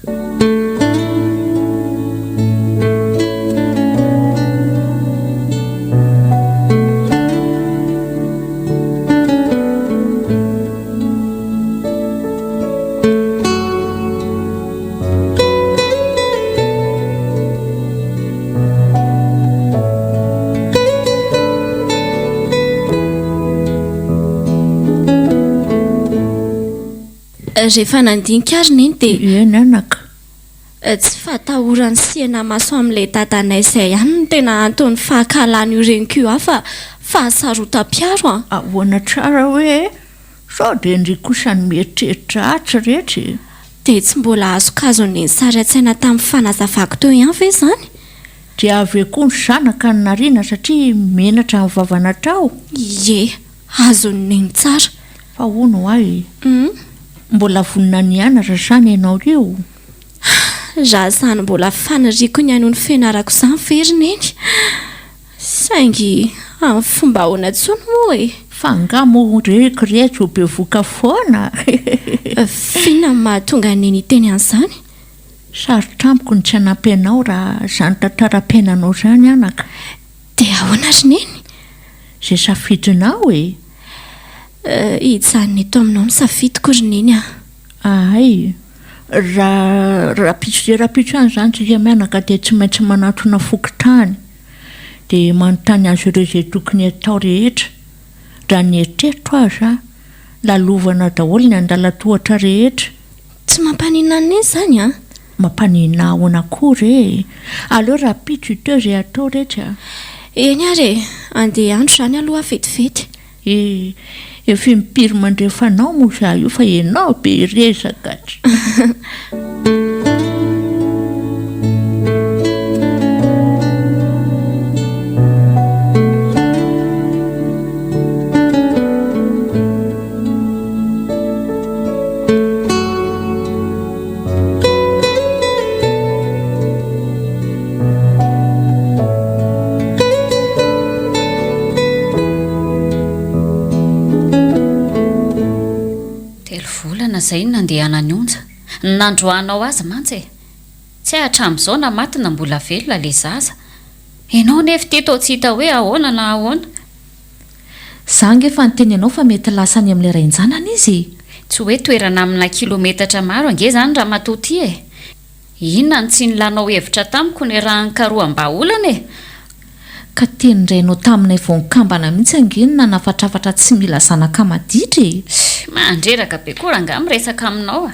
Rehefa nandinika ary neny dia eny anaka. Tsy fatahorany siana maso amin'ilay dadanay izay ihany no tena antony fahakalany io reniko hafa fahasarotam-piaro a. Ahoana tsara hoe sao dia ndry kosa ny mieritreritra atsy rehetra. Dia tsy mbola azokazon'ny sary an-tsaina tamin'ny fanazavako teo ihany ve izany? Dia avy koa ny zanaka ny nariana satria menatra ny vavana tao. Ie, azon'ny tsara. Fa hono ahy. Mbola vonina nianatra zany ianao io. Raha zany mbola faniriako ny ano ny fianarako izany very neny. Saingy amin'ny fomba ahoana tsony moa e. Fa angamo rehetra ho bevoka foana. Fina mahatonga neny teny an'izany. Sarotra amiko ny tsy hanampy anao raha zany tantaram-piainanao zany anaka. Dia ahoana ary neny? Izay safidinao e. Hijanona eto aminao ny safidiko ry neny a. Ay, rapitso any tsika mianaka dia tsy maintsy manatona fokotany. Dia manontany azy ireo izay tokony atao rehetra. Raha ny eritreritro azy lalovana daholo ny andala-tohatra rehetra. Tsy mampanina ny zany a? Mampanina ahoana akory e. Aleo rapitso iteo izay atao rehetra. Eny ary e, andeha andro zany aloha vetivety. Efa mipiry mandrefanao moa za io fa ianao be resaka. Zay nandeha any Onja. Nandroanao azy mantsy e. Tsy hatramin'izao na matina mbola velona le zaza. Ianao nefa teto tsy hita hoe ahoana na ahoana. Zange fa nyteny anao fa mety lasany amin'ilay rain-janany izy. Tsy hoe toerana amina kilometatra maro ange zany raha matoty e. Inona ny tsy nilanao hevitra tamiko ny raha nkaroham-baolana e. Ka teny rainao taminay vonikambana mihitsy angeny na nafatrafatra tsy mila zanaka maditry. Mandreraka be koa ranga miresaka aminao a.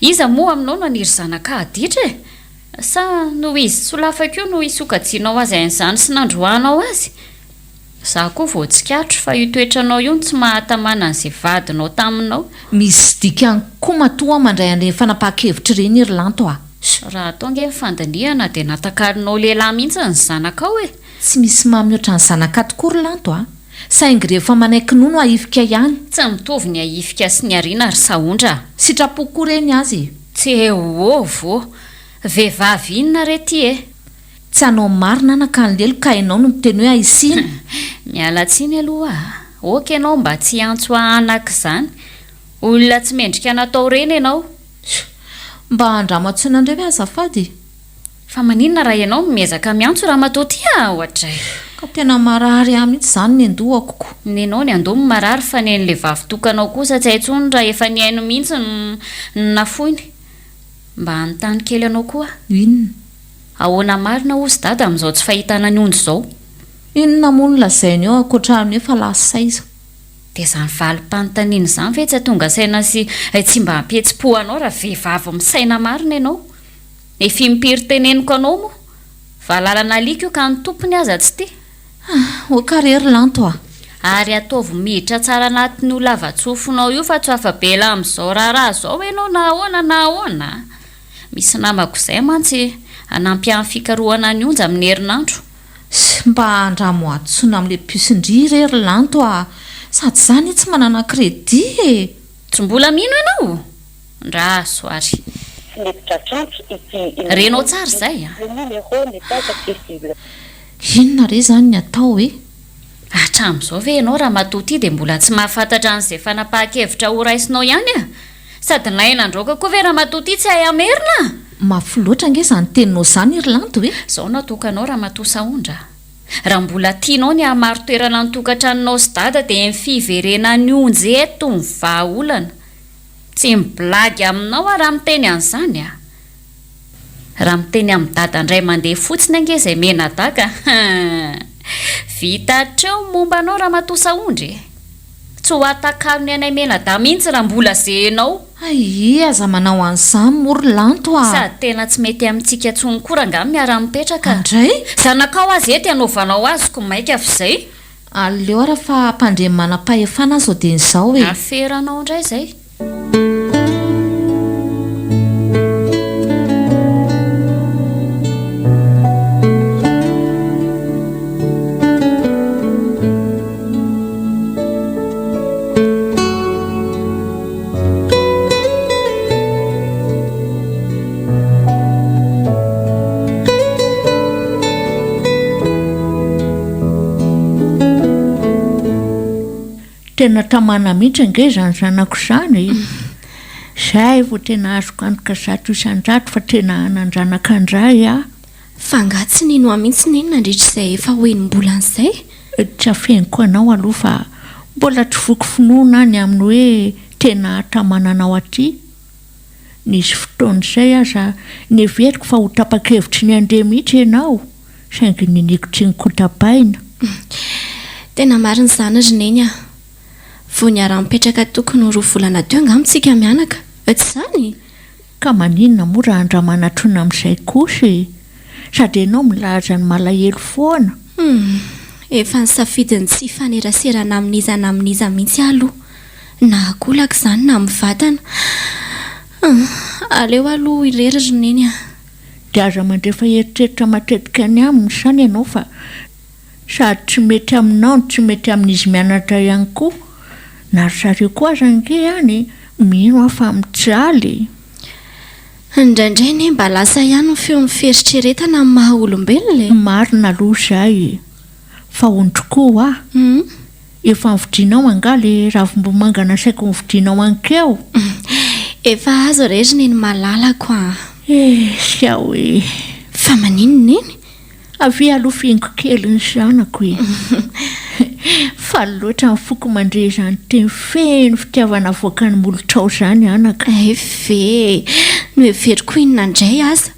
Iza moa aminao no aniry zanaka aditry e. Sa no izy solafako no isokajianao azy an'izany sy nandroanao azy. Za koa voatsikatro fa io toetranao io tsy mahatamana an'izay vadinao taminao. Misy dikany koa matoa mandray an'ireny fanapahan-kevitra ireny Irlanto a. Raha tonga ny fandaniana dia natakarinao lehilahy mihitsy ny zanakao e. Tsy misy mamiotra ny zanaka tokoa Irlanto a. Saingy rehefa manaiky nono ahifika ihany. Tsy mitovy ny ahifika sy ny ariana ary saondra. Sitrapoko koa reny azy. Tsy vo. Vehivavy inona rety e. Tsy anao marina anaka ny lelo ka ianao no miteny hoe ACEEM. Miala tsiny aloha. Oka ianao mba tsy antso anak' izany. Olona tsy mendrika natao reny ianao. Mba andramatsina indray azafady. fa maninona raha ianao miezaka miantso raha matoa ty ohatray ka tena marary ahy mihitsy izany ny andohakoko ny anao ny andoha marary fa ny an'le vavy tokanao kosa tsy haintsony raha efa ny haino mihitsy nafoiny mba hanontany kely anao koa inona ahoana marina ozy dada amin'izao tsy fahitana ny onjo izao inona moa no lazainy eo ankoatrany hoe fa lasa saiza dia izany valim-panontaniana izany ve tsy tonga saina sy tsy mba hampihetsi-po anao raha vehivavy misaina marina ianao efi mimpiry teneniko anao moa fa lalana alika io ka ny tompony aza tsy tia ho karery lanto ary ataovy miditra tsara anatin'ny ho lava-tsofonao io fa tsy afa-bela amin'izao raharaha izao ianao na ahoana misy namako izay mantsy hanampy amin'ny fikarohana ny onja amin'ny herinandro sy mba andramo atsona amin'le piosindry rery lanto sady izany tsy manana kredi tsy mbola mino ianao ndra soary renao tsara izay inona re izany ny atao hoe hatramin'izao ve ianao raha matoa ty dia mbola tsy mahafantatra an'izay fanapahan-kevitra ho raisinao ihany sady nainandroaka koa ve raha matoa ty tsy hay amerina mafy loatra nge izany teninao izany irlanto hoe izao natokanao raha matoa saondra raha mbola tianao ny hamaro toerana ny tokantranonao sy dada dia mifiverena ny onjy eto ny vahaolana tsy miblagy aminao raha miteny an'izany raha miteny amin'ny dada indray mandeha fotsiny ange izay mena daka vita hatreo momba anao raha matoa saondry tsy ho atakalo ny anay mena da mihitsy raha mbola zenao aza manao an'izany mory lanto sady tena tsy mety amintsika tsony koa raha ngamy miara-mipetraka andray zanakao azy ety hanaovanao azoko maika avy izay aleo raha fa mpandremy manam-pahefana azy dia n'izao hoe aferanao indray izay tena tamana mihitsy ange izany zanako izany izay vo tena azoko antoka zato isan-drato fa tena nanjanaka andray fa ngatsy nino mihitsy neny nandritra izay efa hoeny mbola an'izay tsy afeniko anao aloha fa mbola tsy voky finoana any amin'ny hoe tena tamananao aty nisy fotoana izay aza neveriko fa ho tapa-kevitry ny andeha mihitsy ianao saingy ninikotsy ny kotapaina tena marina izany ry neny vao niara-mipetraka tokony roa volana teo angamitsika mianaka tsy izany ka maninona moa raha andramanatrona amin'izay kosy sady ianao milaza ny malahelo foana efa nisafidiny tsy faneraserana amin'izana mihitsy aloha na akolaka izany na mivatana aleo aloha irery ry neny dia aza mandrefa eritreritra matetika ny aminy izany ianao fa sady tsy mety aminao tsy mety amin'izy mianatra ihany koa na ry zareo koa aza nge ihany mino afa mijaly indraindray ne mba lasa ihany ny feo miferitreretana amin'ny maha olombelona marina aloha izay fa ondrokoa efa nividinao angaly ravimbomangana saiko nividinao ankeo efa azo rery neny malalako sy hoe fa maninona neny avy aloha fingo kely ny zanako fa loatra mifoko mandre izany teny feno fitiavana voaka ny molotrao izany anaka ve no everiko inona indray aza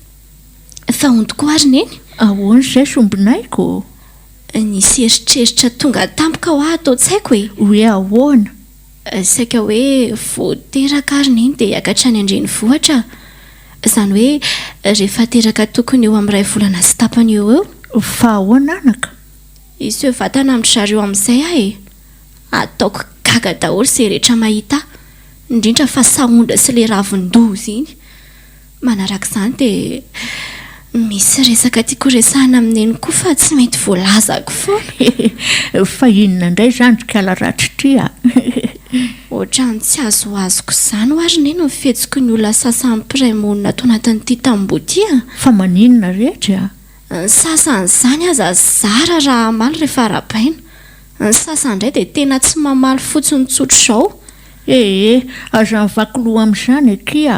fa ondoko ary neny ahoana izay sombinaiko nisy eritreritra tonga tampoka ho atao tsy haiko hoe ahoana saika hoe voateraka ary neny dia hiakatra any andrenivohitra izany hoe rehefa teraka tokony eo amin'ny 2 volana sy tapany eo fa ahoana anaka izy hoe vatana amin'ny zareo amin'izay ataoko gaga daholo izay rehetra mahita indrindra fa sahondra sy le ravin-doza iny manaraka izany dia misy resaka tiako resahana amin'eny koa fa tsy mety voalazako foana fa inona indray izany kala ratry tya ohatrany tsy azoazoko izany ho ary neny mifetsiko ny olona sasan'nypiray monina tao anatin'ity tamboty fa maninona rehetra ny sasan'izany aza zara raha amaly rehefa arapaina ny sasany indray dia tena tsy mamaly fotsiny tsotro izao aza mivakoloha amin'izany akia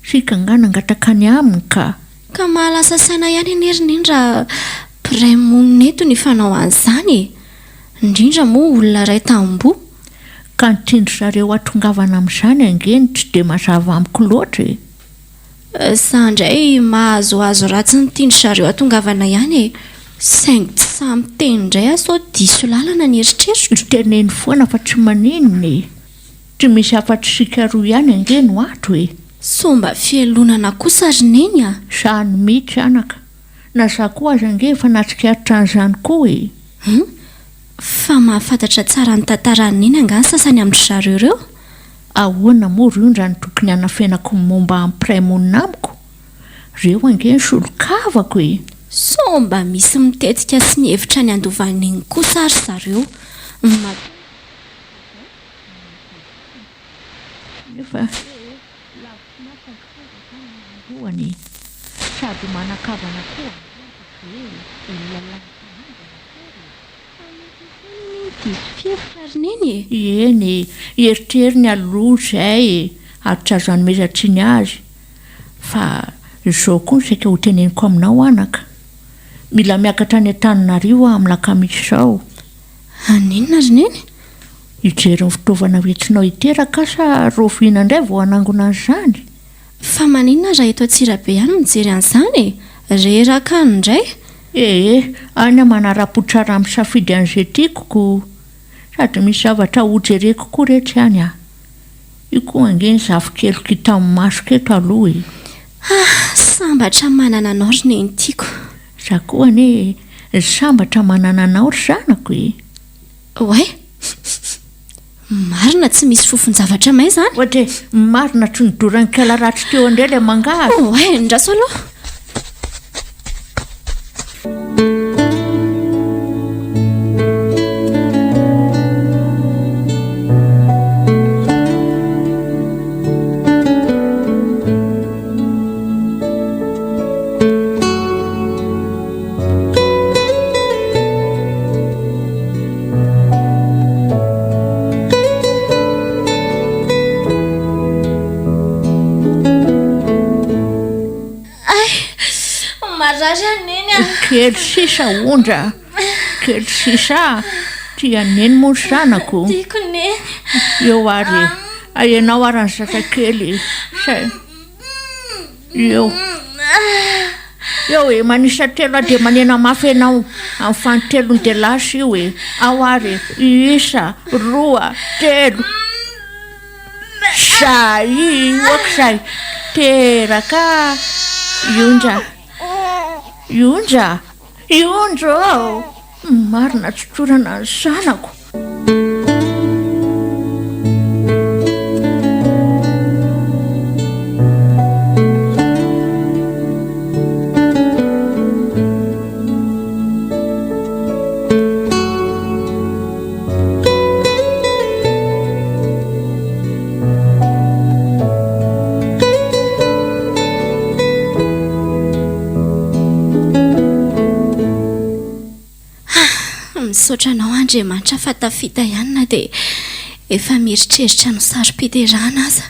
sika ngana angataka ny aminy ka ka mahalasa saina ihany enerindrindra praimonneto ny fanao an'izany indrindra moa olona ray tambo ka nitindry zareo atongavana amin'izany angeny tsy dia mazava amiko loatra sandray mahazoazo ratsy nitindry zareo atongavana ihany saingy tsy samy teny indray asao diso lalana ny eritreritro teneny foana fa tsy maninony tsy misy afa-tsy sika roa ihany angeny ho ato somba fielonana kosa ry neny zany mihitsy anaka na za koa aza ange efa natsikaritra an'izany koa fa mahafantatra tsara ny tantarany neny angany sasany amin'ny zareo ireo ahoana moa ry ondra ny tokony hanafenako momba ampiray monina amiko reo angeny solokavako somba misy mitetika sy mihevitra ny andovan'iny kosa ry zareo nefa lavitsy sady manakavana koa eny eritreriny aloha zay ary tsy azo anomezatriny azy fa izao koa ny saika ho teneniko aminao anaka mila miakatra any an-taninarivo amin'ny lakamisy izao aninona ry neny hijery ny fitaovana hoentinao hiteraka sa roviana indray vao hanangona an'izany fa maninona raha eto Antsirabe ihany mijery an'izany reraka any indray any manara-potsara amin'ny safidy an'izay tiakoko sady misy zavatra hojereko koa rehetra ihany io koa angeny zavikeloko hita amin'ny masoko eto aloha sambatra manana anao ry neny tiako za koa ane sambatra manana anao ry zanako oay marina tsy misy fofon-javatra may zany ohatra marina tsy nidoran'ny kalaratsy teo indray ilay mangary oay ndraso aloha kely sisa ondra kely sisa tia neny moa zanako eo ary aenao arany zazakely eo manisa telo dia manena mafy ianao amin'ny fanotelony dia lasa io ao ary isa roa telo zay okizay teraka Onja marina tsotorana ny zanako misotranao Andriamanitra fa tafita ihany na dia efa mieritreritra ny saro-piterana aza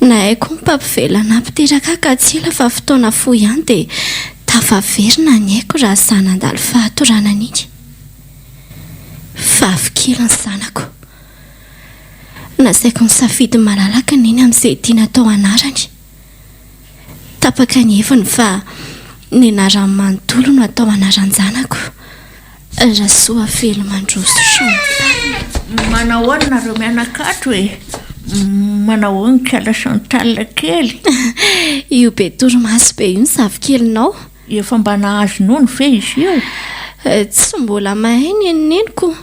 na haiko mpampivelana mpiteraka ka tsila fa fotoana fo ihany dia tafaverina ny haiko raha zanandalo fahatorana niny favikely ny zanako nasaiko ny safidy malalaka neny amin'izay tiana tao anarany tapaka ny heviny fa ny anaran'ny manontolo no atao anaran'ny zanako rasoa felo mandroso manao ahoana nareo mianakatro manao hoe nikala santalina kely io be toromaso be io ny zavikelinao efa mba nahazo nono ve izy io tsy mbola mahay ny neniko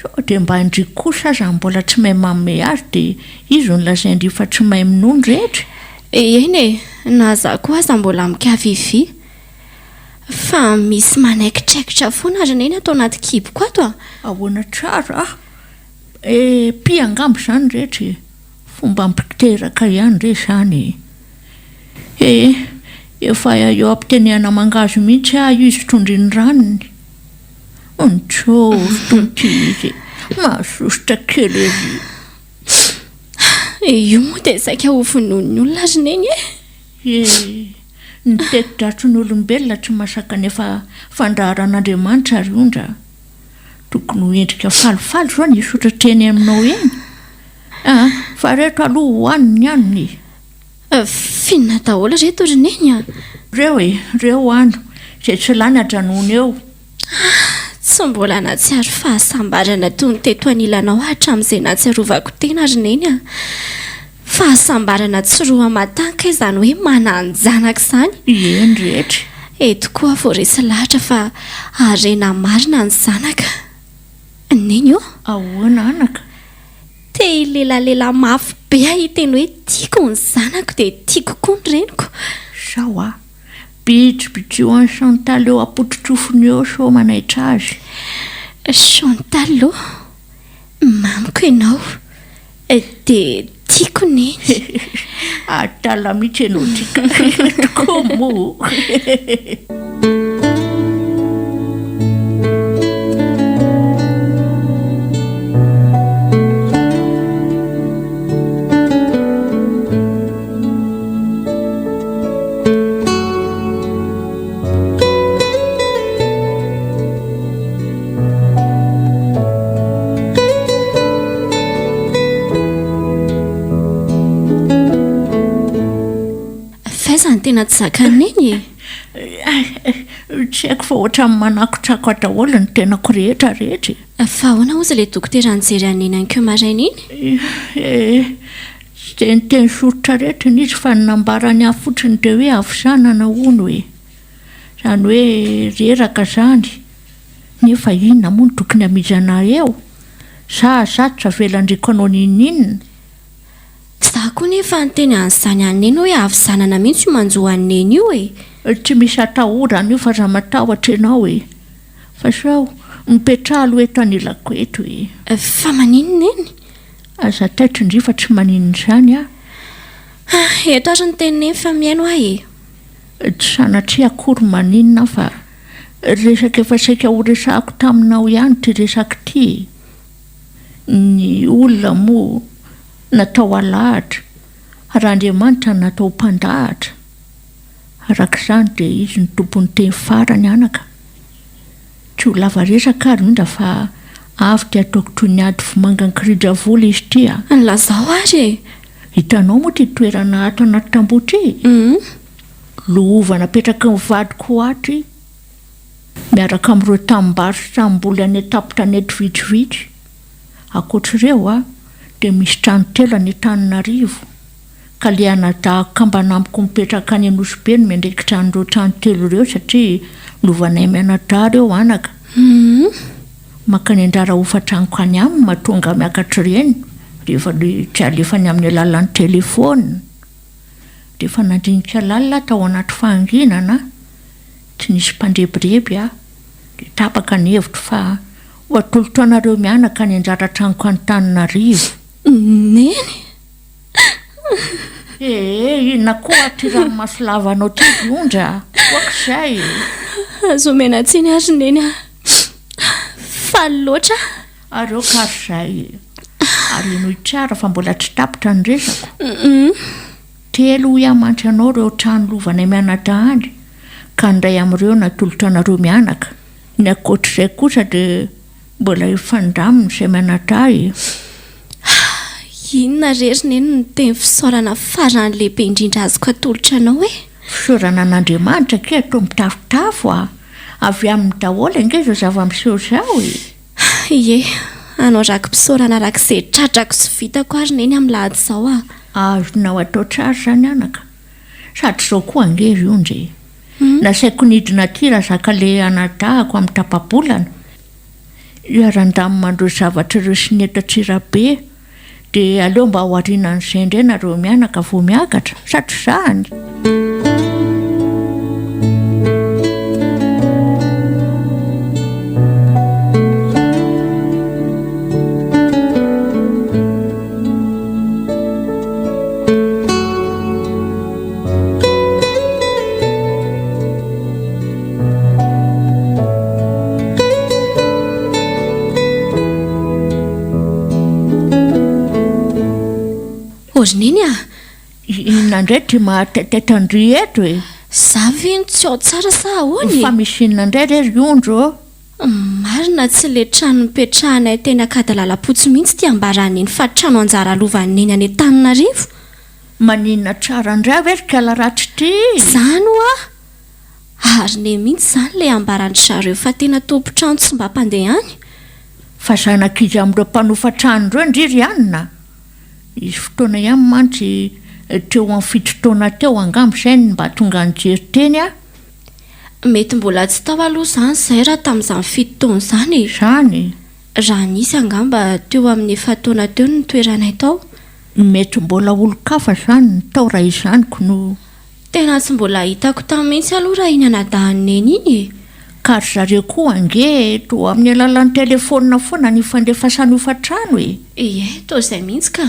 sao dia mba indriky kosa aza mbola tsy mahay manome azy dia izy no lazaindry fa tsy mahay minono rehetra eny na za koa aza mbola mikavivy fa misy manaikitraikitra foana ary neny atao anaty kiboko ato ahoana tsara piangambo izany rehetra fomba mpiteraka ihany re izany efa eo ampitenehana mangazo mihitsy io izy trondriny ranony nitsory izy mahasosotra kely io moa dia saika ho finoany olona ary neny ny teti-dratro ny olombelona tsy masaka nefa fandraharan'Andriamanitra ary ondra tokony ho endrika falifaly zao ny isotratreny aminao eny fa rehetra aloha hohaniny ihany finna daholo reto ry neny reo ano zay tsy lany adranoana eo tsy mbola natsiary fahasambarana toy ny teto anilanao hatramin'izay natsiarovako tena ry neny fahasambarana tsy roa matanka izany hoe mananjanaka izany eny rehetra eto koa vao resy lahatra fa arena marina ny zanaka neny io ahoana anaka te ilelalela mafy be ahiteny hoe tiako ny zanako dia tiako koa ny reniko sao bitribitry eo any Chantal eo apotrotrofony eo so manaitra azy Chantal o mamiko ianao dia tiako neny atala mihitsy ianao tika tokoa mo tena tsy zakaneny tsy haiko fa ohatra amin'ny manakotrako daholo ny tenako rehetra fa ahoana ozy ilay dokotera nijery aneny ankeo maraina iny dia nyteny sorotra rehetra ny izy fa nynambarany ahy fotsiny dia hoe avizanana hono hoe izany hoe reraka zany nefa inona moa ny tokony hamizana eo zatra velandriko anao ninina za koa nefa nyteny an'izany aneny hoe avizanana mihitsy io manjoa aneny io tsy misy atahorana io fa raha matahotra ianao fa sao mipetraha aloha eto anilako eto fa maninona neny aza taitry ndrifa tsy maninona izany eto ary ny teny neny fa miaino ahy tsy sanatria akory maninona fa resaka efa saika ho resahako taminao ihany ty resaka ty ny olona moa natao alahatra raha Andriamanitra natao mpandahatra arak'izany dia izy ny tompony teny farany anaka tsy ho lava resaka ary indra fa avy ty ataoko toy ny ady vomangany-kiridra vola izy ty nylazao ary hitanao moa ty toerana ato anaty tambotry lova napetraka ny vadiko atry miaraka amin'ireo tamimbary sy samboly any tapitra nety vitsivitsy akoatr'ireo dia misy trano telo any Tananarivo ka le anadahako ambanamiko mipetraka any Anosibe no miandraikitra an'ireo trano telo ireo satria lovanay mianadahy ireo anaka makany andrara hofatraniko any aminy mahatonga miakatra ireny rehefa tsy alefany amin'ny alalan'ny telefona rehefa nandrinika lalina tao anaty fahanginana tsy nisy mpandrebireby dia tapaka ny hevitra fa ho atolotroanareo mianaka ny anjara tranoko any Tananarivo neny inona koa ty ranomaso lavanao ty ondra oak'izay azo menatsiny ary neny faly loatra areo ka zay ary noho tsara fa mbola tsy tapitra ny resako telo iamantry anao ireo trano lovanay mianadahy ka ndray amin'ireo natolotra anareo mianaka ny akoatr'izay kosa dia mbola ifandraminy izay mianadahy inona rery neny ny teny fisaorana farany lehibe indrindra azoko atolotra anao fisaorana an'Andriamanitra ke atao mitafotafo avy amin'ny daholo angezo zava-miseho zao ie anao rakim-pisaorana arak'izay tratrako sy vitako ary neny amin'ny lahady izao azonao atao tsara zany anaka sady izao koa angery ondra nasaiko nidina ty raha zaka le anadahako amin'ny tapabolana iarandamy mandro zavatra ireo sy netatsirabe dia aleo mba ho arinan'izay indray nareo mianaka vao miakatra satria zany ozy neny inona indray ty mahataitaitandry eto Zaveny tsy ao tsara sa ahoany? Famisinana indray rery ondro. Marina tsy le trano mipetrahanay teny Akadalalam-potsy mihitsy ty ambaraniny fa trano anjara lovan'ny eny any Antananarivo. Maninona tsara indray very kala ratry ty. Zany hoa ary ne mihitsy zany le ambarany zareo fa tena tompo-trano tsy mba mpandeha any. Fa zanak'izy amin'ireo mpanofa-trano ireo indriry ihanina. Izy fotoana ihany mantsy teo amin'ny fitotoana teo angamba izay mba tonga nijery teny a. Mety mbola tsy tao aloha zany zay raha tamin'izany fitotoana zany. Zany. Raha nisy angamba teo amin'ny efa taona teo ny toeranay tao. Mety mbola olo-kafa zany ny tao raha izaniko no. Tena tsy mbola hitako tamy mihitsy aloha raha iny anadahaniny iny. Ka ry zareo koa ange toa amin'ny alalan'ny telefonina foana ny fandefasany ofa-trano e. Ie, toa izay mihitsy ka.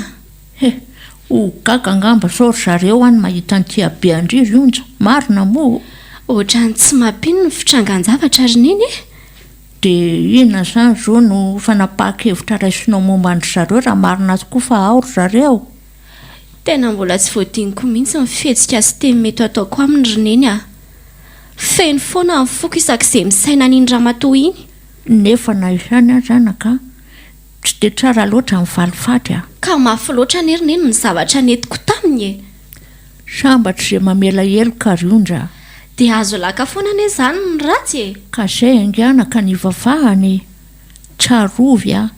Ho gaga angamba sao ry zareo any mahita ny tia-be andriry onja. Marina moa. Ohatrany tsy mampino ny fitrangan-javatra ry neny e. Dia inona zany zao no fanapahakevitra raisinao momba andry zareo raha marina tokoa fa ao ry zareo. Tena mbola tsy voadiniko mihitsy ny fihetsika sy teny mety ataoko aminy ry neny a. Feno foana ny foko isak'izay misaina n'iny ramatoa iny. Nefa na izany a zanaka tsy dia tsara loatra ny valifaty a. Ka mafy loatra ny ry neny ny zavatra netiko taminy e. Sambatra izay mamela heloka ry ondra. Dia azo laka foana ane zany ny ratsy e. Ka izay angianaka ny vavahany. Tsarovy a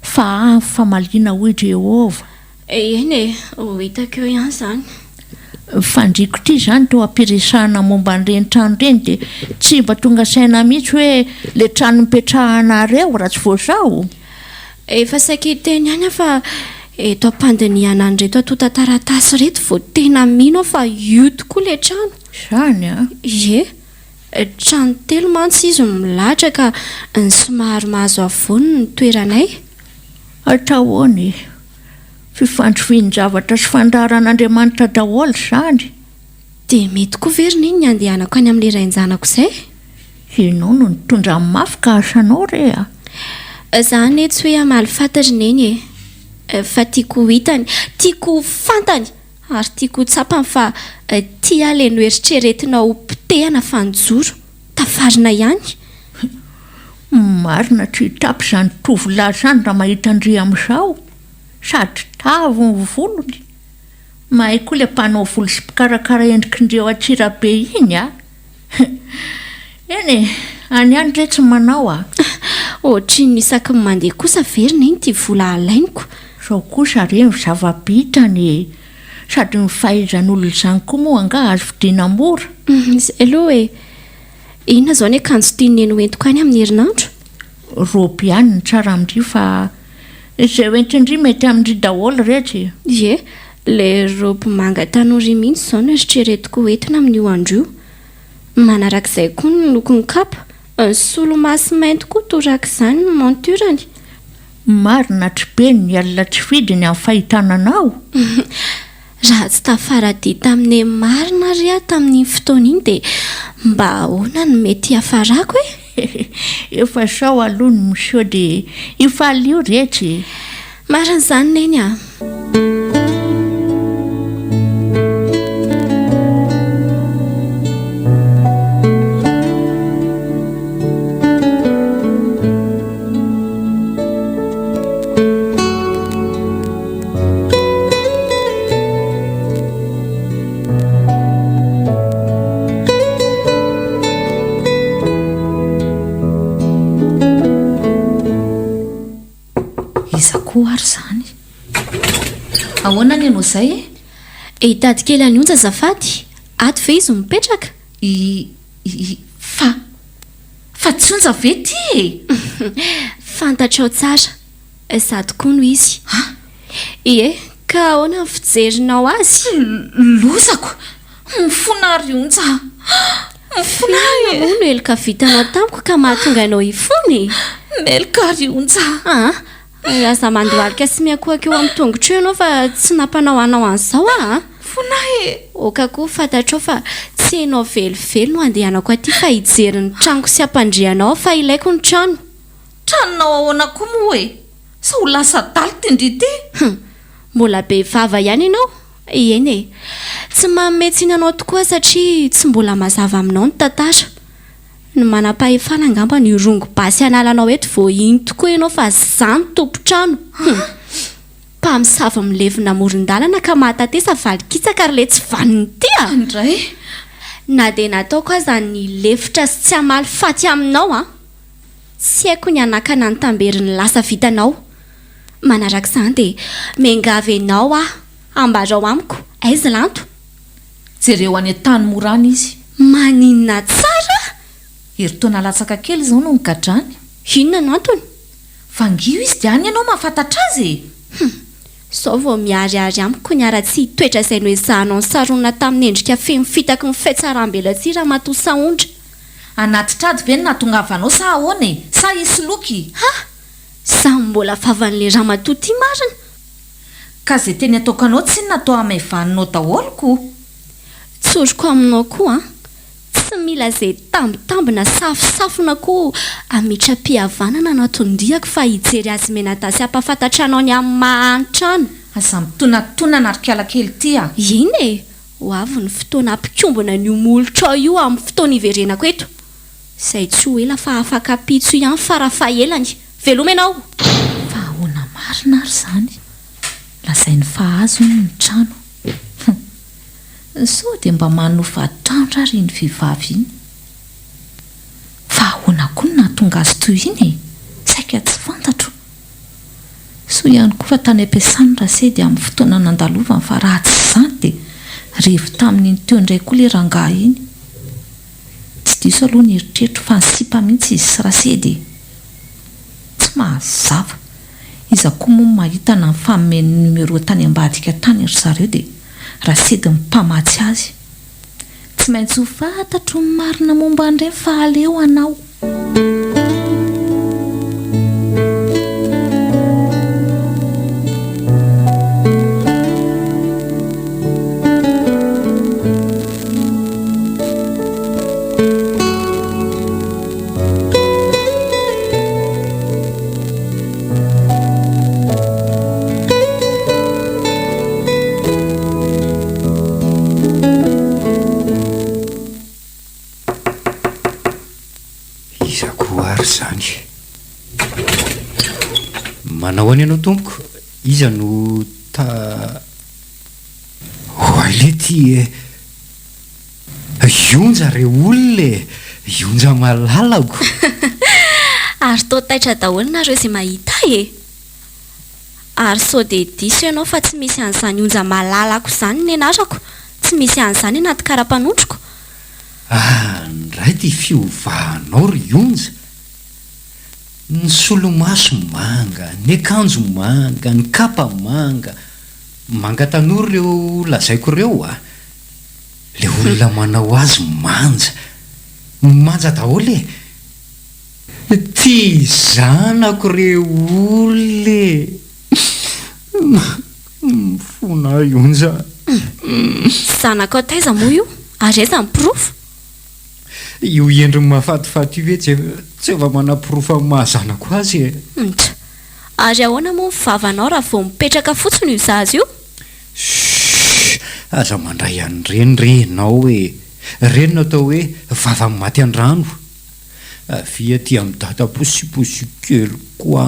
fa famaliana hoy Jehova. Eny e, ho hitako eo ihany zany. Fandriko ity zany teo ampiresahana momba n'ireny trano ireny dia tsy mba tonga saina mihitsy hoe le trano mipetrahanareo raha tsy voazao. Efa saika teny ihany fa eto ampandiniana an'ireto ato tantaratasy reto vao tena mino fa io tokoa le trano. Zany a. Ie, trano telo mantsy izy milahatra ka ny somary mahazo avony ny toeranay. Atahoany fifandrofian-javatra sy fandaharan'Andriamanitra daholo zany. Dia mety koa very niny ny andehanako any amin'ilay rain-janako izay. Ianao no nitondra mafy ka asanao re a. Zany tsy hoe hamaly fantary neny e. Fa tiako hitany, tiako fantany ary tiako tsapany fa tia le noeritreretinao pitehana fanjoro tafarina ihany. Marina tsy hitapy izany tovolahy zany raha mahita andry amin'izao. Sady tavo ny volony. Mahay koa le mpanao volo sy mpikarakara endrikindreo Atsirabe iny a. Eny e, any ihany re tsy manao a. Ohatry ny isaky ny mandeha kosa verina iny ty vola alainiko. Sao kosa reny zava-bitany. Sady ny fahaizan'olona izany koa moa anga azo vidiana mora. Izay aloha e. Inona zao ny akanjo tiany neny hoentiko any amin'ny herinandro? Roby ihany ny tsara amindry fa izay hoentindry mety amindry daholo rehetra. Ie, le roby manga tanora mihitsy zao no eritreretiko hoentina amin'io andro io. Manarak'izay koa ny lokon'ny kapa. Ny solomaso mainty koa torak'izany ny monturany. Marina tsy be ny alina tsy vidiny amin'ny fahitananao. Raha tsy tafarady tamin'ny marina ry aho tamin'ny fotoana iny dia mba ahoana no mety hafarako e? Efa sao aloha ny monsieur dia hifaly io rehetra. Marina izany neny a. Ary zany ahoana ny anao izay e? Hitady kely any onja azafady. Ato ve izy mipetraka? Fa tsy onja ve ty e? Fantatrao tsara. Sady koa no izy. Ie, ka ahoana ny fijerinao azy? Lozako. Mifona ary onja. Mifona e. No elika vitanao tamiko ka mahatonga anao hifony. Melika ary onja. Aza mandohalika sy miakohaka eo amin'ny tongotra eo ianao fa tsy nampanao anao an'izao a. Fona e. Oka koa fantatrao fa tsy hainao velively no andehanako aty fa hijery ny tranoko sy ampandrianao fa ilaiko ny trano. Tranonao ahoana koa moa e? Sa ho lasa daly tindry ty? Mbola be vava ihany ianao. eny e tsy mametsiny anao tokoa satria tsy mbola mazava aminao ny tantara ny manam-pahefana angamba ny rongo basy analanao eto vao iny tokoa ianao fa zany tompotrano mpamisava milevina moron-dalana ka mahatatesa valikitsaka ary le tsy vaniny ty a indray na dia nataoko aza ny lefitra sy tsy hamaly faty aminao a tsy haiko ny anakana ny tamberin'ny lasa vitanao manarak'izany dia mengavy ianao a ambarao amiko aizy lanto jereo any tany morana izy maninona tsara heritaona latsaka kely izao no nygadrany inona no antony vangio izy dia any ianao mahafantatra azy sao vao miariary amiko ny ara-tsy hitoetra izay no ezahanao ny sarona tamin'ny endrika feno fitaky ny fiatsaram-belatsy raha matosaondra anaty trady ve ny nahatongavanao sa ahoana e sa isy loky samy mbola favan'le ramatoa ty marina ka zay teny ataoko anao tsy ny natao amaivaninao daholoko tsoroko aminao koa tsy mila izay tambitambina safosafona koa amitra-pihavanana natondiako fa hijery azy menadasy hampafantatra anao ny amin'ny mahantrano aza mitonatona narikala kely ty a iny e ho avy ny fotoana ampikombona ny omolotra io amin'ny fotoana iverenako eto izay tsy ho ela fa afaka pitso ihany farafahelany veloma ianao fa ahoana marina ary izany lazay ny fahazony ny trano so dia mba manofatrandra ary ny vehivavy iny fa ahoana koa ny nahatonga azy toy iny e saika tsy fantatro so ihany koa fa tany ampiasany raha se dia amin'ny fotoana nandalovany fa raha tsy izany dia revo tamin'iny teo indray koa le rangahy iny tsy diso aloha ny eritreritro fa nysipa mihitsy izy sy raha se dia tsy mahazava iza koa moa mahita na nyfanomeny numero tany ambadika tany ry zareo dia raha sedy mipamatsy azy tsy maintsy ho fantatro ny marina momba andray fa aleo anao manao any ianao tompoko iza no hoaile ty ionja re olona ionja malalako ary to taitra daholo nareo izay mahita e ary sao dia diso ianao fa tsy misy an'izany onja malalako izany ny anarako tsy misy an'izany anaty kara-panondroko ndray ty fiovahanao ry onja ny solomaso manga ny akanjo manga ny kapa manga manga tanora reo lazaiko ireo le olona manao azy manja daholo ty zanako re olona mifona onja zanako taiza moa io ary aiza mipirofo io endriny mahafatifaty io ve tsy efa manapirofo amin'ny mahazanako azy ary ahoana moa mivavanao raha vao mipetraka fotsiny io zazy io aza mandray any renao renina atao hoe vava maty an-drano avia ty amin'ny data posiposy kely koa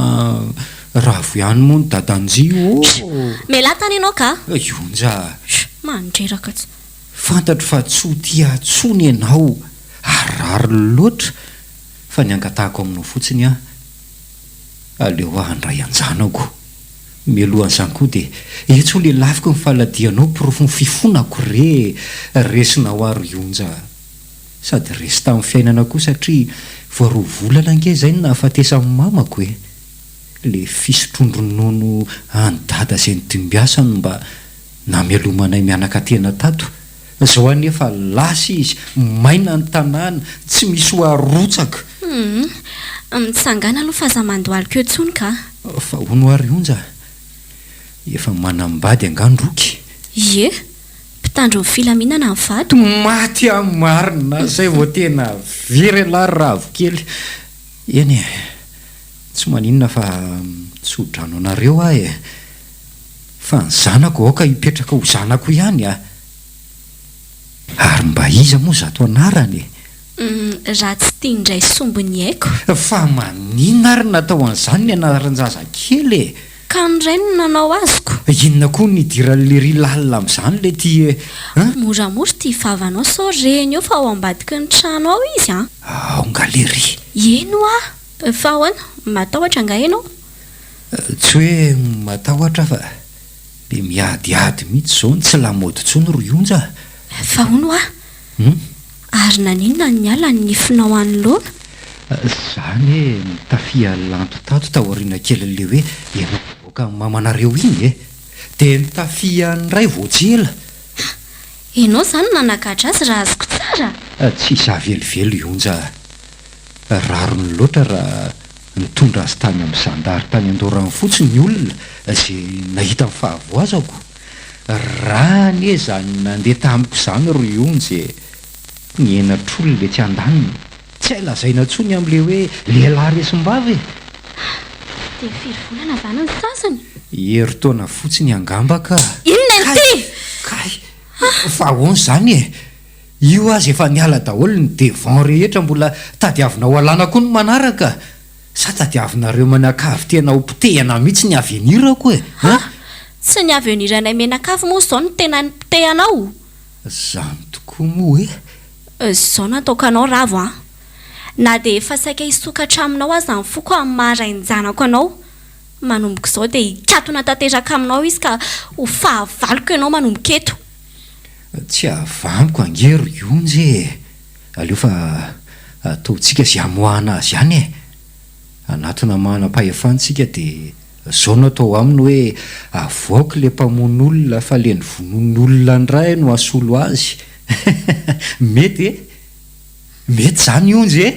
raha vo ihany moa ny dadanjio melatany ianao ka ionja mandreraka tsy fantatro fa tso ty atsony ianao arary loatra fa ny angatahako aminao fotsiny aleo andray anjanako mialohan'izany koa dia etsy ho le lafiko ny faladianao pirofo ny fifonako resina ho aro ionja sady resy tamin'ny fiainana koa satria voaroa volana ange zay ny nahafatesa amin'ny mamako le fisotrondronono andada izay ny dimbiasany mba namialomanay mianaka tena tato zao anefa lasa izy maina ny tanàna tsy misy ho arotsaka mitsangana aloha fa za mandoaliko eo tsony ka fa hono ary onja efa manambady angandroky ie mpitandro ny filaminana ny vado maty amin'ny marina zay vao tena very lary ravo kely eny tsy maninona fa tsodrano anareo fa ny zanako aoka hipetraka ho zanako ihany a. Ary mba iza moa zato anarany raha tsy tiandray sombony haiko fa maninona ary natao an'izany ny anaran-jaza kely ka nyray no nanao azoko. Inona koa nidiran'le ry lalina amin'izany le ty moramora ty vavanao sao reny eo fa ao ambadiky ny trano ao izy ao ngalery eno fa ahoana matahotra nga enao tsy hoe matahotra fa le miadiady mihitsy zao ny tsy lamody ntsony ro Onja. fa hono ary naninona ny ala ny nifinao anoloana zany hoe mitafia lanto tato taoriana kely le hoe ianao boka mamanareo iny dia mitafia ny ray voatsela. enao zany nanakatra azy raha azoko tsara. Tsy zavelivelo Onja, rarony loatra raha nitondra azy tany amin'ny zandary tany Andorany fotsiny ny olona izay nahita ny fahavoazako. Raha ny zany nandeha tamiko izany ro Onja ny enatr'olona le tsy andaniny tsy hay lazaina ntsony amin'le hoe lehilahy resim-bava dia firy volana zany ny sasany heritaona fotsiny angamba ka. inona ty kay fa ahoana zany io azy efa niala daholo ny devant rehetra mbola tadiavina ho alana koa ny manaraka sa tadiavinareo manakavy tena ho potehana mihitsy ny avenirako tsy ny aveniranay menakavy moa zao no tena ny pitehanao. zany tokoa moa zao nataoko anao ravo na dia efa saika hisokatra aminao azy ny foko amin'ny maharainjanako anao manomboka izao dia hikatona tanteraka aminao izy ka ho fahavaloko ianao manomboka eto. tsy avamiko angero Onja aleo fa ataontsika zay amoahana azy ihany anatina manam-pahefantsika dia zao natao aminy hoe avoako le mpamon'olona fa le nivonon'olona ndray no asolo azy. mety mety zany Onja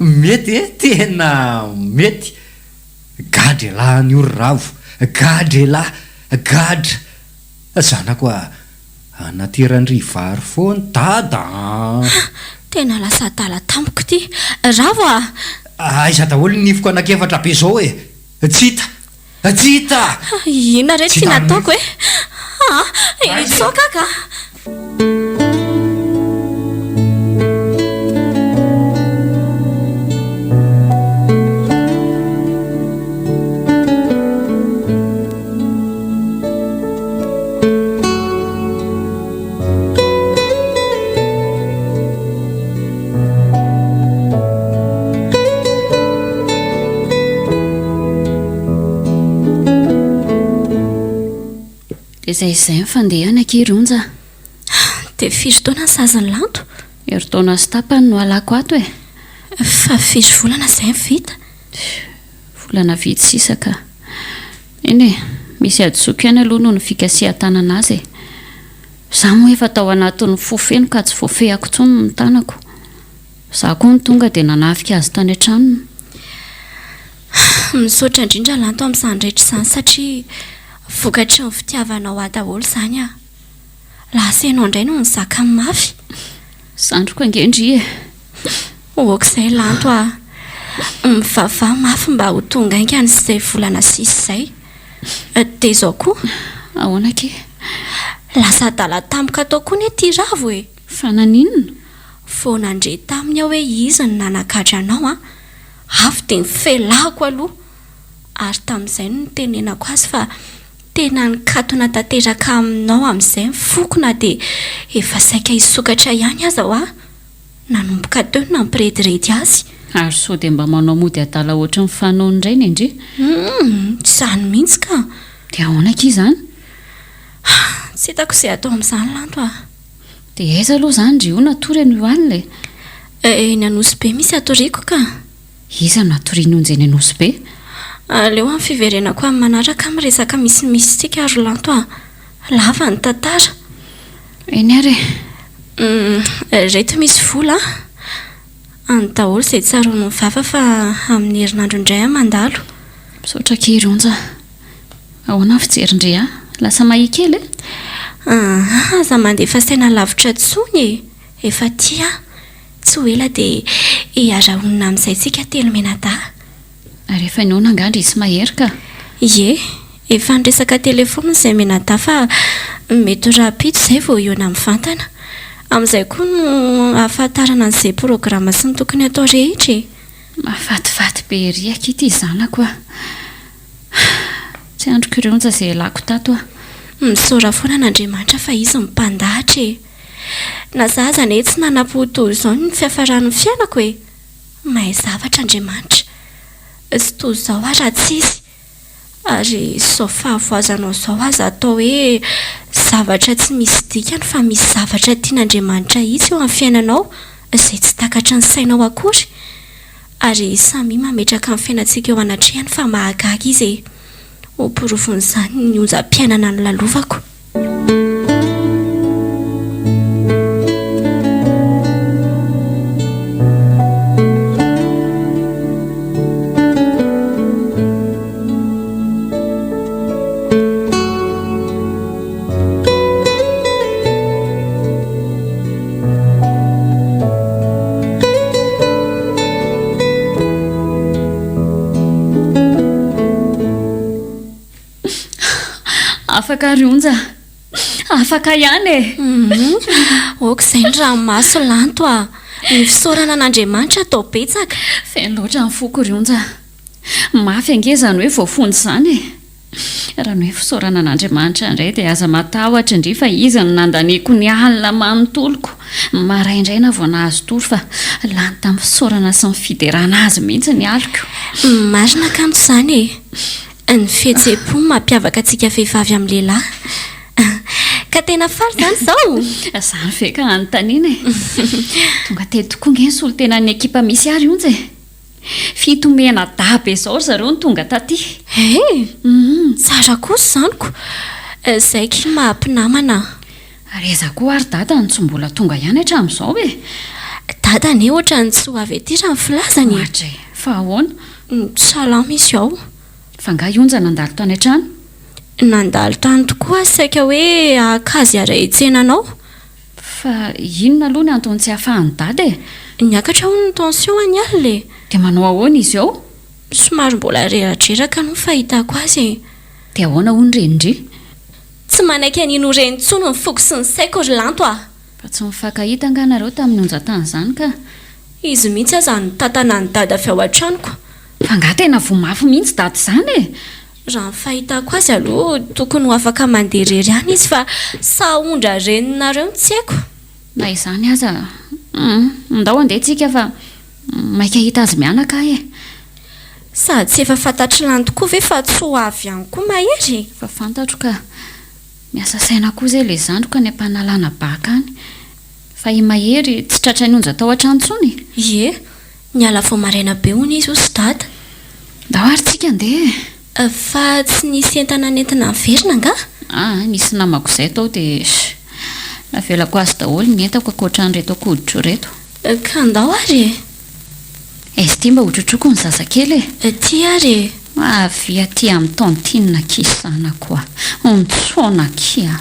mety tena mety gadra lahy ny ory ravo gadra lahy gadra zanako anaterandry vary foany dada tena lasa tala tampoka ty ravo aiza daholo nifiko anakefatra be zao tsy hita ina rehetra ty nataoko sao kaka izay mifandehana akery Onja. dia firy taona ny sazany lanto heritaona sy tapany no alako ato fa firy volana izay mivita volana vitsy sisaka eny misy adisoko ihany aloha noho ny fikasihan-tanana azy za moa efa tao anatin'ny fofeno ka tsy voafehako tsony ny tanako za koa ny tonga dia nanafika azy tany an-tranony. misaotra indrindra lanto amin'izany rehetra izany satria vokatry ny fitiavanao adaholo izany lasa ianao indray no nizaka ny mafy. zandroko angendry okizay lanto mivavah mafy mba ho tonga ainga n'izay volana sisy izay dia izao koa ahoana ke lasa dala tampoka atao koa ny ty ravo fa naninona vao nandre taminy aho hoe izy ny nanakatra anao avy dia nifelahako aloha ary tamin'izay no nitenenako azy fa tena nikatona tanteraka aminao amin'izay mifokona dia efa saika hisokatra ihany aza nanomboka teo no nampirediredy azy. ary sao dia mba manao mody adala ohatry ny fanao indray ny indre zany mihitsy ka dia ahoanaka izany tsy hitako izay atao amin'izany lanto dia aiza aloha zany ry ona tory ny hoanina eny anosy be misy atoriako ka iza no atoriany onjeny anosy be aleo amin'ny fiverenako amin'ny manaraka miresaka misimisy tsika ro lanto lava ny tantara eny ary reto misy vola any daholo izay tsaro no mivava fa amin'ny herinandro indray mandalo. misaotra kery Onja ahoana fijerindre lasa mahikely aza mandefa saina lavitra tsony efa tia tsy ho ela dia hiara-onina amin'izay tsika telo menada ary efa ny ona angandry isy mahery ka ie efa nresaka telefona izay menada fa mety rapito izay vao eona mivantana amin'izay koa no ahafantarana an'izay programa sy ny tokony atao rehetra e. Mafatifaty be riaka ity zanako a. Tsy androko ireo onja izay lako tato a. Misaora foana n'Andriamanitra fa izy mipandahatra e. Na zaza ne tsy nanam-potoy izao ny fiafaran'ny fiainako e. Mahay zavatra Andriamanitra. Tsy toy izao raha tsy izy. Ary sao fahavoazanao izao aza atao hoe zavatra tsy misy dikany fa misy zavatra tian'Andriamanitra izy eo amin'ny fiainanao izay tsy takatra ny sainao akory. Ary samy mametraka amin'ny fiainantsika eo anatrehany fa mahagaga izy e. Ho porofon'izany ny onjam-piainana ny lalovako. Afaka rionja. Afaka ihany e. Ok izay ny ranomaso lanto a. Ny fisaorana an'Andriamanitra atao betsaka. Feno loatra ny foko rionja. Mafy angezany hoe voafony izany e. Raha ny hoe fisaorana an'Andriamanitra indray dia aza matahotra indray fa izy no nandaneko ny alina manontoloko. Maraindraina vao nahazo tory fa lany tamin'ny fisaorana sy ny fiderana azy mihitsy ny aliko. Marina kanto izany e. Ny fihetseham-po mampiavaka antsika vehivavy amin'ny lehilahy. Ka tena faly izany izao. Izany ve ka anontaniana e. Tonga teto tokoa nge ny solotena ny ekipa misy ary onja e. Fitomena daba izao zareo ny tonga taty. Tsara kosa izaniko. Zaiky mahampinamana. Reza koa ary dada ny tsy mbola tonga ihany hatramin'izao e. Dada ne ohatra ny tsy ho avy ety raha ny filazany. Ohatra e. Fa ahoana? Salama izy ao. Fa nga ionja nandalo tany an-trano? Nandalo tany tokoa saika hoe akazy ara-etsenanao. Fa inona aloha ny antony tsy ahafahany dada e? Niakatra ho ny tension any alina e. Dia manao ahoana izy ao? Somary mbola reratreraka no fahitako azy e. Dia ahoana hono renindry? Tsy manaiky anino reny intsony ny foko sy ny saiko ry lanto a. Fa tsy mifankahita anganareo tamin'ny onjan-tany izany ka. Izy mihitsy aza ny tantana ny dada avy ao an-tranoko. Fa nga tena vomafy mihitsy dada izany e. Raha ny fahitako azy aloha tokony ho afaka mandeha irery ihany izy fa sa ondra reninareo tsy haiko. Na izany aza ndao andeha tsika fa maika hita azy mianaka e. Sady tsy efa fantatry lany tokoa ve fa tsy ho avy ihany koa mahery. Fa fantatro ka miasa saina koa izay ilay zandroka ny ampanalana baka any. Fa i mahery tsy tratra ny onja tao an-trano intsony. Ie, niala vao maraina be hono izy ho sy dada. Ndao ary tsika andeha. Fa tsy nisy entana nentina verina nga? Nisy namako izay tao dia navelako azy daholo ny entako ankoatran'ireto akoditro reto. Ka ndao ary e. Izy ity mba hotrotroko ny zazakely e. Ty ary e. Avia ty amin'ny tantinina kisana koa. Ontsoana kia.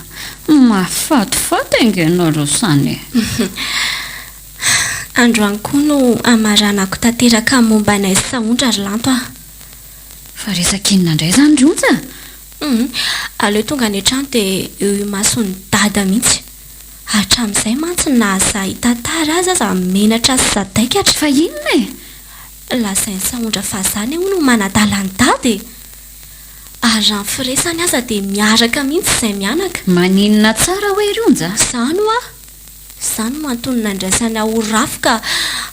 Mafatifaty angenareo sany. Androany koa no amaranako tanteraka momba anay saondra ry lanto a. Fa resakinina indray izany rionja? Aleo tonga any an-trano dia eo mason'ny dada mihitsy. Hatramin'izay mantsy nahaza Tantara aza aza menatra sy zadaikatra. Fa inona e? Lazainy saondra fa izany hono manadala ny dada e. Ary raha ny firesany aza dia miaraka mihitsy izay mianaka. Maninona tsara hoe rionja? Izany ho a. Izany no antony nandraisany aho rafoka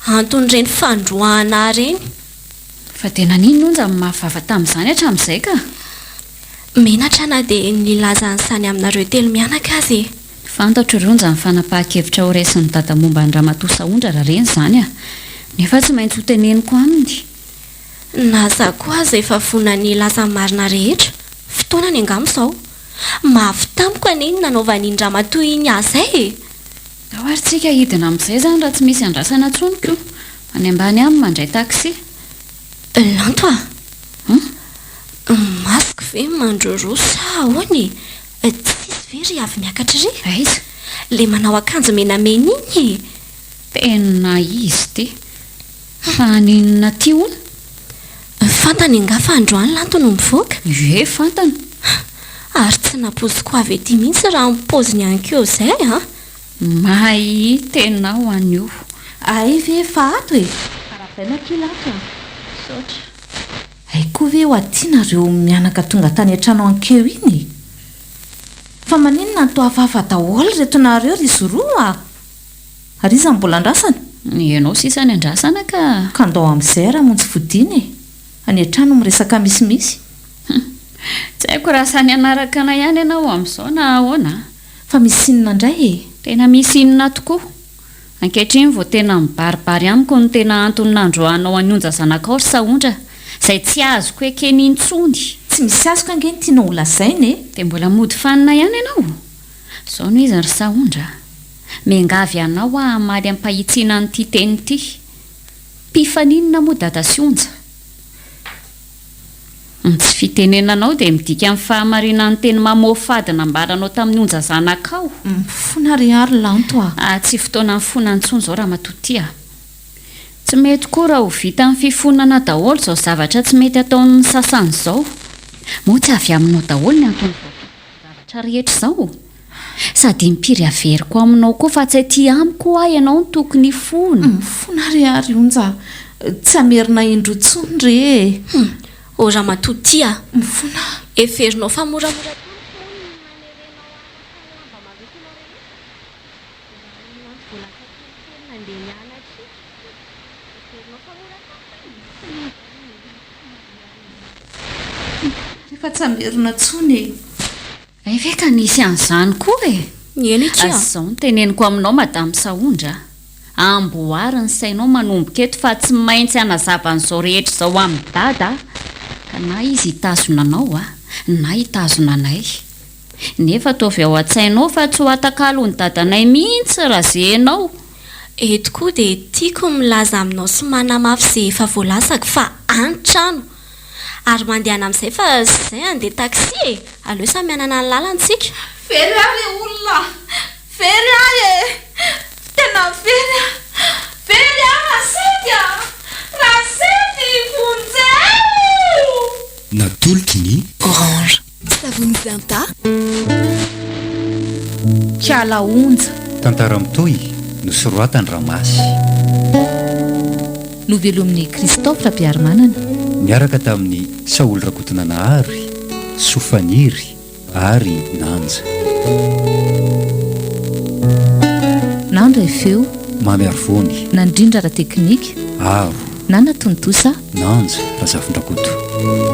antony ireny fandroahana ireny. Fa tena ninona onja mafava tamin'izany hatramin'izay ka? Menatra na dia nilazany sany aminareo telo mianaka azy e. Fantatro rionja ny fanapahan-kevitra ho raisin'ny dada momba ny ramatoa saondra raha reny izany a. Nefa tsy maintsy ho teneniko aminy. Naza koa aza efa vona ny laza marina rehetra. Fotoana ny angamo izao. Mafy tampoka aneny nanaovany iny ramatoa iny azay e. Ao ary tsika hidina amin'izay izany raha tsy misy andrasana intsony koa. Any ambany aminy mandray taksi. Lanto a. Masoko ve mandroro sa ahoany? Tsisy very avy miakatra ry. Aiza? Le manao akanjo menamena iny. Tena izy ty. Fa ninona ty hono? Fantany nga fa androany lanto no mivoaka. Ie, fantany. Ary tsy napoziko avy ety mihitsy raha mipoziny ihany keo izay a. Mahay tenao an'io. Ay ve fa ato e. Karavaina kilato. Sotra. Ay koa ve ho aty nareo mianaka tonga tany an-trano ankeo iny? Fa maninona ny toa hafahafa daholo reto nareo ry zoroa? Ary iza mbola andrasana? Ianao sisa ny andrasana ka Kandao amin'izay raha monjy fodiny e. Any an-trano miresaka misimisy. tsy haiko raha sany anaraka na ihany ianao amin'izao na ahoana. Fa misy inona indray e? Tena misy inona tokoa. Ankehitriny vao tena mibaribary amiko ny tena antony nandroanao an'ionja zanakao ry Saondra, izay tsy azoko ekeny intsony. Tsy misy azoko ange ny tianao ho lazaina e. Dia mbola mody fanina ihany ianao. Izao no izy ry Saondra. Miangavy anao hamaly ampahitsiana an'ity teny ity. Mpifaninona moa dada Sionja. Tsy fitenenanao dia midika amin'ny fahamarinan'ny teny mamofady nambaranao tamin'ny onja zanakao. Fona riary lanto a. Tsy fotoana mifona intsony izao raha matotia. Tsy mety koa raha ho vita amin'ny fifonana daholo izao zavatra tsy mety ataon'ny sasany izao. Moa tsy avy aminao daholo ny antony zavatra rehetra izao. Sady mpiry averiko aminao koa fa tsy aty amiko ahy ianao ny tokony fona. Fona riary onja. Tsy amerina indro intsony re. Raha matotia Mifona. eferinao fa moramora Rehefa tsy amerina intsony e. Ay ve ka nisy an'izany koa e. Eny ity a. Izao no teneniko aminao madame Saondra. Amboary ny sainao manomboka eto fa tsy maintsy hanazava an'izao rehetra izao amin'ny dada. Ka na izy hitazona anao na hitazona anay. Nefa toa avy ao an-tsainao fa tsy ho atakalo ny dadanay mihitsy raha zenao. Eto koa dia tiako milaza aminao sy manamafy izay efa voalasako fa an-trano. Ary mandehana amin'izay fa izay andeha taxi e. Aleo samy mianana ny lalantsika. Very ahy olona. Very ahy e. Tena very ahy. Very ahy rasety a. Rasety vonjeo. Natoloky ny Orange. Savony Zanta. Kiala onja. Tantara mitoy nosoroatany ramasy. Novelomin'ny Christophe Rapiarmanana. Miaraka tamin'ny Saolrakoto Nahary, Sofaniry ary Nanja. Nandra feo. Mamy Arvony, Nandrindra ara teknika. Aro, Nana Tontosa. Nanja Razafindrakoto.